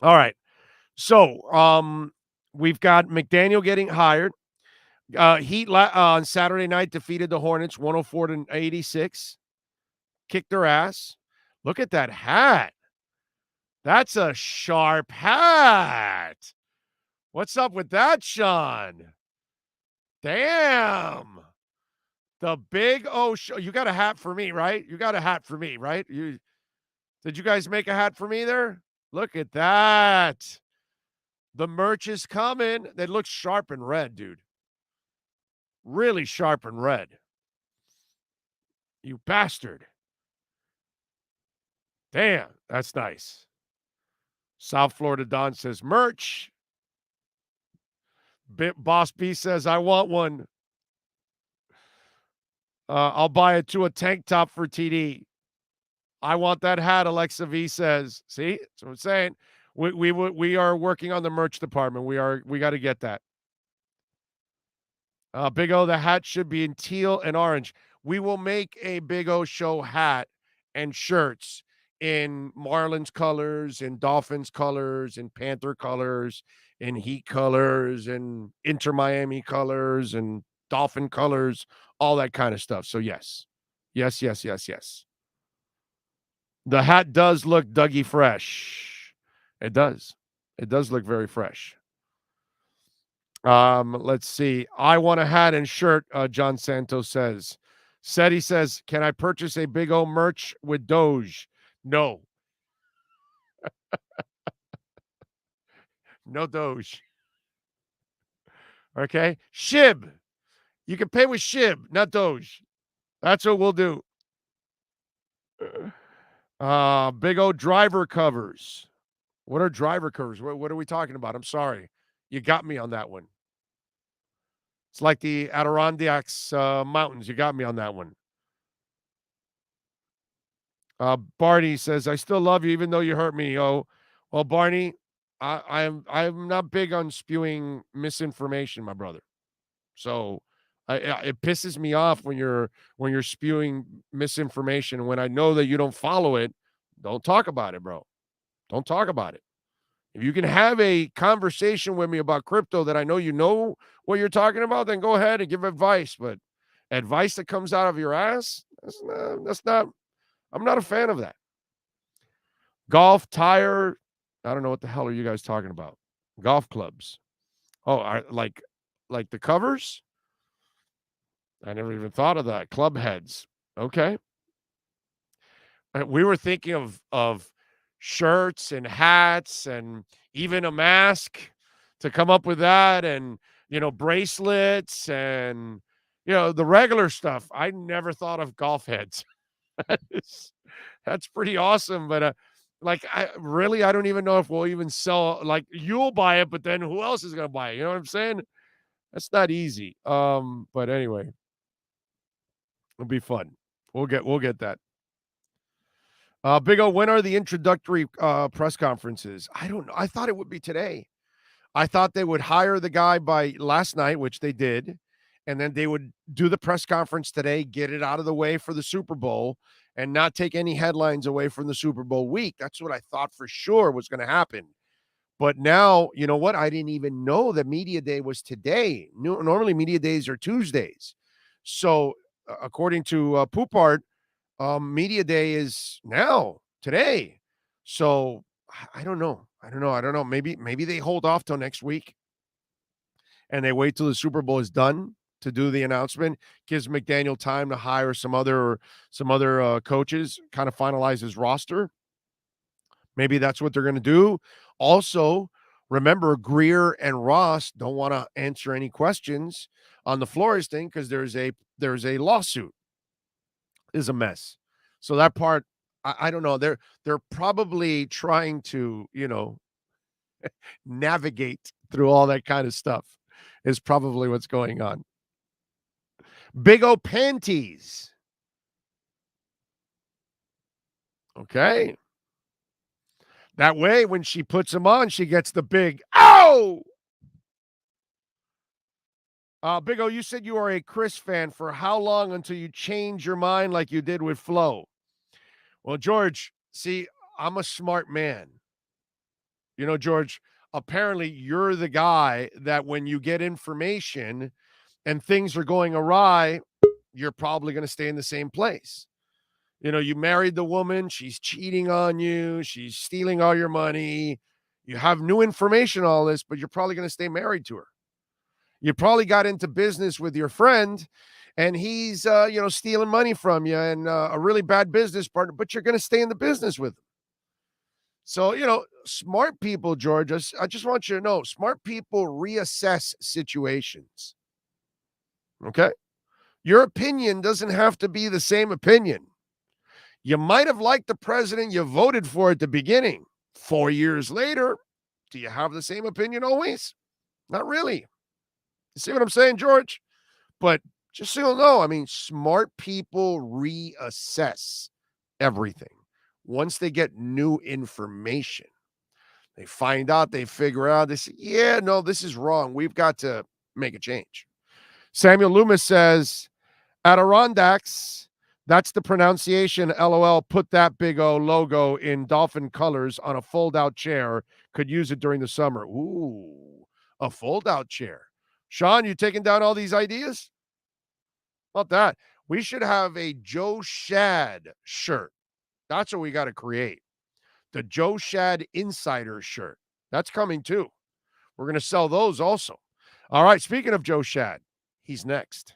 All right. So we've got McDaniel getting hired. Heat on Saturday night defeated the Hornets 104-86. Kicked their ass. Look at that hat. That's a sharp hat. What's up with that, Sean? Damn. The Big O show. You got a hat for me, right? You got a hat for me, right? Did you guys make a hat for me there? Look at that. The merch is coming. It looks sharp and red, dude. Really sharp and red. You bastard. Damn, that's nice. South Florida Don says merch. Boss B says, I want one. I'll buy it to a tank top for TD. I want that hat, Alexa V says. See, that's what I'm saying. We are working on the merch department. We got to get that. Big O, the hat should be in teal and orange. We will make a Big O show hat and shirts in Marlins colors, in Dolphins colors, in Panther colors, in Heat colors, and Inter Miami colors, and Dolphin colors, all that kind of stuff. So yes. Yes. The hat does look Dougie fresh. It does. It does look very fresh. Let's see. I want a hat and shirt, John Santos says. He says, can I purchase a Big O merch with Doge? No. No Doge. Okay. Shib. You can pay with Shib, not Doge. That's what we'll do. Big O driver covers. What are driver covers? What are we talking about? I'm sorry. You got me on that one. It's like the Adirondacks mountains. You got me on that one. Barney says, I still love you even though you hurt me. Oh, well, Barney, I'm not big on spewing misinformation, my brother. So it pisses me off when you're spewing misinformation. When I know that you don't follow it, don't talk about it, bro. Don't talk about it. If you can have a conversation with me about crypto that I know you know what you're talking about, then go ahead and give advice. But advice that comes out of your ass, that's not, I'm not a fan of that. Golf, tire, I don't know what the hell are you guys talking about. Golf clubs. Oh, like the covers? I never even thought of that. Club heads. Okay. We were thinking of shirts and hats and even a mask to come up with that, and bracelets and the regular stuff. I never thought of golf heads. That's pretty awesome, but I don't even know if we'll even sell. Like, you'll buy it, but then who else is gonna buy it? You know what I'm saying? That's not easy. But anyway, it'll be fun. We'll get that. Big O, when are the introductory press conferences? I don't know. I thought it would be today. I thought they would hire the guy by last night, which they did, and then they would do the press conference today, get it out of the way for the Super Bowl, and not take any headlines away from the Super Bowl week. That's what I thought for sure was going to happen. But now, you know what? I didn't even know that Media Day was today. Normally, Media Days are Tuesdays. So, according to Poupart, Media Day is now, today. So, I don't know. Maybe they hold off till next week and they wait till the Super Bowl is done to do the announcement. Gives McDaniel time to hire some other coaches, kind of finalize his roster. Maybe that's what they're going to do. Also, remember, Greer and Ross don't want to answer any questions on the Flores thing because there's a lawsuit. Is a mess. So that part, I don't know. They're probably trying to, navigate through all that kind of stuff is probably what's going on. Big O panties. Okay. That way, when she puts them on, she gets the big, ow! Big O, you said you are a Chris fan for how long until you change your mind like you did with Flo? Well, George, see, I'm a smart man. George, apparently you're the guy that when you get information and things are going awry, you're probably going to stay in the same place. You married the woman, she's cheating on you, she's stealing all your money. You have new information, all this, but you're probably going to stay married to her. You probably got into business with your friend and he's, stealing money from you and a really bad business partner, but you're going to stay in the business with him. So, smart people, George, I just want you to know, smart people reassess situations. Okay? Your opinion doesn't have to be the same opinion. You might have liked the president you voted for at the beginning. 4 years later, do you have the same opinion always? Not really. You see what I'm saying, George? But just so you'll know, smart people reassess everything. Once they get new information, They find out, they figure out, they say, yeah, no, this is wrong. We've got to make a change. Samuel Loomis says, Adirondacks, that's the pronunciation. LOL, put that big O logo in Dolphin colors on a fold-out chair. Could use it during the summer. Ooh, a fold-out chair. Sean, you taking down all these ideas? How about that? We should have a Joe Schad shirt. That's what we got to create. The Joe Schad Insider shirt. That's coming too. We're going to sell those also. All right, speaking of Joe Schad, he's next.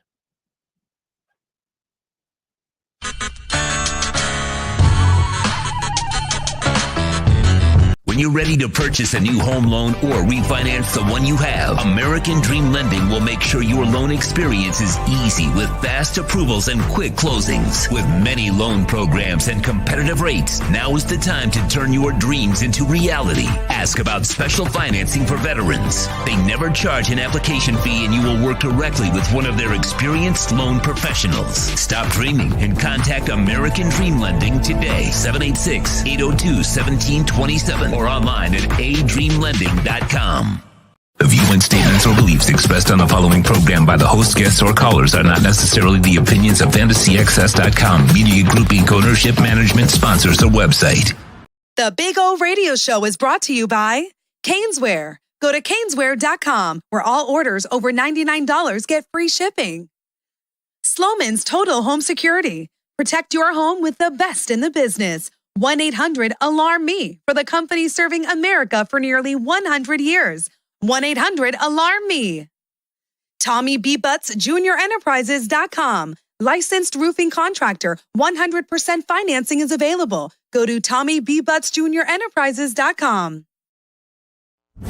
When you're ready to purchase a new home loan or refinance the one you have, American Dream Lending will make sure your loan experience is easy with fast approvals and quick closings. With many loan programs and competitive rates, now is the time to turn your dreams into reality. Ask about special financing for veterans. They never charge an application fee and you will work directly with one of their experienced loan professionals. Stop dreaming and contact American Dream Lending today, 786-802-1727 or online at adreamlending.com. The view and statements or beliefs expressed on the following program by the host, guests, or callers are not necessarily the opinions of FantasyAccess.com, Media Group Inc. ownership, management, sponsors, or website. The Big O Radio Show is brought to you by Caneswear. Go to Caneswear.com, where all orders over $99 get free shipping. Sloman's Total Home Security. Protect your home with the best in the business. 1-800-ALARM-ME for the company serving America for nearly 100 years. 1-800-ALARM-ME. Tommy B. Butts Junior Enterprises.com. Licensed roofing contractor. 100% financing is available. Go to Tommy B. Butts Junior Enterprises.com.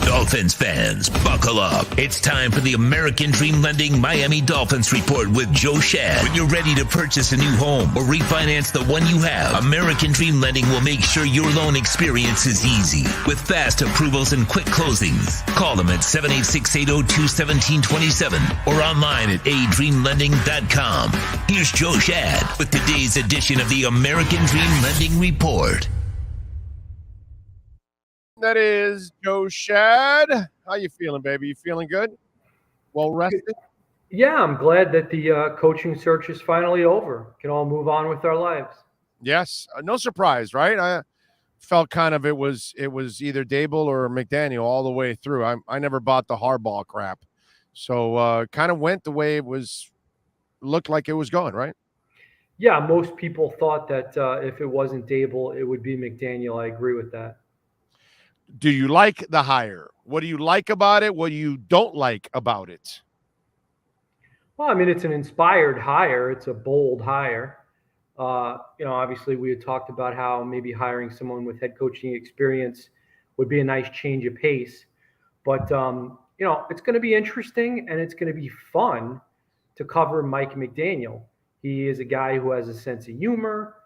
Dolphins fans, buckle up. It's time for the American Dream Lending Miami Dolphins Report with Joe Schad. When you're ready to purchase a new home or refinance the one you have, American Dream Lending will make sure your loan experience is easy with fast approvals and quick closings. Call them at 786-802-1727 or online at adreamlending.com. Here's Joe Schad with today's edition of the American Dream Lending Report. That is Joe Schad. How you feeling, baby? You feeling good? Well rested? Yeah, I'm glad that the coaching search is finally over. Can all move on with our lives. Yes. No surprise, right? I felt kind of it was either Dable or McDaniel all the way through. I never bought the Harbaugh crap. So kind of went the way it looked like it was going, right? Yeah, most people thought that if it wasn't Dable, it would be McDaniel. I agree with that. Do you like the hire? What do you like about it? What do you don't like about it? Well, I mean, it's an inspired hire. It's a bold hire. Obviously we had talked about how maybe hiring someone with head coaching experience would be a nice change of pace. But, it's going to be interesting and it's going to be fun to cover Mike McDaniel. He is a guy who has a sense of humor.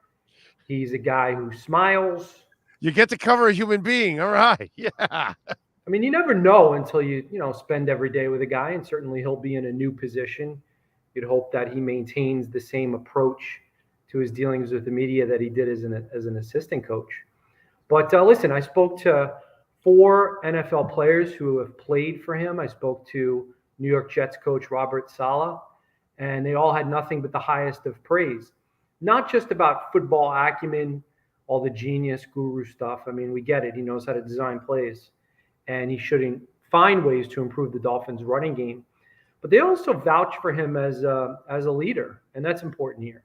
He's a guy who smiles. You get to cover a human being. All right. Yeah. I mean, you never know until you spend every day with a guy, and certainly he'll be in a new position. You'd hope that he maintains the same approach to his dealings with the media that he did as an assistant coach. But listen, I spoke to 4 NFL players who have played for him. I spoke to New York Jets coach Robert Saleh, and they all had nothing but the highest of praise. Not just about football acumen, all the genius guru stuff. I mean, we get it. He knows how to design plays, and he should find ways to improve the Dolphins' running game. But they also vouch for him as a leader, and that's important here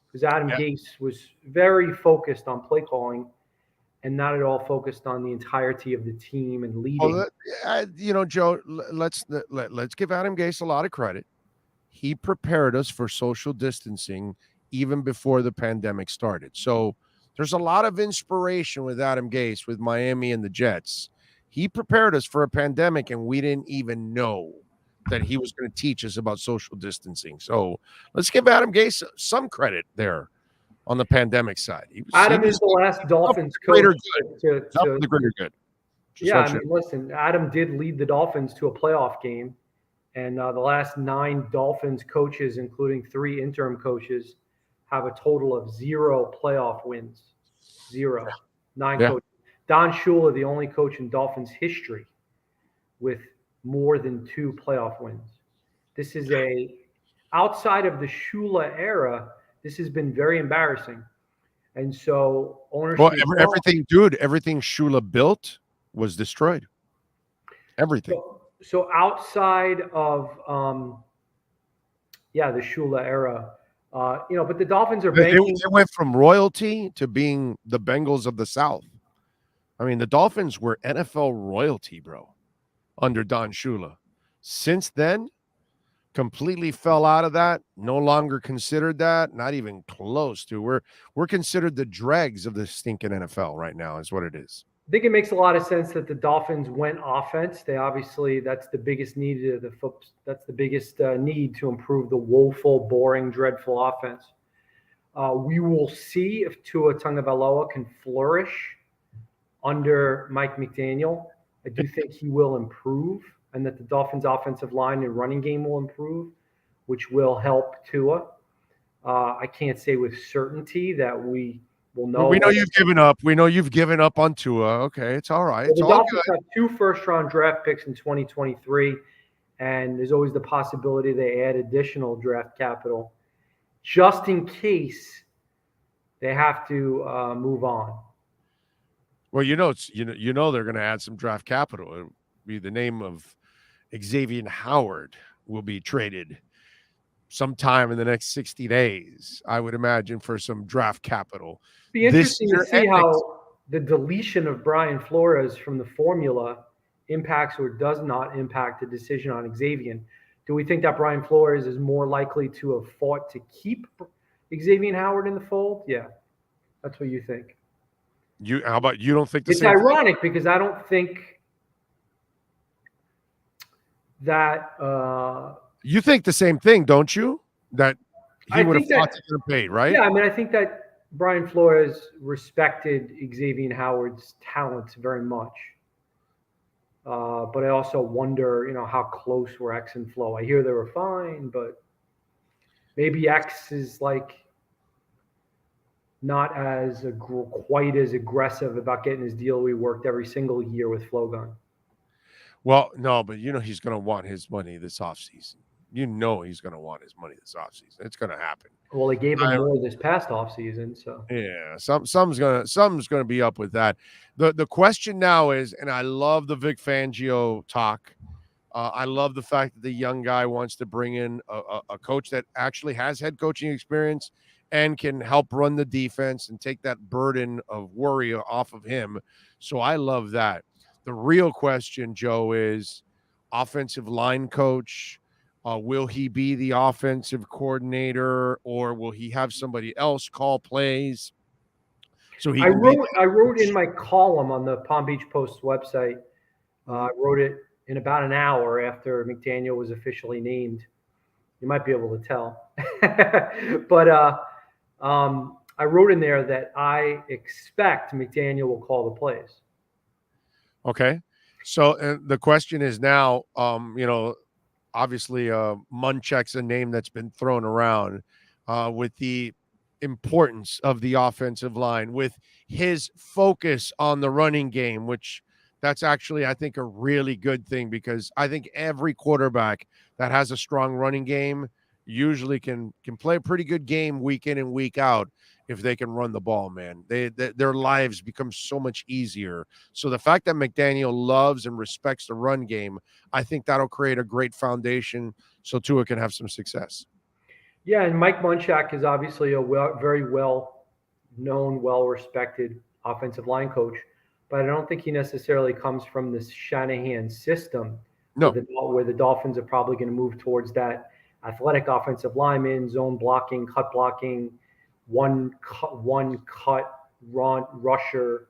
because Adam Gase was very focused on play calling and not at all focused on the entirety of the team and leading. Joe, let's give Adam Gase a lot of credit. He prepared us for social distancing even before the pandemic started. So there's a lot of inspiration with Adam Gase, with Miami and the Jets. He prepared us for a pandemic, and we didn't even know that he was going to teach us about social distancing. So let's give Adam Gase some credit there on the pandemic side. Adam is the last Dolphins coach the greater good. Listen, Adam did lead the Dolphins to a playoff game, and the last 9 Dolphins coaches, including 3 interim coaches, have a total of 0 playoff wins. 0. 9 coaches. Don Shula, the only coach in Dolphins history with more than 2 playoff wins. This is outside of the Shula era, this has been very embarrassing. And so ownership. Well, everything Shula built was destroyed. Everything. So outside of the Shula era, but the Dolphins are banking. It went from royalty to being the Bengals of the South. I mean, the Dolphins were NFL royalty, bro, under Don Shula. Since then, completely fell out of that. No longer considered that. Not even close to. We're considered the dregs of the stinking NFL right now. Is what it is. I think it makes a lot of sense that the Dolphins went offense. They obviously that's the biggest need need to improve the woeful, boring, dreadful offense. We will see if Tua Tagovailoa can flourish under Mike McDaniel. I do think he will improve, and that the Dolphins' offensive line and running game will improve, which will help Tua. I can't say with certainty that we will know. We know you've given up. We know you've given up on Tua. Okay, it's all right. It's the all Dolphins good. have 2 first-round draft picks in 2023, and there's always the possibility they add additional draft capital just in case they have to move on. Well, you know they're going to add some draft capital. It'll be the name of Xavier Howard will be traded sometime in the next 60 days, I would imagine, for some draft capital. It'd be interesting to see how the deletion of Brian Flores from the formula impacts or does not impact the decision on Xavier. Do we think that Brian Flores is more likely to have fought to keep Xavier Howard in the fold? Yeah, that's what you think. How about you don't think the it's same ironic thing? Because I don't think that you think the same thing, don't you? That he would have fought to get paid, right? Yeah, I mean, I think that Brian Flores respected Xavier Howard's talents very much. But I also wonder, how close were X and Flo? I hear they were fine, but maybe X is not as quite as aggressive about getting his deal. We worked every single year with Flogun. Well, no, but he's going to want his money this offseason. He's going to want his money this offseason. It's going to happen. Well, they gave him more this past offseason, so yeah, something's gonna be up with that. The question now is, and I love the Vic Fangio talk. I love the fact that the young guy wants to bring in a coach that actually has head coaching experience and can help run the defense and take that burden of worry off of him. So I love that. The real question, Joe, is offensive line coach. Will he be the offensive coordinator, or will he have somebody else call plays? So I wrote in my column on the Palm Beach Post website. I wrote it in about an hour after McDaniel was officially named. You might be able to tell, but I wrote in there that I expect McDaniel will call the plays. Okay, so the question is now, obviously, Munchak's a name that's been thrown around with the importance of the offensive line, with his focus on the running game, which that's actually, I think, a really good thing, because I think every quarterback that has a strong running game usually can play a pretty good game week in and week out if they can run the ball, man. Their lives become so much easier. So the fact that McDaniel loves and respects the run game, I think that'll create a great foundation so Tua can have some success. Yeah, and Mike Munchak is obviously a very well-known, well-respected offensive line coach, but I don't think he necessarily comes from this Shanahan system. No. Where the Dolphins are probably going to move towards that athletic offensive lineman, zone blocking, cut blocking, one cut rusher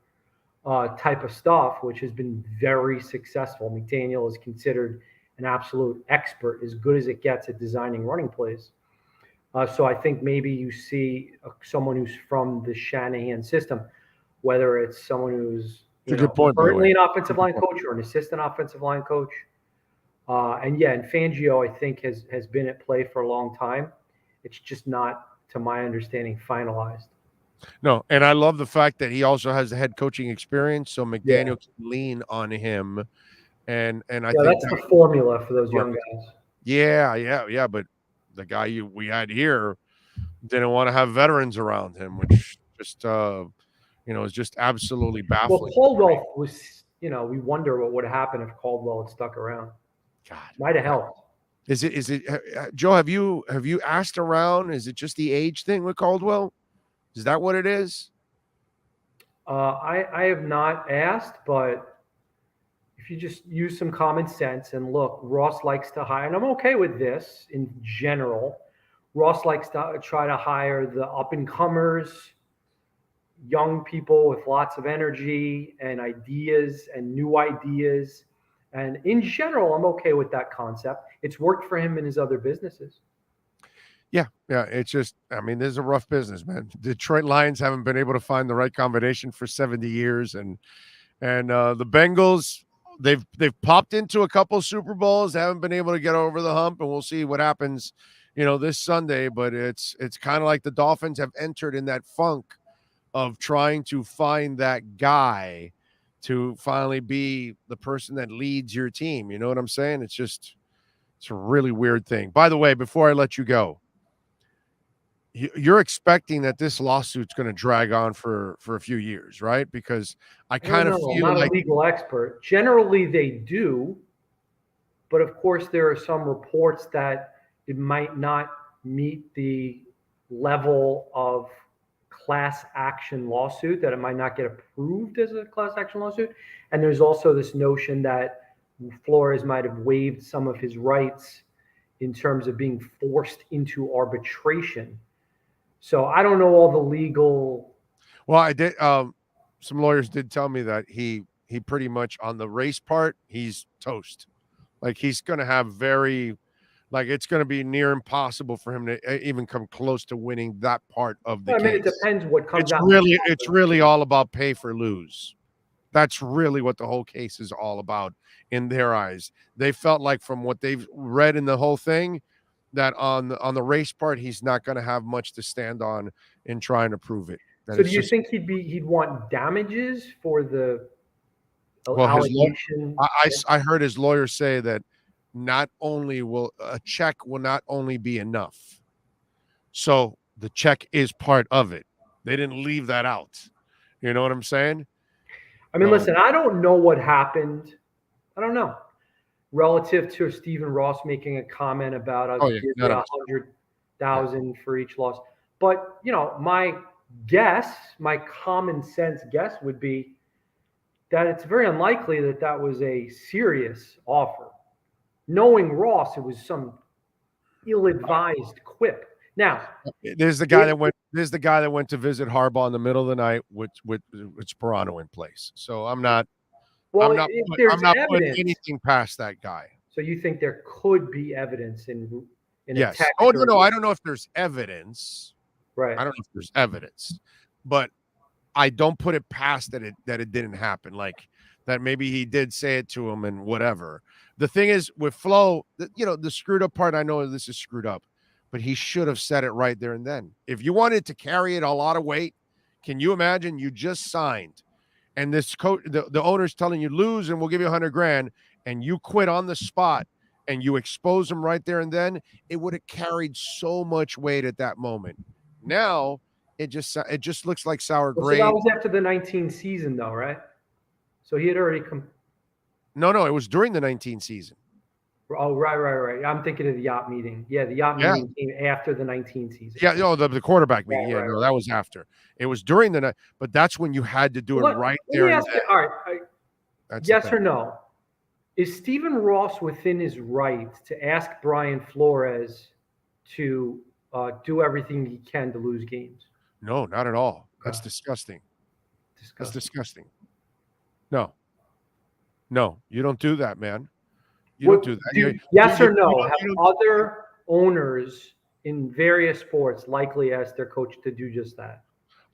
type of stuff, which has been very successful. McDaniel is considered an absolute expert, as good as it gets at designing running plays. So I think maybe you see someone who's from the Shanahan system, whether it's someone who's currently an offensive line coach or an assistant offensive line coach. And Fangio, I think, has been at play for a long time. It's just not, to my understanding, finalized. No, and I love the fact that he also has the head coaching experience, so Yeah. McDaniel can lean on him, and I Yeah, think that's the formula for those young perfect. guys. Yeah, but the guy we had here didn't want to have veterans around him, which just is just absolutely Well, baffling. Caldwell was, we wonder what would have happened if Caldwell had stuck around. God, Might have helped. is it Joe? Have you asked around? Is it just the age thing with Caldwell? Is that what it is? I have not asked, but if you just use some common sense and look, Ross likes to hire, and I'm okay with this in general. Ross likes to try to hire the up and comers, young people with lots of energy and ideas and new ideas. And in general, I'm okay with that concept. It's worked for him in his other businesses. Yeah. It's just, I mean, this is a rough business, man. Detroit Lions haven't been able to find the right combination for 70 years, and the Bengals, they've popped into a couple Super Bowls, haven't been able to get over the hump, and we'll see what happens, this Sunday. But it's kind of like the Dolphins have entered in that funk of trying to find that guy to finally be the person that leads your team. You know what I'm saying? It's a really weird thing. By the way, before I let you go, you're expecting that this lawsuit's going to drag on for a few years, right? Because I kind of feel I'm not like a legal expert. Generally, they do, but of course, there are some reports that it might not meet the level of class action lawsuit, that it might not get approved as a class action lawsuit. And there's also this notion that Flores might have waived some of his rights in terms of being forced into arbitration. So I don't know all the legal. Well, I did. Some lawyers did tell me that he pretty much on the race part, he's toast. Like he's going to have it's going to be near impossible for him to even come close to winning that part of the case. It depends what comes It's out. It's really all about pay for lose. That's really what the whole case is all about in their eyes. They felt like from what they've read in the whole thing, that on the race part, he's not going to have much to stand on in trying to prove it. So do you think he'd want damages for the allegation? I heard his lawyer say that not only will a check will not only be enough. So the check is part of it. They didn't leave that out. You know what I'm saying? I mean, listen, I don't know what happened. I don't know. Relative to Stephen Ross making a comment about us giving 100,000 for each loss. But, my common sense guess would be that it's very unlikely that was a serious offer. Knowing Ross, it was some ill-advised quip. Now, there's the guy that went to visit Harbaugh in the middle of the night with Sperano in place. So I'm not putting anything past that guy. So you think there could be evidence in yes. a text? Oh no, I don't know if there's evidence. Right. I don't know if there's evidence, but I don't put it past that it didn't happen. Like that maybe he did say it to him and whatever. The thing is with Flo, the screwed up part. I know this is screwed up, but he should have said it right there and then. If you wanted to carry it a lot of weight, can you imagine you just signed? And this coach, the owner's telling you lose and we'll give you $100,000, and you quit on the spot and you expose them right there and then, it would have carried so much weight at that moment. Now it just looks like sour grapes. So that was after the 19 season, though, right? So he had already come. No, it was during the 19 season. Oh, right. I'm thinking of the yacht meeting. Yeah, the yacht meeting came after the 19 season. Yeah, the quarterback meeting. No, that was after. It was during the night, but that's when you had to do it right there. Let me ask you, all right, yes or no? Is Stephen Ross within his right to ask Brian Flores to do everything he can to lose games? No, not at all. That's disgusting. That's disgusting. No, you don't do that, man. You don't do that. Yes or no? Have other owners in various sports likely asked their coach to do just that?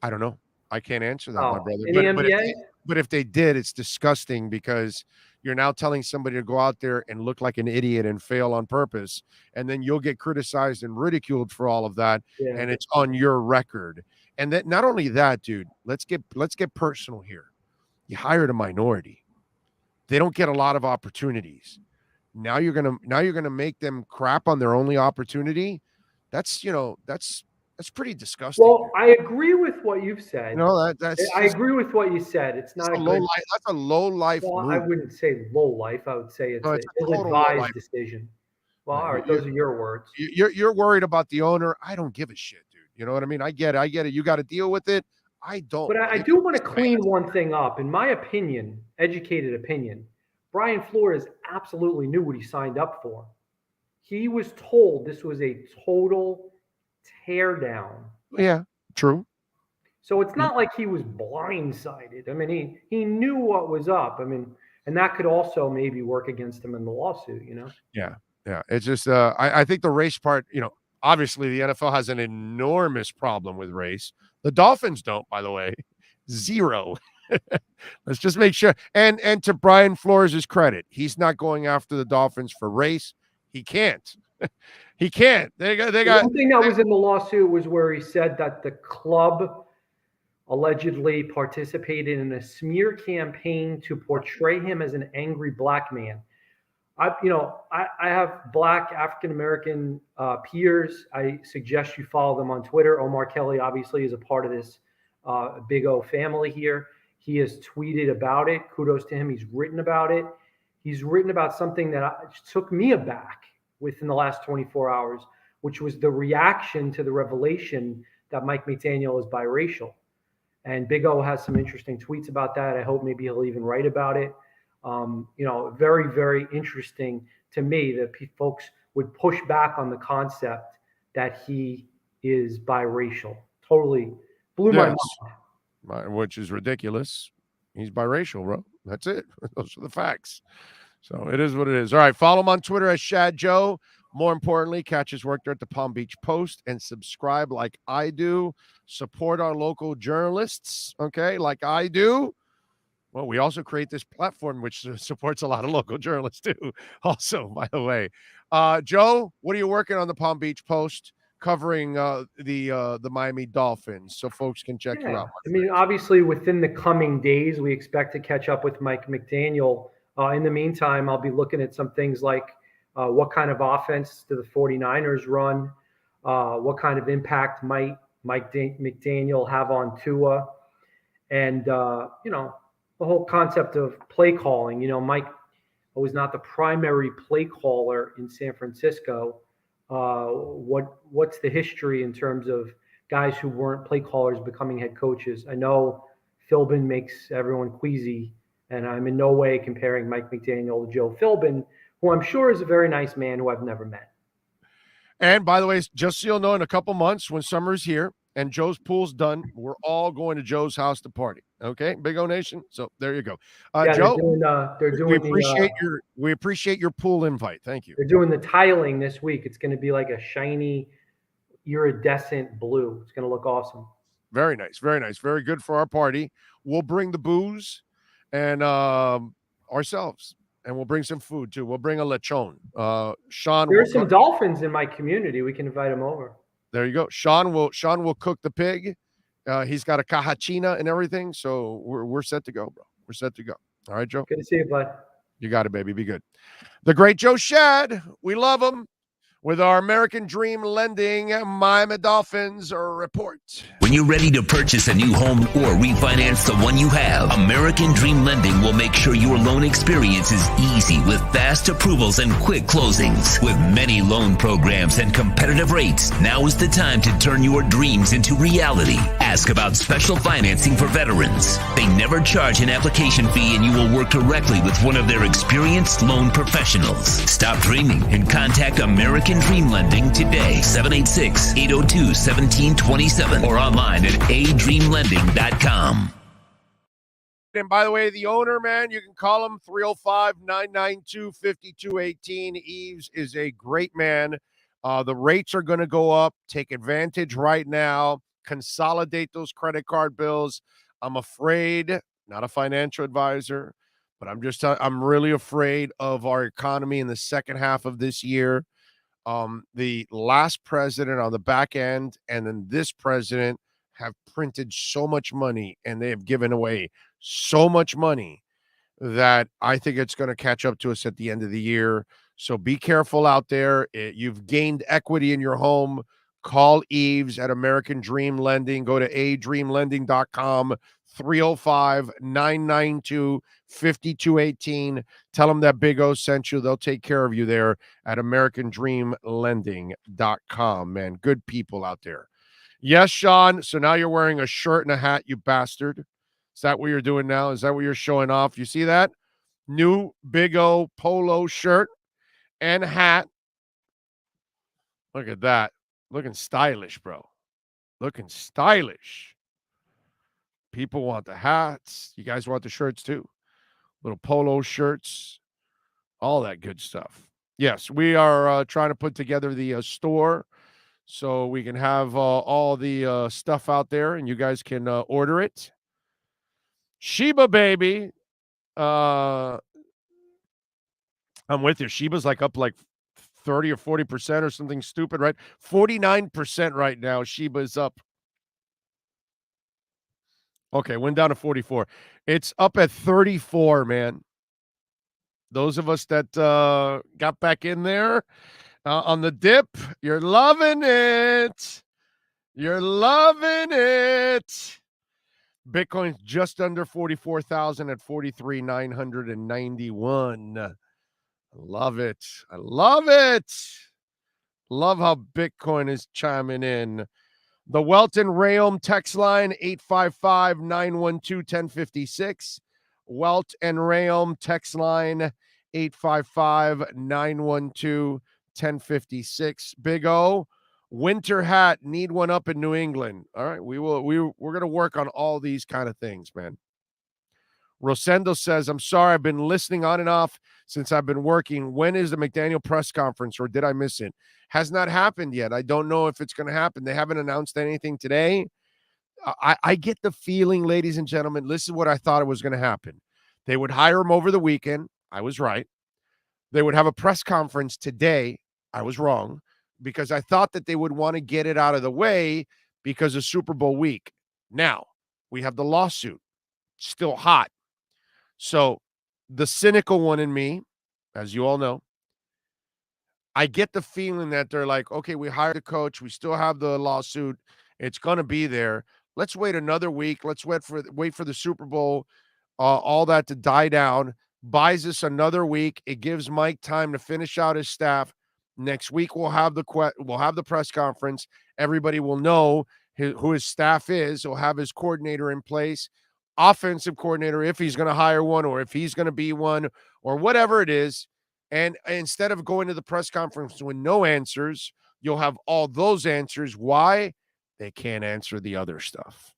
I don't know. I can't answer that, my brother. In the NBA? But if they did, it's disgusting because you're now telling somebody to go out there and look like an idiot and fail on purpose, and then you'll get criticized and ridiculed for all of that, and it's on your record. And that not only that, dude, let's get personal here. You hired a minority. They don't get a lot of opportunities. Now you're gonna make them crap on their only opportunity. That's pretty disgusting. Well, I agree with what you've said. I agree with what you said. It's not a low good. life. That's a low life. Well, move. I wouldn't say low life. I would say it's No, an it's a total ill-advised low-life. decision. Well, all right, those are your words. You're worried about the owner. I don't give a shit, dude. You know what I mean? I get it. You got to deal with it. I don't. But I do want to clean one thing up. In my opinion, educated opinion, Brian Flores absolutely knew what he signed up for. He was told this was a total teardown. Yeah, true. So it's not like he was blindsided. I mean, he knew what was up. I mean, and that could also maybe work against him in the lawsuit, Yeah. It's just I think the race part, obviously the NFL has an enormous problem with race. The Dolphins don't, by the way. Zero. Let's just make sure. And to Brian Flores' credit, he's not going after the Dolphins for race. He can't. He can't. They got one thing that was in the lawsuit was where he said that the club allegedly participated in a smear campaign to portray him as an angry black man. I have black African-American peers. I suggest you follow them on Twitter. Omar Kelly obviously is a part of this Big O family here. He has tweeted about it. Kudos to him. He's written about it. He's written about something that took me aback within the last 24 hours, which was the reaction to the revelation that Mike McDaniel is biracial. And Big O has some interesting tweets about that. I hope maybe he'll even write about it. Very, very interesting to me that folks would push back on the concept that he is biracial. Totally blew my mind. Which is ridiculous. He's biracial, bro. That's it. Those are the facts. So it is what it is. All right. Follow him on Twitter at Shad Joe. More importantly, catch his work there at the Palm Beach Post and subscribe like I do. Support our local journalists, okay, like I do. Well, we also create this platform which supports a lot of local journalists too. Also, by the way, Joe, what are you working on the Palm Beach Post covering the Miami Dolphins so folks can check you out? I mean, obviously, within the coming days, we expect to catch up with Mike McDaniel. In the meantime, I'll be looking at some things like what kind of offense do the 49ers run? What kind of impact might Mike McDaniel have on Tua? And, the whole concept of play calling. Mike was not the primary play caller in San Francisco. What's the history in terms of guys who weren't play callers becoming head coaches? I know Philbin makes everyone queasy, and I'm in no way comparing Mike McDaniel to Joe Philbin, who I'm sure is a very nice man who I've never met. And by the way, just so you'll know, in a couple months when summer's here and Joe's pool's done, we're all going to Joe's house to party. Okay, Big O Nation. So there you go. Joe, they're doing we appreciate your pool invite. Thank you. They're doing the tiling this week. It's going to be like a shiny, iridescent blue. It's going to look awesome. Very nice. Very nice. Very good for our party. We'll bring the booze and ourselves. And we'll bring some food too. We'll bring a lechon. Sean, there's some Dolphins in my community. We can invite them over. There you go. Sean will cook the pig. He's got a cajachina and everything. So we're set to go, bro. We're set to go. All right, Joe. Good to see you, bud. You got it, baby. Be good. The great Joe Schad. We love him. With our American Dream Lending Miami Dolphins report. When you're ready to purchase a new home or refinance the one you have, American Dream Lending will make sure your loan experience is easy with fast approvals and quick closings. With many loan programs and competitive rates, now is the time to turn your dreams into reality. Ask about special financing for veterans. They never charge an application fee and you will work directly with one of their experienced loan professionals. Stop dreaming and contact American Dream Lending today, 786-802-1727 or online at adreamlending.com. And by the way, the owner, man, you can call him 305-992-5218. Eves is a great man. The rates are going to go up. Take advantage right now. Consolidate those credit card bills. I'm afraid, not a financial advisor, but I'm really afraid of our economy in the second half of this year. The last president on the back end and then this president have printed so much money and they have given away so much money that I think it's going to catch up to us at the end of the year. So be careful out there. You've gained equity in your home. Call Eves at American Dream Lending. Go to adreamlending.com, 305-992-5218. Tell them that Big O sent you. They'll take care of you there at americandreamlending.com. Man, good people out there. Yes, Sean. So now you're wearing a shirt and a hat, you bastard. Is that what you're doing now? Is that what you're showing off? You see that? New Big O polo shirt and hat. Look at that. Looking stylish, bro. Looking stylish. People want the hats. You guys want the shirts too. Little polo shirts. All that good stuff. Yes, we are trying to put together the store so we can have all the stuff out there and you guys can order it. Sheba, baby. I'm with you. Sheba's up 30 or 40% or something stupid, right? 49% right now. Sheba's up. Okay, went down to 44. It's up at 34, man. Those of us that got back in there on the dip, you're loving it. You're loving it. Bitcoin's just under 44,000 at 43,991. I love it. I love it. Love how Bitcoin is chiming in. The Welton Rayom text line, 855-912-1056. Welt and Rayom text line, 855-912-1056. Big O, winter hat, need one up in New England. All right, we're going to work on all these kind of things, man. Rosendo says, I'm sorry, I've been listening on and off since I've been working. When is the McDaniel press conference, or did I miss it? Has not happened yet. I don't know if it's going to happen. They haven't announced anything today. I get the feeling, ladies and gentlemen, this is what I thought it was going to happen. They would hire him over the weekend. I was right. They would have a press conference today. I was wrong, because I thought that they would want to get it out of the way because of Super Bowl week. Now, we have the lawsuit still hot. So the cynical one in me, as you all know, I get the feeling that they're like, okay, we hired the coach. We still have the lawsuit. It's going to be there. Let's wait another week. Let's wait for the Super Bowl, all that to die down. Buys us another week. It gives Mike time to finish out his staff. Next week we'll have the press conference. Everybody will know who his staff is. He'll have his coordinator in place, offensive coordinator, if he's going to hire one, or if he's going to be one, or whatever it is. And instead of going to the press conference with no answers, you'll have all those answers. Why? They can't answer the other stuff.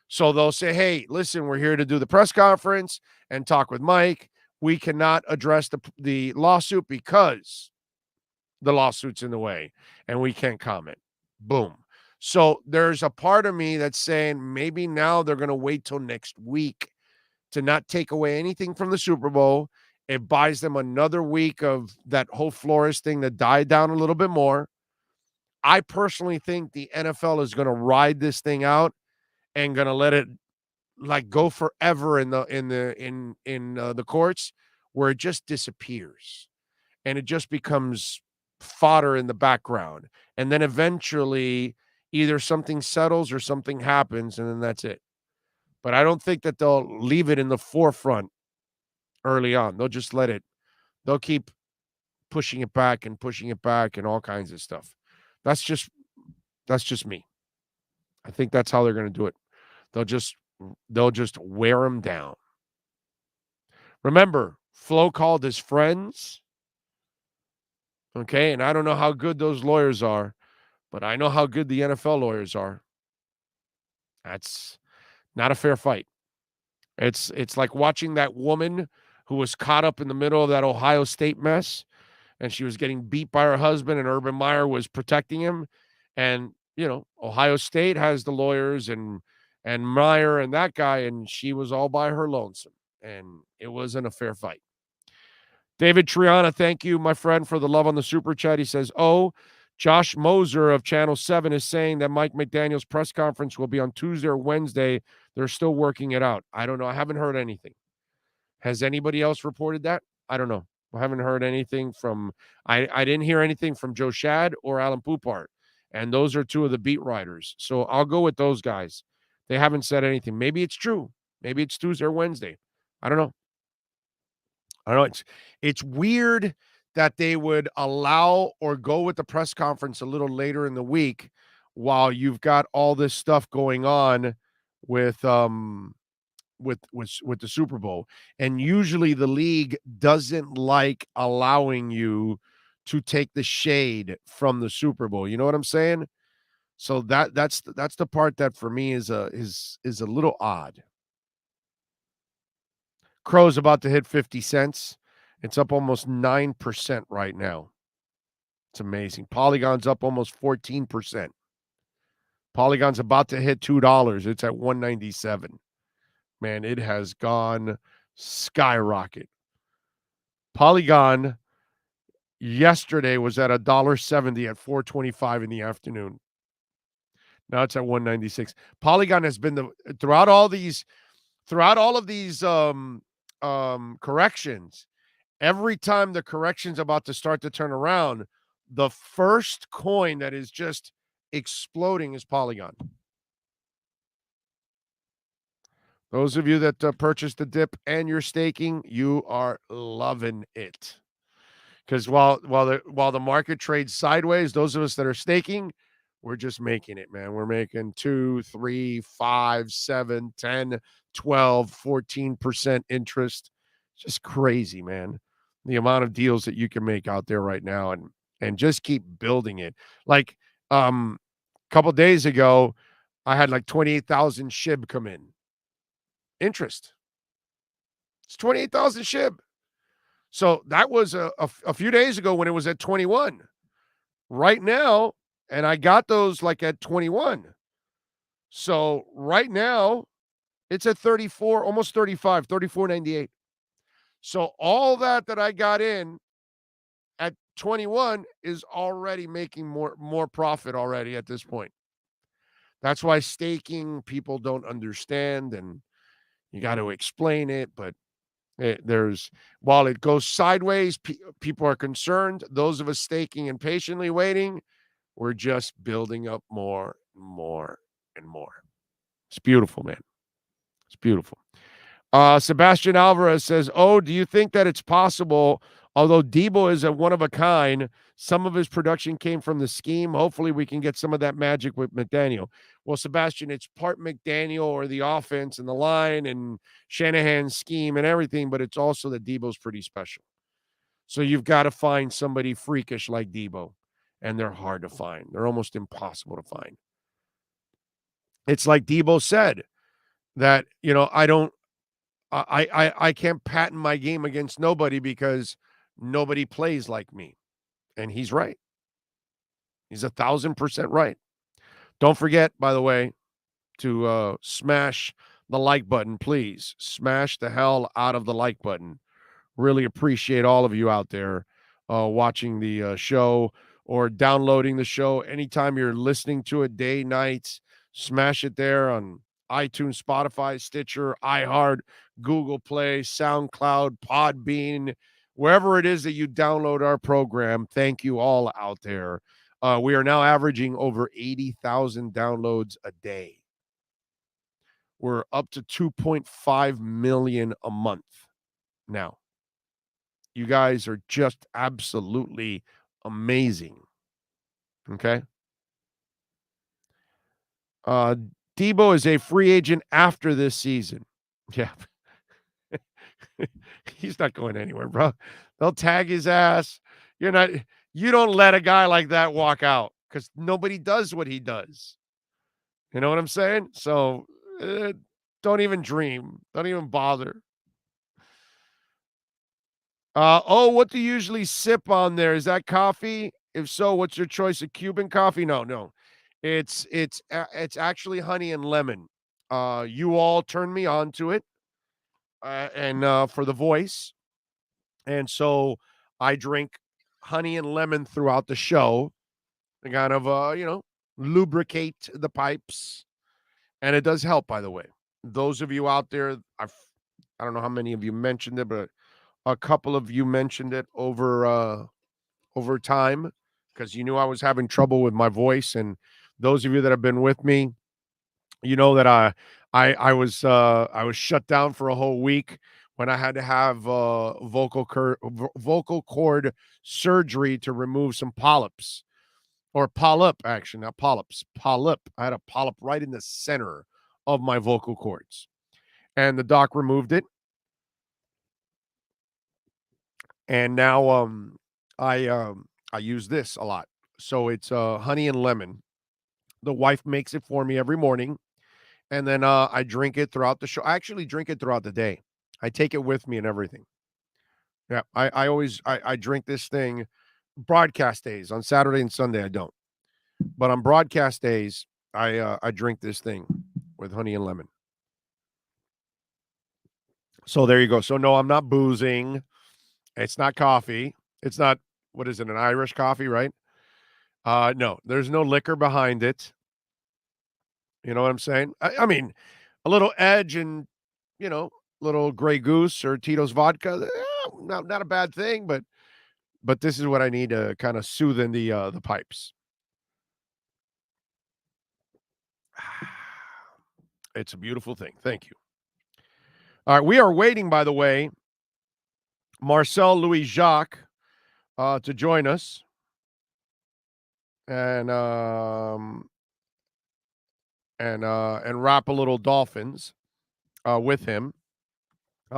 So they'll say, hey, listen, we're here to do the press conference and talk with Mike. We cannot address the lawsuit because the lawsuit's in the way and we can't comment. Boom. So there's a part of me that's saying maybe now they're going to wait till next week to not take away anything from the Super Bowl. It buys them another week of that whole Flores thing that died down a little bit more. I personally think the NFL is going to ride this thing out and going to let it go forever in the courts, where it just disappears and it just becomes fodder in the background. And then eventually either something settles or something happens, and then that's it. But I don't think that they'll leave it in the forefront early on. They'll just let it. They'll keep pushing it back and all kinds of stuff. That's just me. I think that's how they're going to do it. They'll just wear them down. Remember, Flo called his friends. Okay, and I don't know how good those lawyers are, but I know how good the NFL lawyers are. That's not a fair fight. It's like watching that woman who was caught up in the middle of that Ohio State mess, and she was getting beat by her husband, and Urban Meyer was protecting him. And, Ohio State has the lawyers and Meyer and that guy, and she was all by her lonesome. And it wasn't a fair fight. David Triana, thank you, my friend, for the love on the super chat. He says, Josh Moser of Channel 7 is saying that Mike McDaniel's press conference will be on Tuesday or Wednesday. They're still working it out. I don't know. I haven't heard anything. Has anybody else reported that? I don't know. I haven't heard anything from I didn't hear anything from Joe Schad or Alan Poupart. And those are two of the beat writers. So I'll go with those guys. They haven't said anything. Maybe it's true. Maybe it's Tuesday or Wednesday. I don't know. It's weird that they would allow or go with the press conference a little later in the week while you've got all this stuff going on with the Super Bowl. And usually the league doesn't like allowing you to take the shade from the Super Bowl. You know what I'm saying? So that's the part that for me is a little odd. Crow's about to hit 50 cents. It's up almost 9% right now. It's amazing. Polygon's up almost 14%. Polygon's about to hit $2. It's at $1.97. Man, it has gone skyrocket. Polygon yesterday was at $1.70 at 4:25 in the afternoon. Now it's at 196. Polygon has been throughout all of these corrections. Every time the correction's about to start to turn around, the first coin that is just exploding is Polygon. Those of you that purchased the dip and you're staking, you are loving it. Because while the market trades sideways, those of us that are staking, we're just making it, man. We're making 2, 3, 5, 7, 10, 12, 14% interest. Just crazy, man. The amount of deals that you can make out there right now and just keep building it. Like a couple days ago, I had like 28,000 SHIB come in. Interest. It's 28,000 SHIB. So that was a few days ago when it was at 21. Right now, and I got those like at 21. So right now, it's at 34, almost 35, 34.98. So all that I got in at 21 is already making more profit already at this point. That's why staking people don't understand, and you got to explain it. But while it goes sideways, people are concerned. Those of us staking and patiently waiting, we're just building up more and more and more. It's beautiful, man. It's beautiful. Sebastian Alvarez says, do you think that it's possible, although Debo is a one of a kind, some of his production came from the scheme? Hopefully we can get some of that magic with McDaniel. Well, Sebastian, it's part McDaniel or the offense and the line and Shanahan's scheme and everything, but it's also that Debo's pretty special. So you've got to find somebody freakish like Debo, and they're hard to find. They're almost impossible to find. It's like Debo said that, I can't patent my game against nobody because nobody plays like me. And he's right. He's 1,000% right. Don't forget, by the way, to smash the like button, please. Smash the hell out of the like button. Really appreciate all of you out there watching the show or downloading the show. Anytime you're listening to it, day, night, smash it there on iTunes, Spotify, Stitcher, iHeart, Google Play, SoundCloud, Podbean, wherever it is that you download our program. Thank you all out there. We are now averaging over 80,000 downloads a day. We're up to 2.5 million a month now. You guys are just absolutely amazing. Okay? Debo is a free agent after this season. Yeah. He's not going anywhere, bro. They'll tag his ass. You don't let a guy like that walk out because nobody does what he does. You know what I'm saying? So don't even dream. Don't even bother. What do you usually sip on there? Is that coffee? If so, what's your choice of Cuban coffee? No. It's actually honey and lemon. You all turned me on to it, and for the voice, and so I drink honey and lemon throughout the show. kind of, lubricate the pipes. And it does help, by the way. Those of you out there, I don't know how many of you mentioned it, but a couple of you mentioned it over time because you knew I was having trouble with my voice. And those of you that have been with me, you know that I was shut down for a whole week when I had to have vocal cord surgery to remove some polyps. Or polyp, actually, not polyps. Polyp. I had a polyp right in the center of my vocal cords. And the doc removed it. And now I use this a lot. So it's honey and lemon. The wife makes it for me every morning. And then I drink it throughout the show. I actually drink it throughout the day. I take it with me and everything. Yeah, I always drink this thing broadcast days. On Saturday and Sunday, I don't. But on broadcast days, I drink this thing with honey and lemon. So there you go. So no, I'm not boozing. It's not coffee. It's not, what is it, an Irish coffee, right? No, there's no liquor behind it. You know what I'm saying? I mean, a little Edge and, little Grey Goose or Tito's vodka, not a bad thing, but this is what I need to kind of soothe in the pipes. It's a beautiful thing. Thank you. All right, we are waiting, by the way, Marcel Louis-Jacques to join us. And wrap a little Dolphins with him.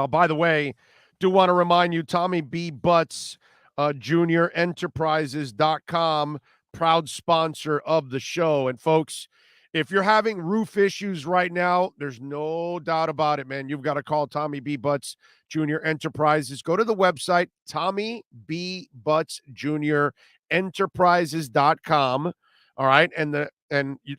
By the way, do want to remind you, Tommy B. Butts, juniorenterprises.com, proud sponsor of the show. And folks, if you're having roof issues right now, there's no doubt about it, man. You've got to call Tommy B. Butts Junior Enterprises. Go to the website, Tommy B. Butts Junior Enterprises.com. All right. And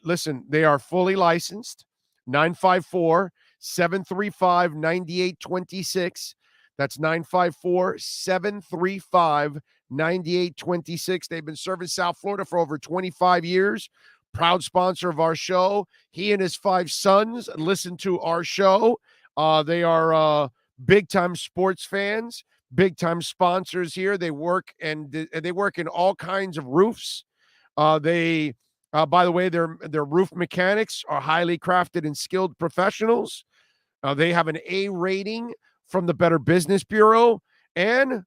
listen, they are fully licensed. 954-735-9826. That's 954-735-9826. They've been serving South Florida for over 25 years. Proud sponsor of our show. He and his 5 sons listen to our show. They are big-time sports fans, big-time sponsors here. They work in all kinds of roofs. By the way, their roof mechanics are highly crafted and skilled professionals. They have an A rating from the Better Business Bureau, and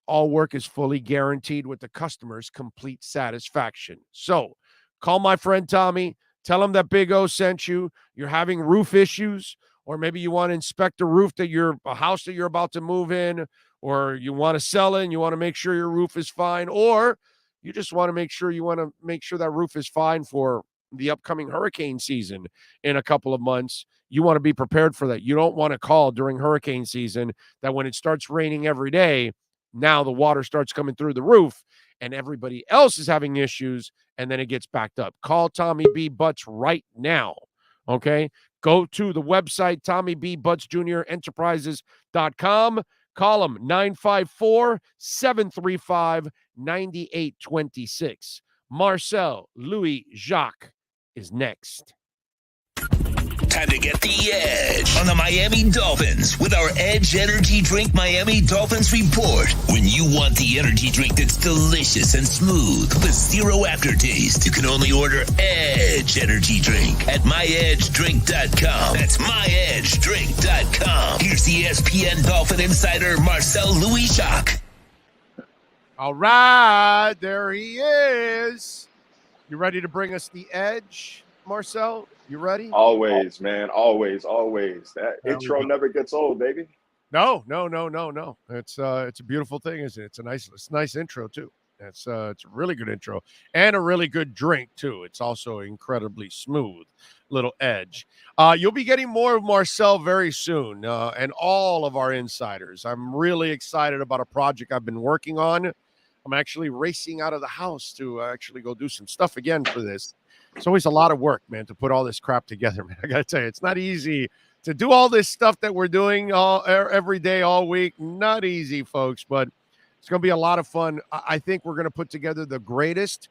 all work is fully guaranteed with the customer's complete satisfaction. So call my friend Tommy. Tell him that Big O sent you. You're having roof issues, or maybe you want to inspect a house that you're about to move in, or you want to sell it and you want to make sure your roof is fine, or you just want to make sure that roof is fine for the upcoming hurricane season in a couple of months. You want to be prepared for that. You don't want to call during hurricane season that when it starts raining every day, now the water starts coming through the roof and everybody else is having issues and then it gets backed up. Call Tommy B. Butts right now. Okay. Go to the website, Tommy B. Butts Jr. Enterprises.com. Call them 954-735-9826. Marcel Louis-Jacques is next. Time to get the edge on the Miami Dolphins with our Edge Energy Drink Miami Dolphins report. When you want the energy drink that's delicious and smooth with zero aftertaste, you can only order Edge Energy Drink at myedgedrink.com. That's myedgedrink.com. Here's the ESPN Dolphin insider Marcel Louis-Jacques. All right, there he is. You ready to bring us the edge, Marcel? You ready? Always, man. Always. That intro never gets old, baby. No. It's a beautiful thing, isn't it? It's a nice intro too. It's a really good intro and a really good drink too. It's also incredibly smooth, little edge. You'll be getting more of Marcel very soon, and all of our insiders. I'm really excited about a project I've been working on. I'm actually racing out of the house to actually go do some stuff again for this. It's always a lot of work, man, to put all this crap together, man. I got to tell you, it's not easy to do all this stuff that we're doing every day, all week. Not easy, folks, but it's going to be a lot of fun. I think we're going to put together the greatest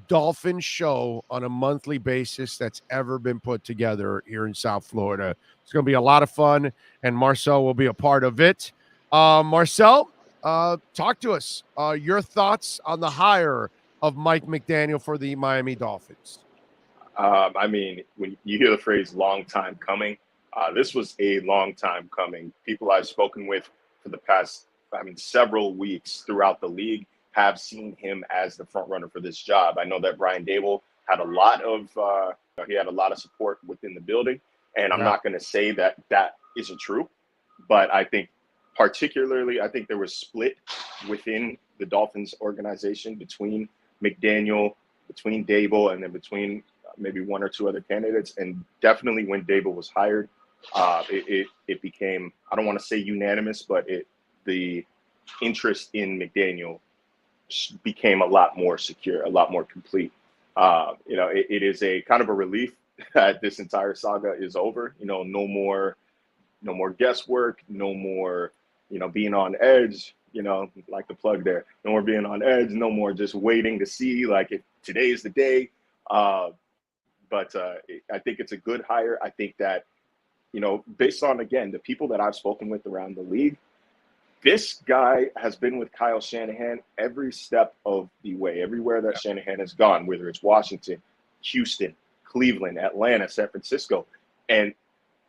Dolphin show on a monthly basis that's ever been put together here in South Florida. It's going to be a lot of fun, and Marcel will be a part of it. Marcel, talk to us. Your thoughts on the hire of Mike McDaniel for the Miami Dolphins. I mean, when you hear the phrase long time coming, this was a long time coming. People I've spoken with for the past, several weeks throughout the league have seen him as the front runner for this job. I know that Brian Dable had a lot of support within the building, and I'm not going to say that that isn't true, but I think particularly, I think there was split within the Dolphins organization between McDaniel, between Dable, and then between maybe one or two other candidates. And definitely when Dable was hired, it became, I don't want to say unanimous, but the interest in McDaniel became a lot more secure, a lot more complete. It is a kind of a relief that this entire saga is over. No more guesswork, no more, being on edge, like the plug there. No more being on edge, no more just waiting to see like if today is the day. But I think it's a good hire. I think that, based on, again, the people that I've spoken with around the league, this guy has been with Kyle Shanahan every step of the way, everywhere that Shanahan has gone, whether it's Washington, Houston, Cleveland, Atlanta, San Francisco. And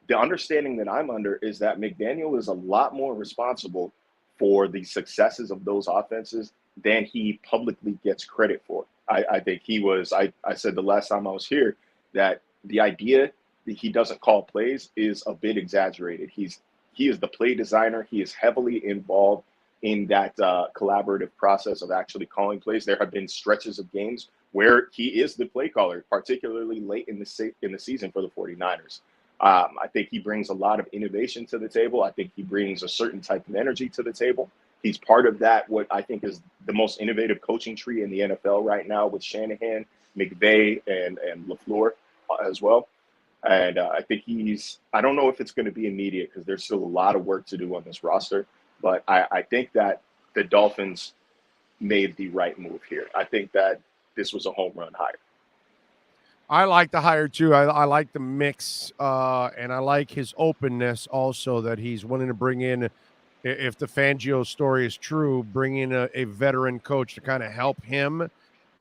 the understanding that I'm under is that McDaniel is a lot more responsible for the successes of those offenses than he publicly gets credit for. I think he was, I said the last time I was here that the idea that he doesn't call plays is a bit exaggerated. He is the play designer. He is heavily involved in that collaborative process of actually calling plays. There have been stretches of games where he is the play caller, particularly late in the season for the 49ers. I think he brings a lot of innovation to the table. I think he brings a certain type of energy to the table. He's part of that, what I think is the most innovative coaching tree in the NFL right now with Shanahan, McVay, and LaFleur as well. And I think I don't know if it's going to be immediate because there's still a lot of work to do on this roster. But I think that the Dolphins made the right move here. I think that this was a home run hire. I like the hire too. I like the mix, and I like his openness also that he's wanting to bring in, if the Fangio story is true, bring in a veteran coach to kind of help him,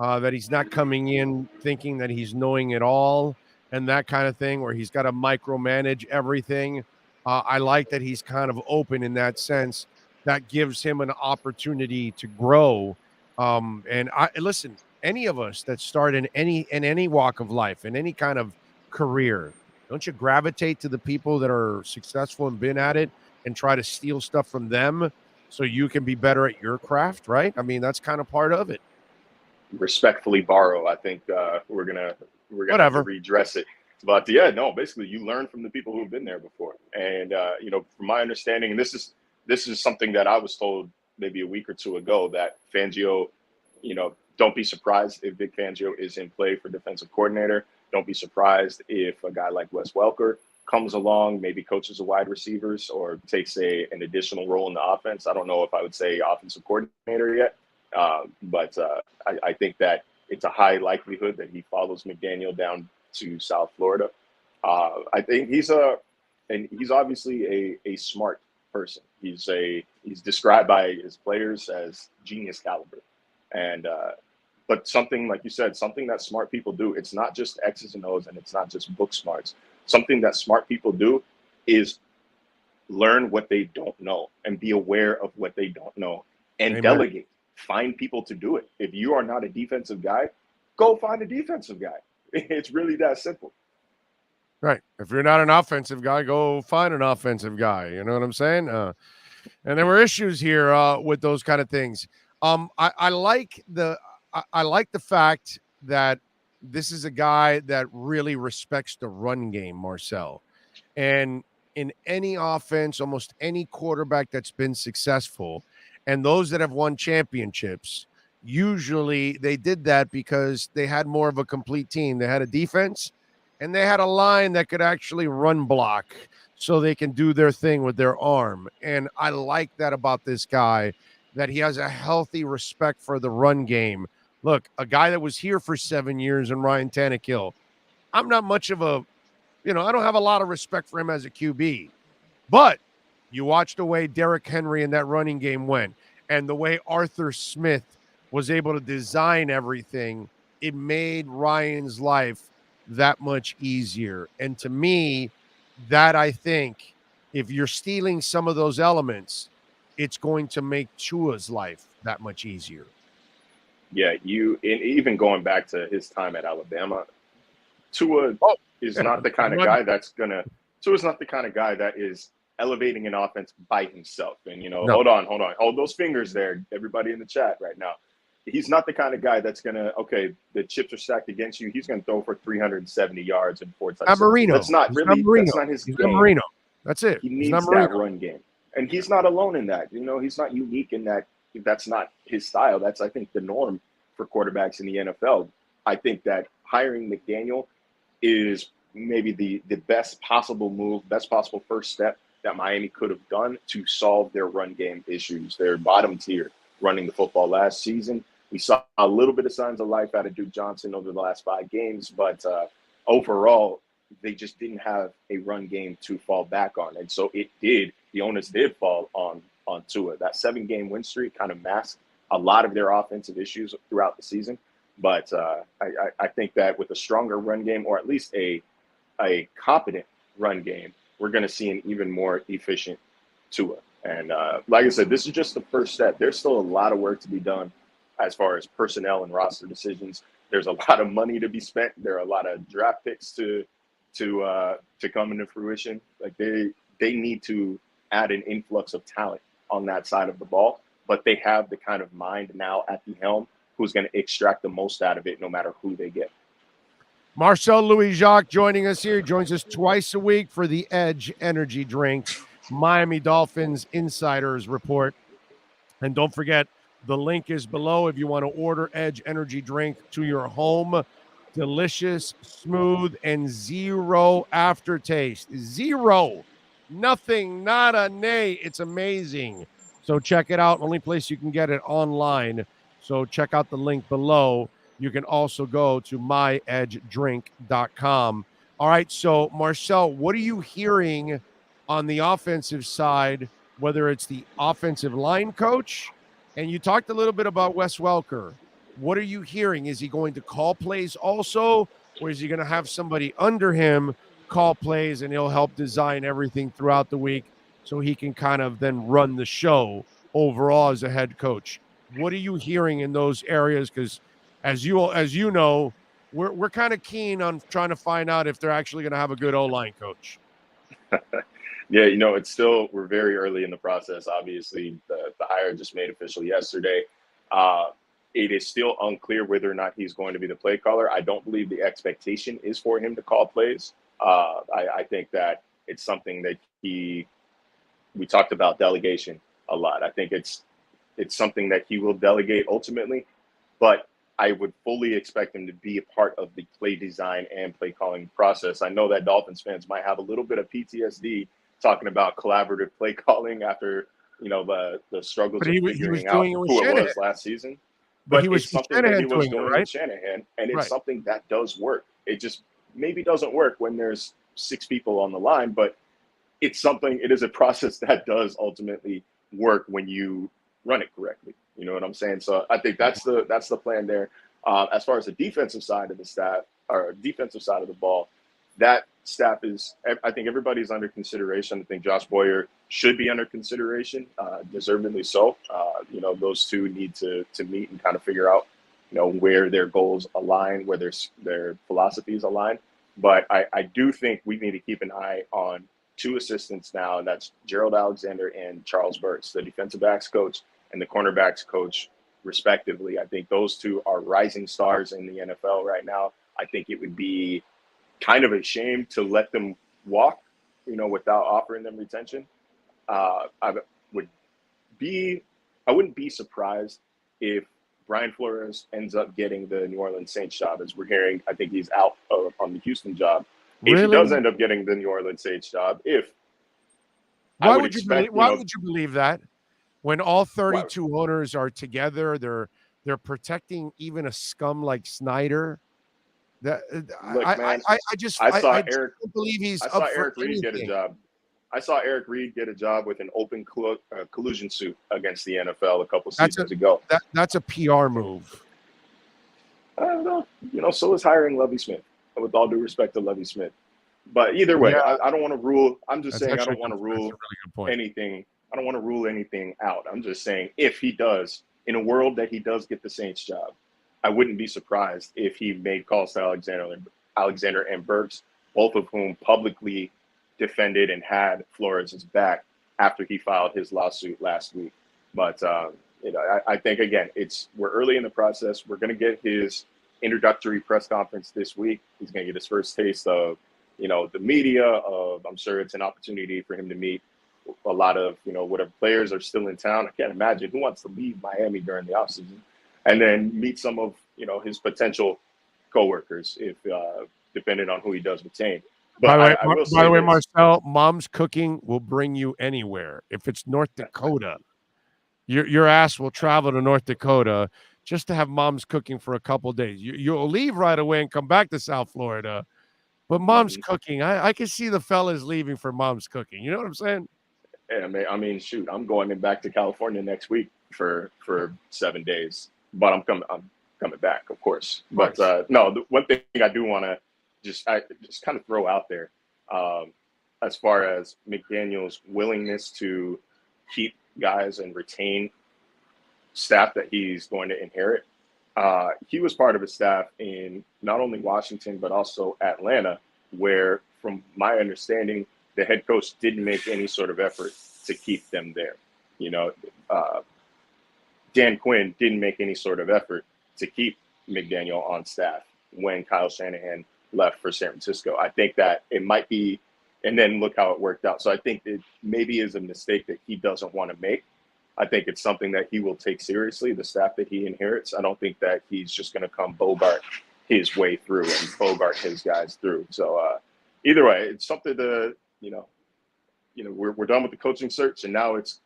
that he's not coming in thinking that he's knowing it all and that kind of thing, where he's got to micromanage everything. I like that he's kind of open in that sense. That gives him an opportunity to grow. And listen, any of us that start in any walk of life, in any kind of career, don't you gravitate to the people that are successful and been at it and try to steal stuff from them so you can be better at your craft, right? I mean, that's kind of part of it. Respectfully borrow. I think we're gonna have to redress it. But yeah, no, basically you learn from the people who've been there before. And from my understanding, and this is something that I was told maybe a week or two ago, that Fangio, don't be surprised if Vic Fangio is in play for defensive coordinator. Don't be surprised if a guy like Wes Welker comes along, maybe coaches the wide receivers or takes an additional role in the offense. I don't know if I would say offensive coordinator yet, but I think that it's a high likelihood that he follows McDaniel down to South Florida. I think he's obviously a smart person. He's described by his players as genius caliber, and but something, like you said, something that smart people do. It's not just X's and O's, and it's not just book smarts. Something that smart people do is learn what they don't know and be aware of what they don't know and Amen. Delegate. Find people to do it. If you are not a defensive guy, go find a defensive guy. It's really that simple. Right. If you're not an offensive guy, go find an offensive guy. You know what I'm saying? And there were issues here with those kind of things. I like the fact that this is a guy that really respects the run game, Marcel. And in any offense, almost any quarterback that's been successful, and those that have won championships, usually they did that because they had more of a complete team. They had a defense and they had a line that could actually run block so they can do their thing with their arm. And I like that about this guy, that he has a healthy respect for the run game, look, a guy that was here for 7 years and Ryan Tannehill, I'm not much of a, I don't have a lot of respect for him as a QB. But you watched the way Derrick Henry in that running game went and the way Arthur Smith was able to design everything. It made Ryan's life that much easier. And to me, that I think if you're stealing some of those elements, it's going to make Tua's life that much easier. Yeah, and even going back to his time at Alabama, Tua is not the kind of guy Tua's not the kind of guy that is elevating an offense by himself. And, hold on. Hold those fingers there, everybody in the chat right now. He's not the kind of guy that's going to, the chips are stacked against you. He's going to throw for 370 yards and 4 touchdowns. That's not his game. Marino. That's it. He needs that run game. And he's not alone in that. He's not unique in that. That's not his style. That's, I think, the norm for quarterbacks in the NFL. I think that hiring McDaniel is maybe the best possible move, best possible first step that Miami could have done to solve their run game issues. They're bottom tier running the football last season. We saw a little bit of signs of life out of Duke Johnson over the last 5 games, but overall, they just didn't have a run game to fall back on. And so the onus did fall on Tua. That 7-game win streak kind of masked a lot of their offensive issues throughout the season. But I think that with a stronger run game, or at least a competent run game, we're going to see an even more efficient Tua. And like I said, this is just the first step. There's still a lot of work to be done as far as personnel and roster decisions. There's a lot of money to be spent. There are a lot of draft picks to come into fruition. Like they need to add an influx of talent on that side of the ball, but they have the kind of mind now at the helm who's going to extract the most out of it no matter who they get. Marcel Louis-Jacques joining us here. Joins us twice a week for the Edge Energy Drink, Miami Dolphins Insiders Report. And don't forget, the link is below if you want to order Edge Energy Drink to your home. Delicious, smooth, and zero aftertaste. Zero. Nothing, not a nay. It's amazing. So check it out. Only place you can get it online. So check out the link below. You can also go to myedgedrink.com. All right, so Marcel, what are you hearing on the offensive side, whether it's the offensive line coach? And you talked a little bit about Wes Welker. What are you hearing? Is he going to call plays also, or is he going to have somebody under him call plays and he'll help design everything throughout the week so he can kind of then run the show overall as a head coach? What are you hearing in those areas? Because as you know, we're kind of keen on trying to find out if they're actually going to have a good O-line coach. Yeah, it's still, we're very early in the process. Obviously, the hire just made official yesterday. It is still unclear whether or not he's going to be the play caller. I don't believe the expectation is for him to call plays. I think that it's something that we talked about delegation a lot. I think it's something that he will delegate ultimately, but I would fully expect him to be a part of the play design and play calling process. I know that Dolphins fans might have a little bit of PTSD talking about collaborative play calling after, the struggles of figuring out who it was last season. But he was it's something that he was doing with Shanahan, and it's something that does work. It just maybe doesn't work when there's 6 people on the line, but it is a process that does ultimately work when you run it correctly. You know what I'm saying? So I think that's the plan there. As far as the defensive side of the staff, or defensive side of the ball, that staff I think everybody's under consideration. I think Josh Boyer should be under consideration, deservedly so. Those two need to meet and kind of figure out, where their goals align, where their philosophies align. But I do think we need to keep an eye on 2 assistants now, and that's Gerald Alexander and Charles Burks, the defensive backs coach and the cornerbacks coach, respectively. I think those 2 are rising stars in the NFL right now. I think it would be kind of a shame to let them walk, without offering them retention. I wouldn't be surprised if Brian Flores ends up getting the New Orleans Saints job, as we're hearing. I think he's out on the Houston job. If he does end up getting the New Orleans Saints job, why would you believe that? When all 32 owners are together, they're they're protecting even a scum like Snyder. That Look, man, I saw just Eric. don't believe he's I saw up for Eric Reed get a anything. job. I saw Eric Reed get a job with an open collusion suit against the NFL a couple seasons ago. That's a PR move. I don't know. So is hiring Lovie Smith, with all due respect to Lovie Smith. But either way, Yeah. I don't want to rule. I'm just That's saying I actually don't want to that's a rule really good point. anything. I don't want to rule anything out. I'm just saying if he does, in a world that he does get the Saints job, I wouldn't be surprised if he made calls to Alexander and Burks, both of whom publicly defended and had Flores' back after he filed his lawsuit last week. But I think again, we're early in the process. We're going to get his introductory press conference this week. He's going to get his first taste of the media. I'm sure it's an opportunity for him to meet a lot of whatever players are still in town. I can't imagine who wants to leave Miami during the offseason, and then meet some of his potential coworkers if depending on who he does retain. But by the way, Marcel, Mom's Cooking will bring you anywhere. If it's North Dakota, your ass will travel to North Dakota just to have Mom's Cooking for a couple of days. You'll leave right away and come back to South Florida. But Mom's Cooking, I can see the fellas leaving for Mom's Cooking. You know what I'm saying? Yeah, I mean, shoot, I'm going back to California next week for 7 days. But I'm coming back, of course. But no, the one thing I do want to just kind of throw out there, as far as McDaniel's willingness to keep guys and retain staff that he's going to inherit. He was part of a staff in not only Washington, but also Atlanta, where, from my understanding, the head coach didn't make any sort of effort to keep them there. Dan Quinn didn't make any sort of effort to keep McDaniel on staff when Kyle Shanahan left for San Francisco. I think that it might be, and then look how it worked out. So I think it maybe is a mistake that he doesn't want to make. I think it's something that he will take seriously, the staff that he inherits. I don't think that he's just going to come bogart his way through and bogart his guys through. So either way, it's something to, we're done with the coaching search, and now it's,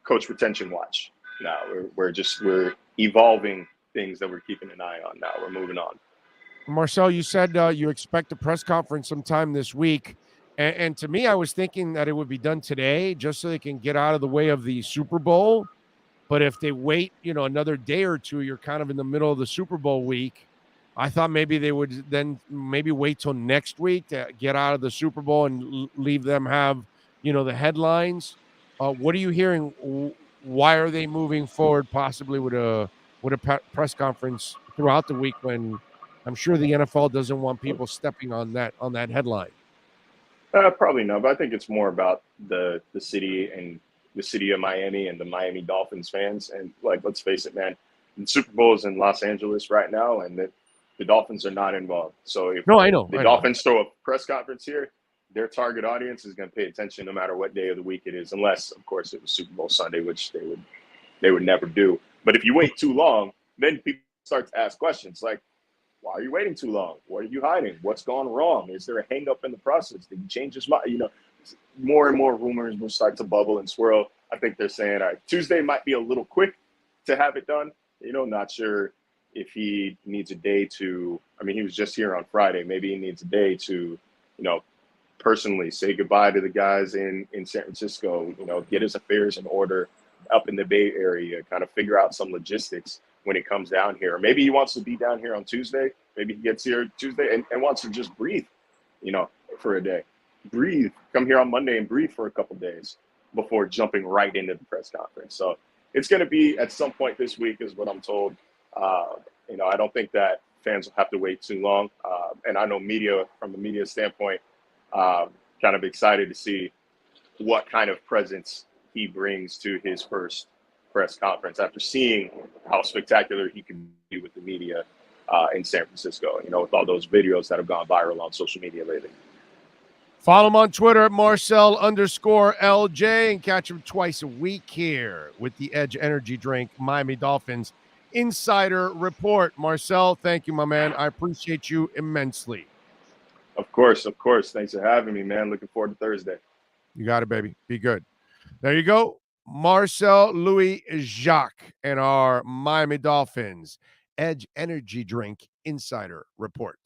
coach retention watch. Now we're evolving things that we're keeping an eye on. Now we're moving on. Marcel, you said you expect a press conference sometime this week. And to me, I was thinking that it would be done today just so they can get out of the way of the Super Bowl. But if they wait, another day or two, you're kind of in the middle of the Super Bowl week. I thought maybe they would then maybe wait till next week to get out of the Super Bowl and leave them have, the headlines. What are you hearing? Why are they moving forward possibly with a press conference throughout the week when I'm sure the NFL doesn't want people stepping on that headline? Probably no, but I think it's more about the city and the city of Miami and the Miami Dolphins fans. And let's face it, man, the Super Bowl is in Los Angeles right now, and the Dolphins are not involved. So if the Dolphins throw a press conference here, their target audience is going to pay attention no matter what day of the week it is, unless, of course, it was Super Bowl Sunday, which they would never do. But if you wait too long, then people start to ask questions like, why are you waiting too long? What are you hiding? What's gone wrong? Is there a hang up in the process? Did you change his mind? More and more rumors will start to bubble and swirl. I think they're saying, all right, Tuesday might be a little quick to have it done. Not sure if he needs a day to, he was just here on Friday. Maybe he needs a day to, personally say goodbye to the guys in San Francisco, get his affairs in order up in the Bay Area, kind of figure out some logistics when it comes down here. Maybe he wants to be down here on Tuesday. Maybe he gets here Tuesday and wants to just breathe, for a day. Breathe. Come here on Monday and breathe for a couple days before jumping right into the press conference. So it's going to be at some point this week is what I'm told. I don't think that fans will have to wait too long. And I know from a media standpoint, kind of excited to see what kind of presence he brings to his first press conference after seeing how spectacular he can be with the media in San Francisco, with all those videos that have gone viral on social media lately. Follow him on Twitter at Marcel_LJ and catch him twice a week here with the Edge Energy Drink Miami Dolphins Insider Report. Marcel, thank you, my man. I appreciate you immensely. Of course. Thanks for having me, man. Looking forward to Thursday. You got it, baby. Be good. There you go. Marcel Louis-Jacques and our Miami Dolphins Edge Energy Drink Insider Report.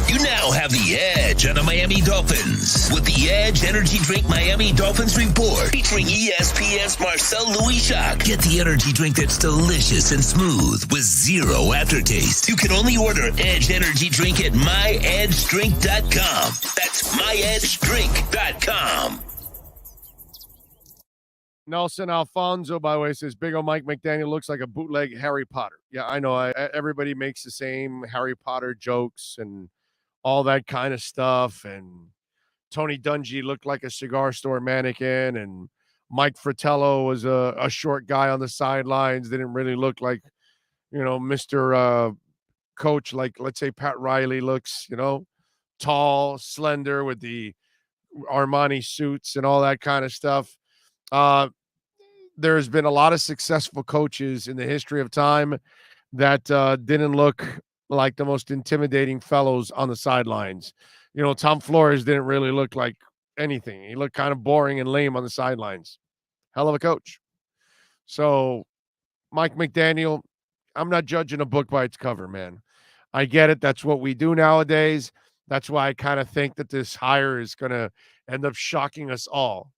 You now have the edge on the Miami Dolphins with the Edge Energy Drink Miami Dolphins Report featuring ESPN's Marcel Louis-Jacques. Get the energy drink that's delicious and smooth with zero aftertaste. You can only order Edge Energy Drink at myedgedrink.com. That's myedgedrink.com. Nelson Alfonso, by the way, says Big O Mike McDaniel looks like a bootleg Harry Potter. Yeah, I know. Everybody makes the same Harry Potter jokes and all that kind of stuff. And Tony Dungy looked like a cigar store mannequin. And Mike Fratello was a short guy on the sidelines. Didn't really look like, Mr. Coach, like, let's say Pat Riley looks, tall, slender with the Armani suits and all that kind of stuff. There's been a lot of successful coaches in the history of time that didn't look like the most intimidating fellows on the sidelines. Tom Flores didn't really look like anything. He looked kind of boring and lame on the sidelines. Hell of a coach. So Mike McDaniel, I'm not judging a book by its cover, man. I get it. That's what we do nowadays. That's why I kind of think that this hire is going to end up shocking us all,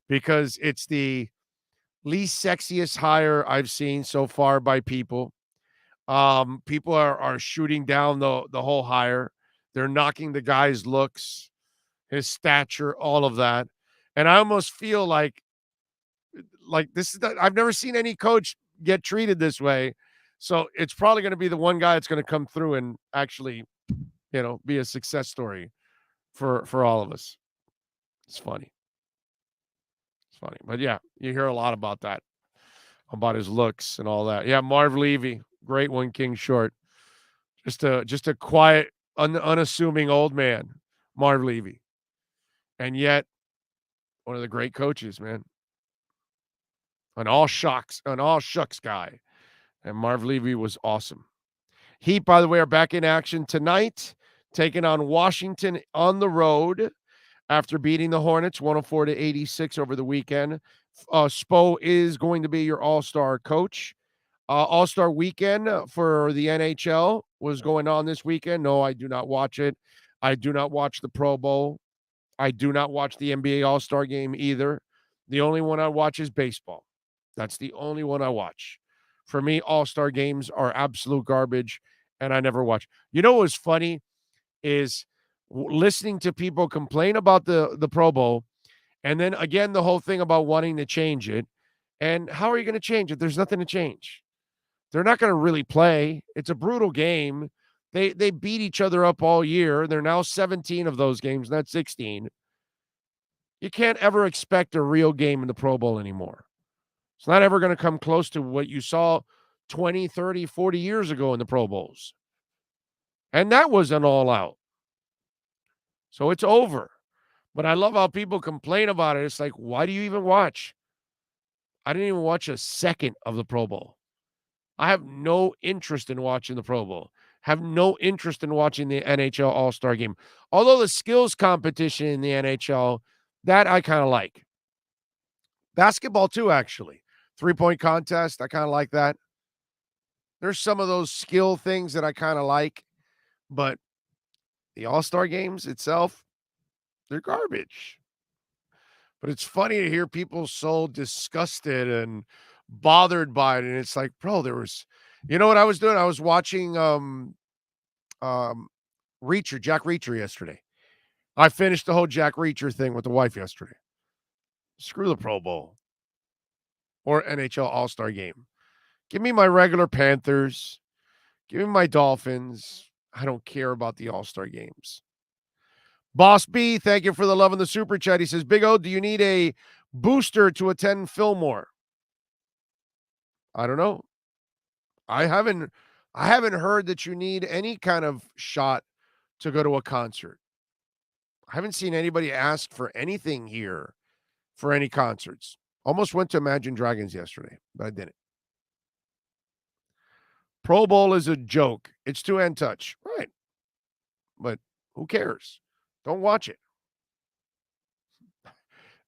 because it's the least sexiest hire I've seen so far by people. People are shooting down the whole hire. They're knocking the guy's looks, his stature, all of that. And I almost feel like this is I've never seen any coach get treated this way. So it's probably going to be the one guy that's going to come through and actually, be a success story for all of us. It's funny. But yeah, you hear a lot about that, about his looks and all that. Yeah, Marv Levy, great one, King Short. Just a quiet, unassuming old man, Marv Levy. And yet, one of the great coaches, man. An all shucks guy. And Marv Levy was awesome. Heat, by the way, are back in action tonight, taking on Washington on the road after beating the Hornets 104-86 over the weekend. Spo is going to be your all-star coach. All-star weekend for the NHL was going on this weekend. No, I do not watch it. I do not watch the Pro Bowl. I do not watch the NBA All-Star game either. The only one I watch is baseball. That's the only one I watch. For me, All-Star games are absolute garbage, and I never watch. You know what's funny is listening to people complain about the Pro Bowl, and then again the whole thing about wanting to change it. And how are you going to change it? There's nothing to change. They're not going to really play. It's a brutal game. They beat each other up all year. They're now 17 of those games, not 16. You can't ever expect a real game in the Pro Bowl anymore. It's not ever going to come close to what you saw 20, 30, 40 years ago in the Pro Bowls. And that was an all-out. So it's over. But I love how people complain about it. It's like, why do you even watch? I didn't even watch a second of the Pro Bowl. I have no interest in watching the Pro Bowl. Have no interest in watching the NHL All-Star game. Although the skills competition in the NHL, that I kind of like. Basketball too, actually. Three-point contest, I kind of like that. There's some of those skill things that I kind of like. But the All-Star games itself, they're garbage. But it's funny to hear people so disgusted and bothered by it. And it's like, bro, there was, you know what I was doing? I was watching Jack Reacher yesterday. I finished the whole Jack Reacher thing with the wife yesterday. Screw the Pro Bowl or NHL All-Star game. Give me my regular Panthers. Give me my Dolphins. I don't care about the All-Star games. Boss B, thank you for the love in the super chat. He says, Big O, do you need a booster to attend Fillmore? I don't know. I haven't heard that you need any kind of shot to go to a concert. I haven't seen anybody ask for anything here for any concerts. Almost went to Imagine Dragons yesterday, but I didn't. Pro Bowl is a joke. It's too end touch. Right. But who cares? Don't watch it.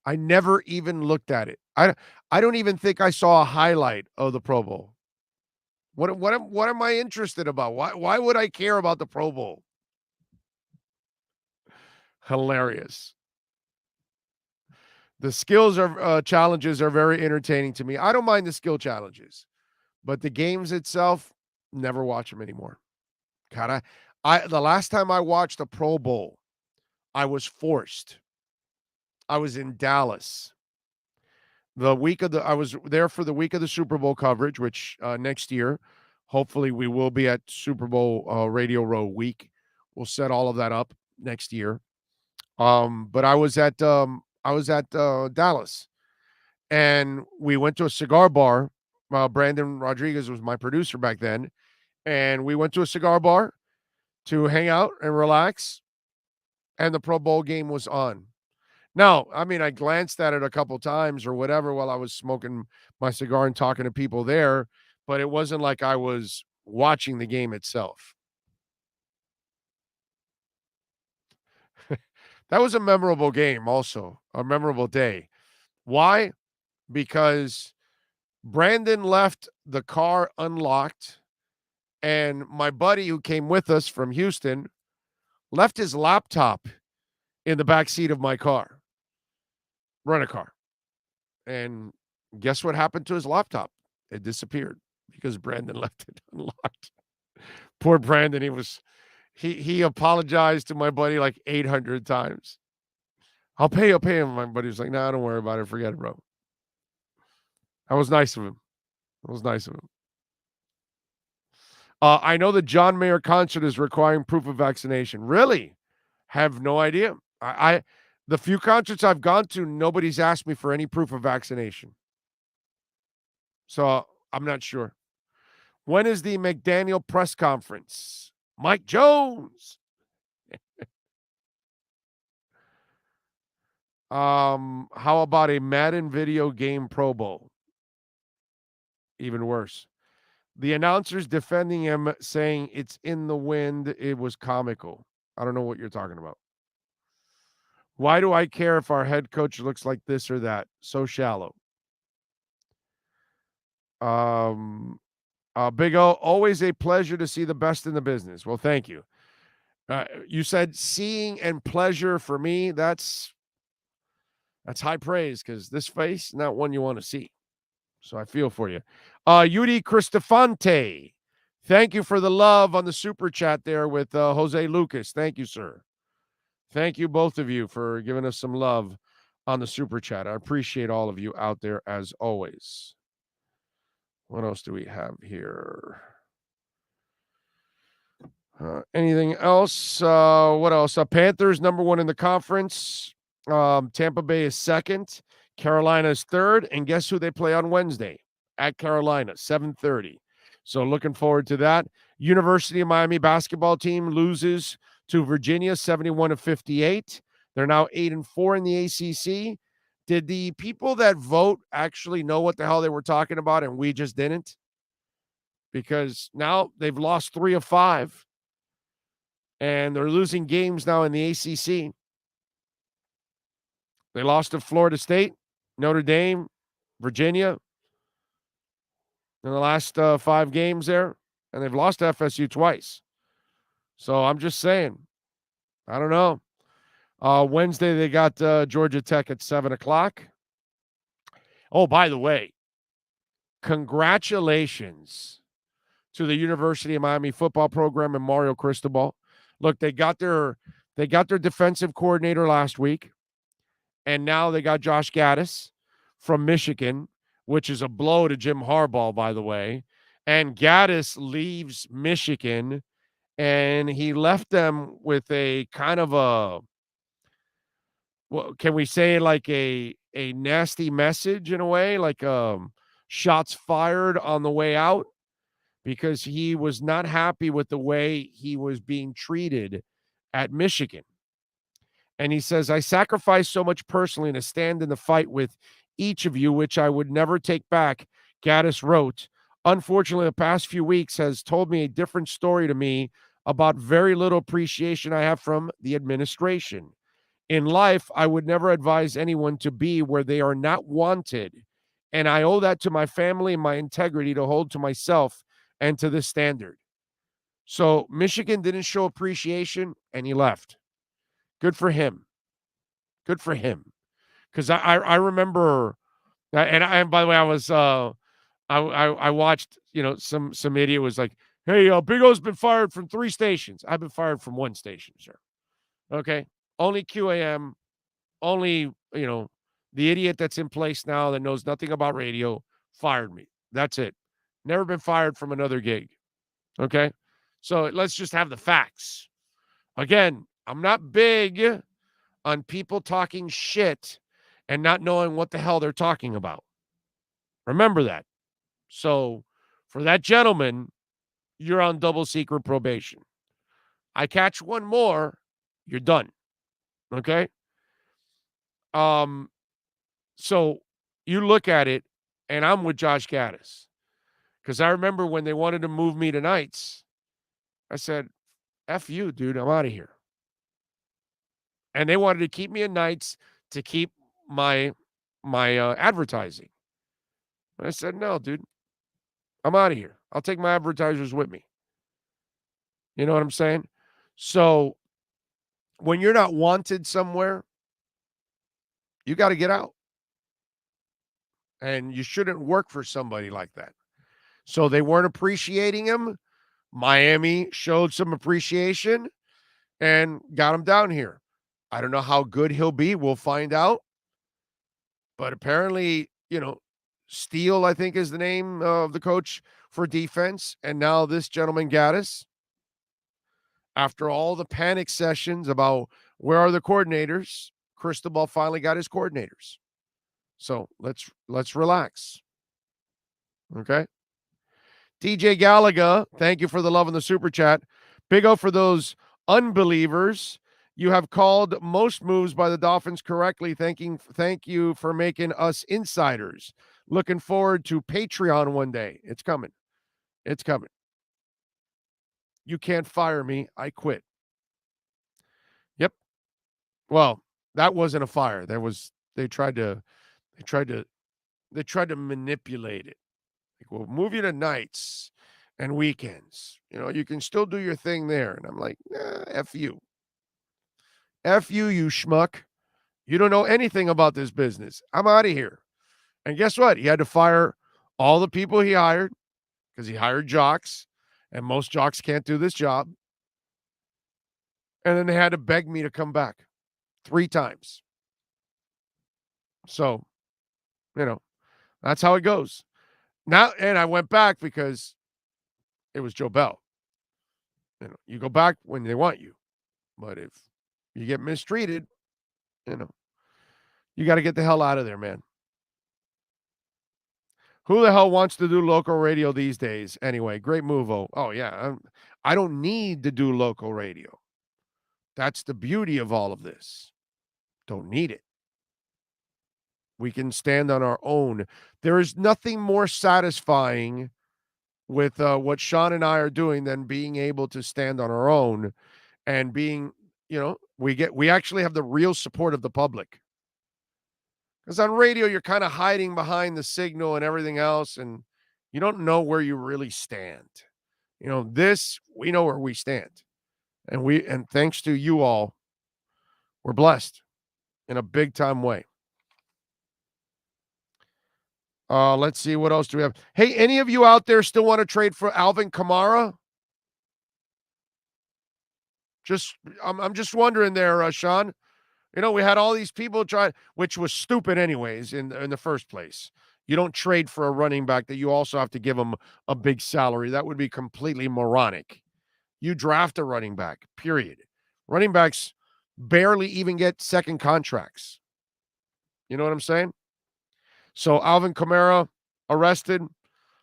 I never even looked at it. I don't even think I saw a highlight of the Pro Bowl. What am I interested about? Why would I care about the Pro Bowl? Hilarious. The skills challenges are very entertaining to me. I don't mind the skill challenges, but the games itself, never watch them anymore. God, I the last time I watched a Pro Bowl, I was forced. I was in Dallas. I was there for the week of the Super Bowl coverage, which next year, hopefully we will be at Super Bowl Radio Row week. We'll set all of that up next year. But I was at Dallas, and we went to a cigar bar. Brandon Rodriguez was my producer back then, and we went to a cigar bar to hang out and relax, and the Pro Bowl game was on. Now, I mean, I glanced at it a couple times or whatever while I was smoking my cigar and talking to people there, but it wasn't like I was watching the game itself. That was a memorable game also, a memorable day. Why? Because Brandon left the car unlocked, and my buddy who came with us from Houston left his laptop in the back seat of my car. Rent a car. And guess what happened to his laptop? It disappeared because Brandon left it unlocked. Poor Brandon. He apologized to my buddy like 800 times. I'll pay him. My buddy was like, no, don't worry about it. Forget it, bro. That was nice of him. I know the John Mayer concert is requiring proof of vaccination. Really? Have no idea. The few concerts I've gone to, nobody's asked me for any proof of vaccination. So I'm not sure. When is the McDaniel press conference? Mike Jones. How about a Madden video game Pro Bowl? Even worse. The announcers defending him, saying it's in the wind. It was comical. I don't know what you're talking about. Why do I care if our head coach looks like this or that? So shallow. Big O, always a pleasure to see the best in the business. Well, thank you. You said seeing and pleasure for me. That's high praise because this face, not one you want to see. So I feel for you. Yudi Cristofante, thank you for the love on the super chat there with Jose Lucas. Thank you, sir. Thank you, both of you, for giving us some love on the super chat. I appreciate all of you out there as always. What else do we have here? Anything else? What else? Panthers number 1 in the conference. Tampa Bay is 2nd. Carolina is 3rd. And guess who they play on Wednesday? At Carolina, 7:30. So looking forward to that. University of Miami basketball team loses to Virginia, 71-58. They're now 8-4 in the ACC. Did the people that vote actually know what the hell they were talking about and we just didn't? Because now they've lost 3 of 5. And they're losing games now in the ACC. They lost to Florida State, Notre Dame, Virginia in the last 5 games there. And they've lost to FSU twice. So I'm just saying, I don't know. Wednesday, they got Georgia Tech at 7 o'clock. Oh, by the way, congratulations to the University of Miami football program and Mario Cristobal. Look, they got their defensive coordinator last week, and now they got Josh Gaddis from Michigan, which is a blow to Jim Harbaugh, by the way. And Gaddis leaves Michigan, and he left them with a kind of a, well, can we say like a nasty message in a way, like shots fired on the way out, because he was not happy with the way he was being treated at Michigan. And he says, I sacrificed so much personally to stand in the fight with each of you, which I would never take back, Gaddis wrote. Unfortunately, the past few weeks has told me a different story to me about very little appreciation I have from the administration. In life, I would never advise anyone to be where they are not wanted. And I owe that to my family and my integrity to hold to myself and to this standard. So Michigan didn't show appreciation, and he left. Good for him. Good for him. Because I remember, and by the way, I was I watched, some idiot was like, hey, Big O's been fired from 3 stations. I've been fired from 1 station, sir. Okay, only QAM, only the idiot that's in place now that knows nothing about radio fired me. That's it. Never been fired from another gig. Okay, so let's just have the facts. Again, I'm not big on people talking shit and not knowing what the hell they're talking about. Remember that. So for that gentleman, you're on double secret probation. I catch one more, you're done. Okay? So you look at it, and I'm with Josh Gaddis. Because I remember when they wanted to move me to nights, I said, F you, dude, I'm out of here. And they wanted to keep me in nights to keep my advertising. And I said, no, dude, I'm out of here. I'll take my advertisers with me. You know what I'm saying? So when you're not wanted somewhere, you got to get out. And you shouldn't work for somebody like that. So they weren't appreciating him. Miami showed some appreciation and got him down here. I don't know how good he'll be. We'll find out. But apparently, Steele, I think, is the name of the coach for defense. And now this gentleman, Gaddis, after all the panic sessions about where are the coordinators, Cristobal finally got his coordinators. So let's relax. Okay. DJ Gallagher, thank you for the love in the super chat. Big O, for those unbelievers, you have called most moves by the Dolphins correctly. Thank you for making us insiders. Looking forward to Patreon one day. It's coming. It's coming. You can't fire me. I quit. Yep. Well, that wasn't a fire. They tried to manipulate it. Like, we'll move you to nights and weekends. You can still do your thing there. And I'm like, F you. F you, you schmuck. You don't know anything about this business. I'm out of here. And guess what? He had to fire all the people he hired because he hired jocks, and most jocks can't do this job. And then they had to beg me to come back 3 times. So, that's how it goes. Now, and I went back because it was Joe Bell. You go back when they want you. But if you get mistreated, you got to get the hell out of there, man. Who the hell wants to do local radio these days? Anyway, great move. Oh yeah. I don't need to do local radio. That's the beauty of all of this. Don't need it. We can stand on our own. There is nothing more satisfying with what Sean and I are doing than being able to stand on our own and being, we actually have the real support of the public. Because on radio, you're kind of hiding behind the signal and everything else, and you don't know where you really stand. This, we know where we stand. And thanks to you all, we're blessed in a big time way. Let's see, what else do we have? Hey, any of you out there still want to trade for Alvin Kamara? I'm just wondering there, Sean. We had all these people try, which was stupid anyways in the first place. You don't trade for a running back that you also have to give him a big salary. That would be completely moronic. You draft a running back, period. Running backs barely even get second contracts. You know what I'm saying? So Alvin Kamara arrested,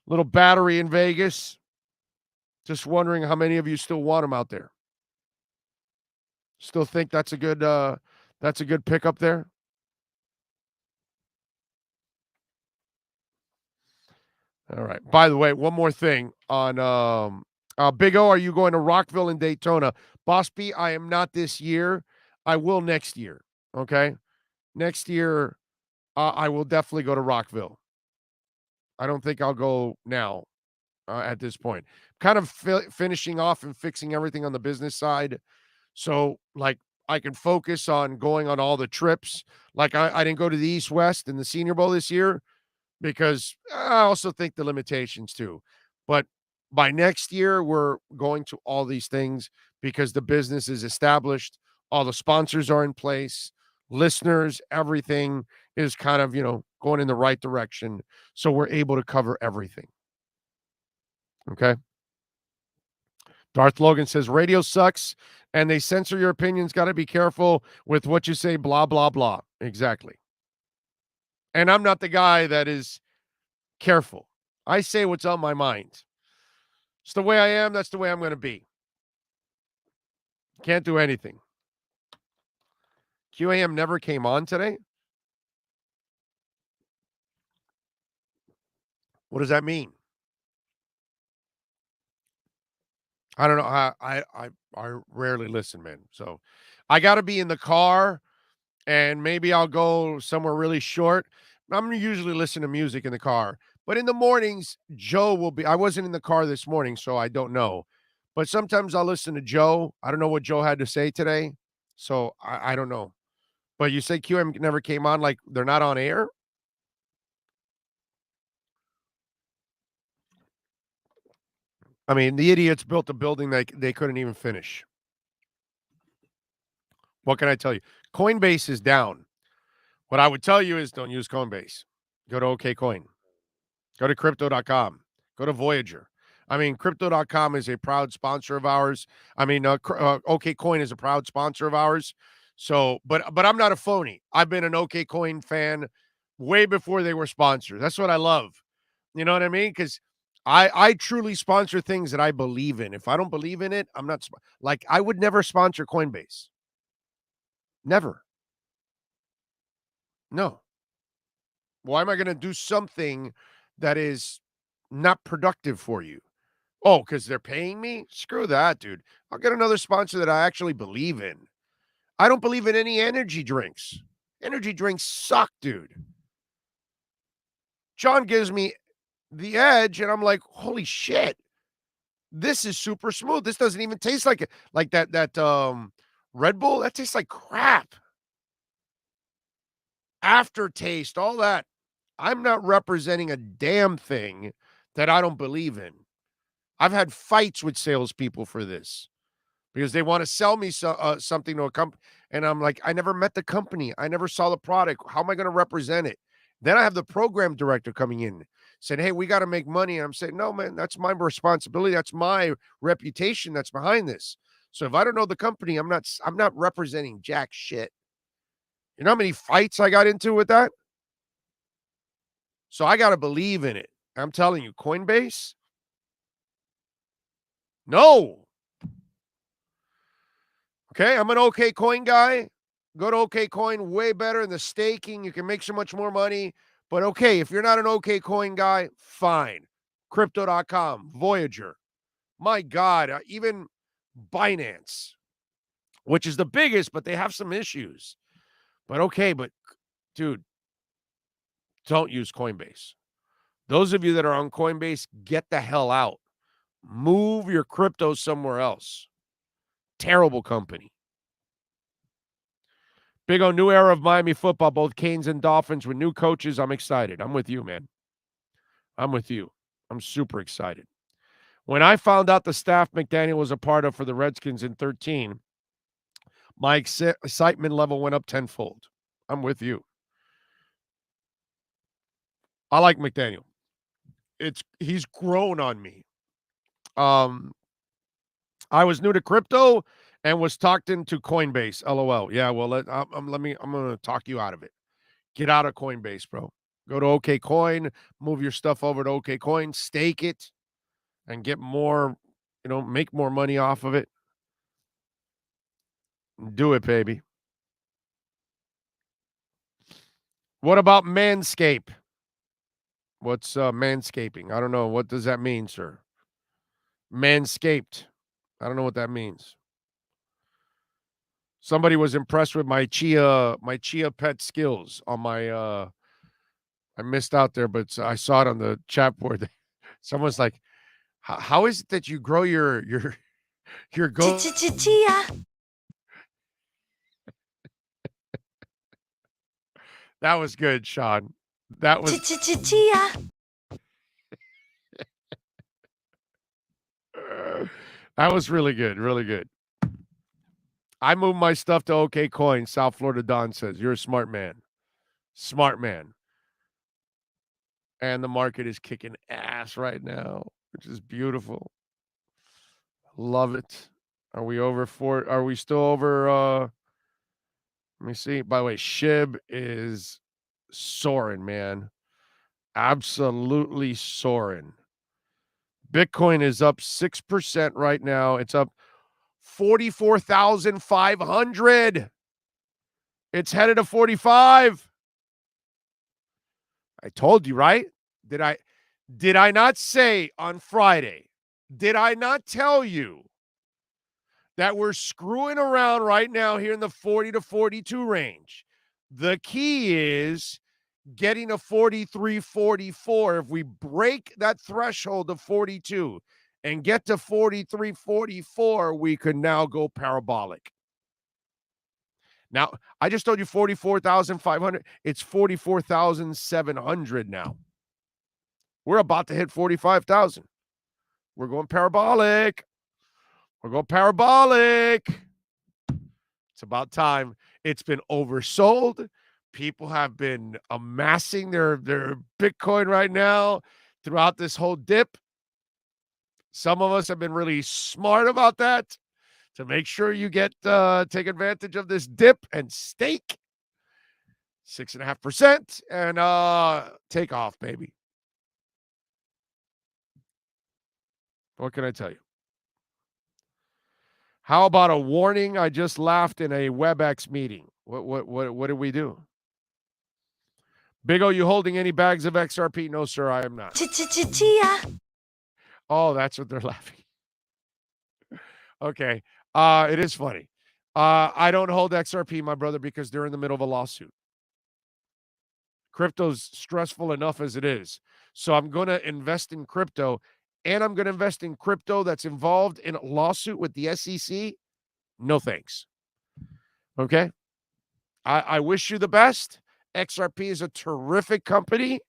little battery in Vegas. Just wondering how many of you still want him out there. Still think that's a good pickup there. All right. By the way, one more thing on Big O. Are you going to Rockville and Daytona? Boss B, I am not this year. I will next year. Okay. Next year, I will definitely go to Rockville. I don't think I'll go now at this point. Kind of finishing off and fixing everything on the business side. So, like, I can focus on going on all the trips. Like, I didn't go to the East West in the Senior Bowl this year because I also think the limitations too. But by next year, we're going to all these things because the business is established, all the sponsors are in place, listeners, everything is kind of, going in the right direction. So we're able to cover everything. Okay. Darth Logan says radio sucks and they censor your opinions. Got to be careful with what you say, blah, blah, blah. Exactly. And I'm not the guy that is careful. I say what's on my mind. It's the way I am. That's the way I'm going to be. Can't do anything. QAM never came on today. What does that mean? I don't know. I rarely listen, man. So I got to be in the car and maybe I'll go somewhere really short. I'm usually listening to music in the car. But in the mornings, Joe will be. I wasn't in the car this morning, so I don't know. But sometimes I'll listen to Joe. I don't know what Joe had to say today. So I don't know. But you say QM never came on, like they're not on air? I mean, the idiots built a building they couldn't even finish. What can I tell you? Coinbase is down. What I would tell you is don't use Coinbase. Go to OKCoin. Go to crypto.com. Go to Voyager. I mean, crypto.com is a proud sponsor of ours. I mean, OKCoin is a proud sponsor of ours. So, but I'm not a phony. I've been an OKCoin fan way before they were sponsored. That's what I love. You know what I mean? Because I truly sponsor things that I believe in. If I don't believe in it, I'm not like I would never sponsor Coinbase. Never. No. Why am I going to do something that is not productive for you? Oh, because they're paying me? Screw that, dude. I'll get another sponsor that I actually believe in. I don't believe in any energy drinks. Energy drinks suck, dude. John gives me the edge, and I'm like, holy shit. This is super smooth. This doesn't even taste like it. Like that Red Bull, that tastes like crap. Aftertaste, all that. I'm not representing a damn thing that I don't believe in. I've had fights with salespeople for this because they want to sell me something to a company. And I'm like, I never met the company. I never saw the product. How am I going to represent it? Then I have the program director coming in saying, hey, we got to make money. And I'm saying, no, man, that's my responsibility. That's my reputation that's behind this. So if I don't know the company, I'm not representing jack shit. You know how many fights I got into with that? So I got to believe in it. I'm telling you, Coinbase? No. Okay, I'm an OKCoin guy. Go to OKCoin, way better in the staking. You can make so much more money. But okay, if you're not an OKCoin guy, fine. Crypto.com, Voyager. My God, even Binance, which is the biggest, but they have some issues. But okay, dude, don't use Coinbase. Those of you that are on Coinbase, get the hell out. Move your crypto somewhere else. Terrible company. Big O, new era of Miami football, both Canes and Dolphins with new coaches. I'm excited. I'm with you, man. I'm with you. I'm super excited. When I found out the staff McDaniel was a part of for the Redskins in 2013, my excitement level went up tenfold. I'm with you. I like McDaniel. He's grown on me. I was new to crypto and was talked into Coinbase. LOL. Yeah, well, I'm going to talk you out of it. Get out of Coinbase, bro. Go to OKCoin, move your stuff over to OKCoin, stake it, and get more, make more money off of it. Do it, baby. What about Manscape? What's manscaping? I don't know. What does that mean, sir? Manscaped. I don't know what that means. Somebody was impressed with my chia pet skills on my I missed out there, but I saw it on the chat board. Someone's like, how is it that you grow your goat? Chia. That was good, Sean. That was Chia. that was really good, really good. I moved my stuff to OK Coin. South Florida Don says, you're a smart man. Smart man. And the market is kicking ass right now, which is beautiful. Love it. Are we still over let me see. By the way, SHIB is soaring, man. Absolutely soaring. Bitcoin is up 6% right now. It's up 44,500. It's headed to 45. I told you, right? Did I not say on Friday? Did I not tell you that we're screwing around right now here in the 40 to 42 range? The key is getting a 43, 44. If we break that threshold of 42 and get to 43, 44, we could now go parabolic. Now, I just told you 44,500. It's 44,700 now. We're about to hit 45,000. We're going parabolic. We're going parabolic. It's about time. It's been oversold. People have been amassing their Bitcoin right now throughout this whole dip. Some of us have been really smart about that to make sure you get take advantage of this dip and stake 6.5% and take off, baby. What can I tell you? How about a warning? I just laughed in a WebEx meeting. What did we do? Big O, you holding any bags of XRP? No, sir, I am not. Chia. Oh, that's what they're laughing. Okay. It is funny. I don't hold XRP, my brother, because they're in the middle of a lawsuit. Crypto's stressful enough as it is. So I'm going to invest in crypto, and I'm going to invest in crypto that's involved in a lawsuit with the SEC. No thanks. Okay? I wish you the best. XRP is a terrific company.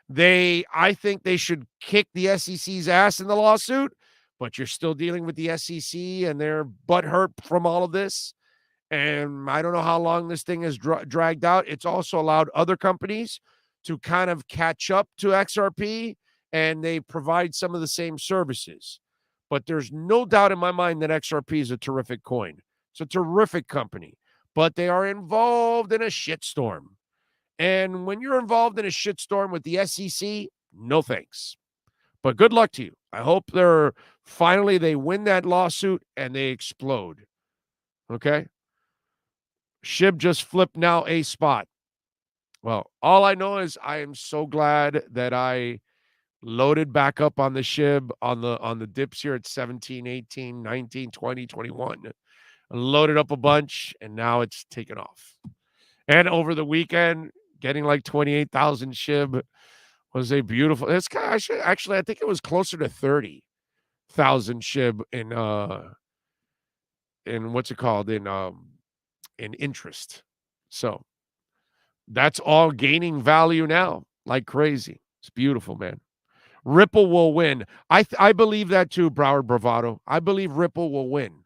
I think they should kick the SEC's ass in the lawsuit, but you're still dealing with the SEC and they're butthurt from all of this. And I don't know how long this thing is dragged out. It's also allowed other companies to kind of catch up to XRP, and they provide some of the same services. But there's no doubt in my mind that XRP is a terrific coin. It's a terrific company, but they are involved in a shitstorm. And when you're involved in a shitstorm with the SEC, no thanks. But good luck to you. I hope they win that lawsuit and they explode. Okay? SHIB just flipped now a spot. Well, all I know is I am so glad that I loaded back up on the SHIB on the dips here at 17, 18, 19, 20, 21. I loaded up a bunch and now it's taken off. And over the weekend, getting like 28,000 SHIB was a beautiful. It's kind of, actually, I think it was closer to 30,000 SHIB in what's it called in interest. So that's all gaining value now like crazy. It's beautiful, man. Ripple will win. I believe that too, Broward Bravado. I believe Ripple will win.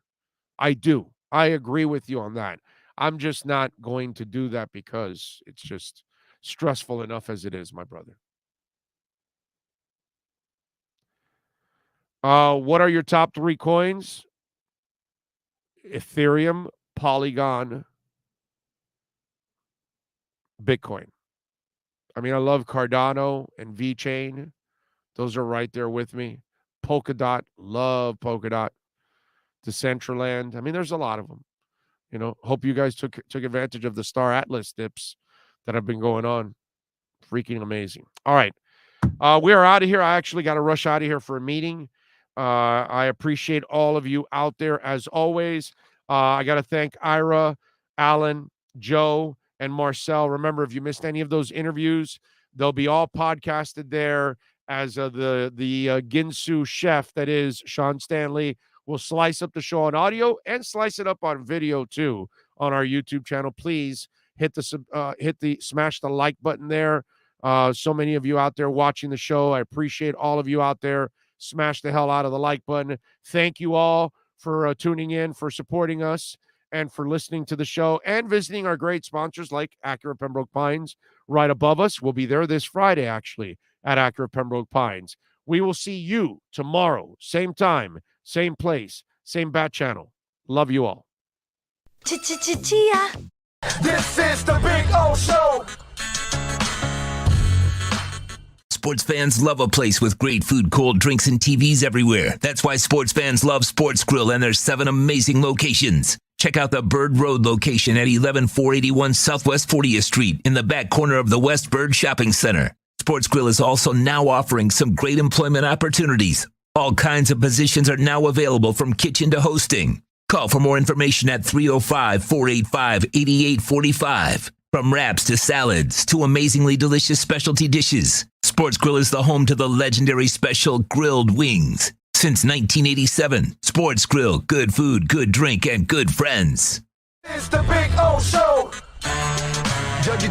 I do. I agree with you on that. I'm just not going to do that because it's just stressful enough as it is, my brother. What are your top 3 coins? Ethereum, Polygon, Bitcoin. I mean, I love Cardano and VeChain. Those are right there with me. Polkadot, love Polkadot. Decentraland. I mean, there's a lot of them. You know, hope you guys took advantage of the Star Atlas dips that have been going on. Freaking amazing. All right. We are out of here. I actually got to rush out of here for a meeting. I appreciate all of you out there as always. I got to thank Ira, Alan, Joe, and Marcel. Remember, if you missed any of those interviews, they'll be all podcasted there as the Ginsu chef that is Sean Stanley will slice up the show on audio and slice it up on video too on our YouTube channel. Please smash the like button there. So many of you out there watching the show. I appreciate all of you out there. Smash the hell out of the like button. Thank you all for tuning in, for supporting us, and for listening to the show and visiting our great sponsors like Acura Pembroke Pines right above us. We'll be there this Friday, actually, at Acura Pembroke Pines. We will see you tomorrow, same time, same place, same bat channel. Love you all. Chia. This is the Big O Show. Sports fans love a place with great food, cold drinks, and TVs everywhere. That's why sports fans love Sports Grill and their 7 amazing locations. Check out the Bird Road location at 11481 Southwest 40th Street in the back corner of the West Bird Shopping Center. Sports Grill is also now offering some great employment opportunities. All kinds of positions are now available from kitchen to hosting. Call for more information at 305-485-8845. From wraps to salads to amazingly delicious specialty dishes, Sports Grill is the home to the legendary special grilled wings. Since 1987, Sports Grill, good food, good drink, and good friends. It's the Big O Show. Judge you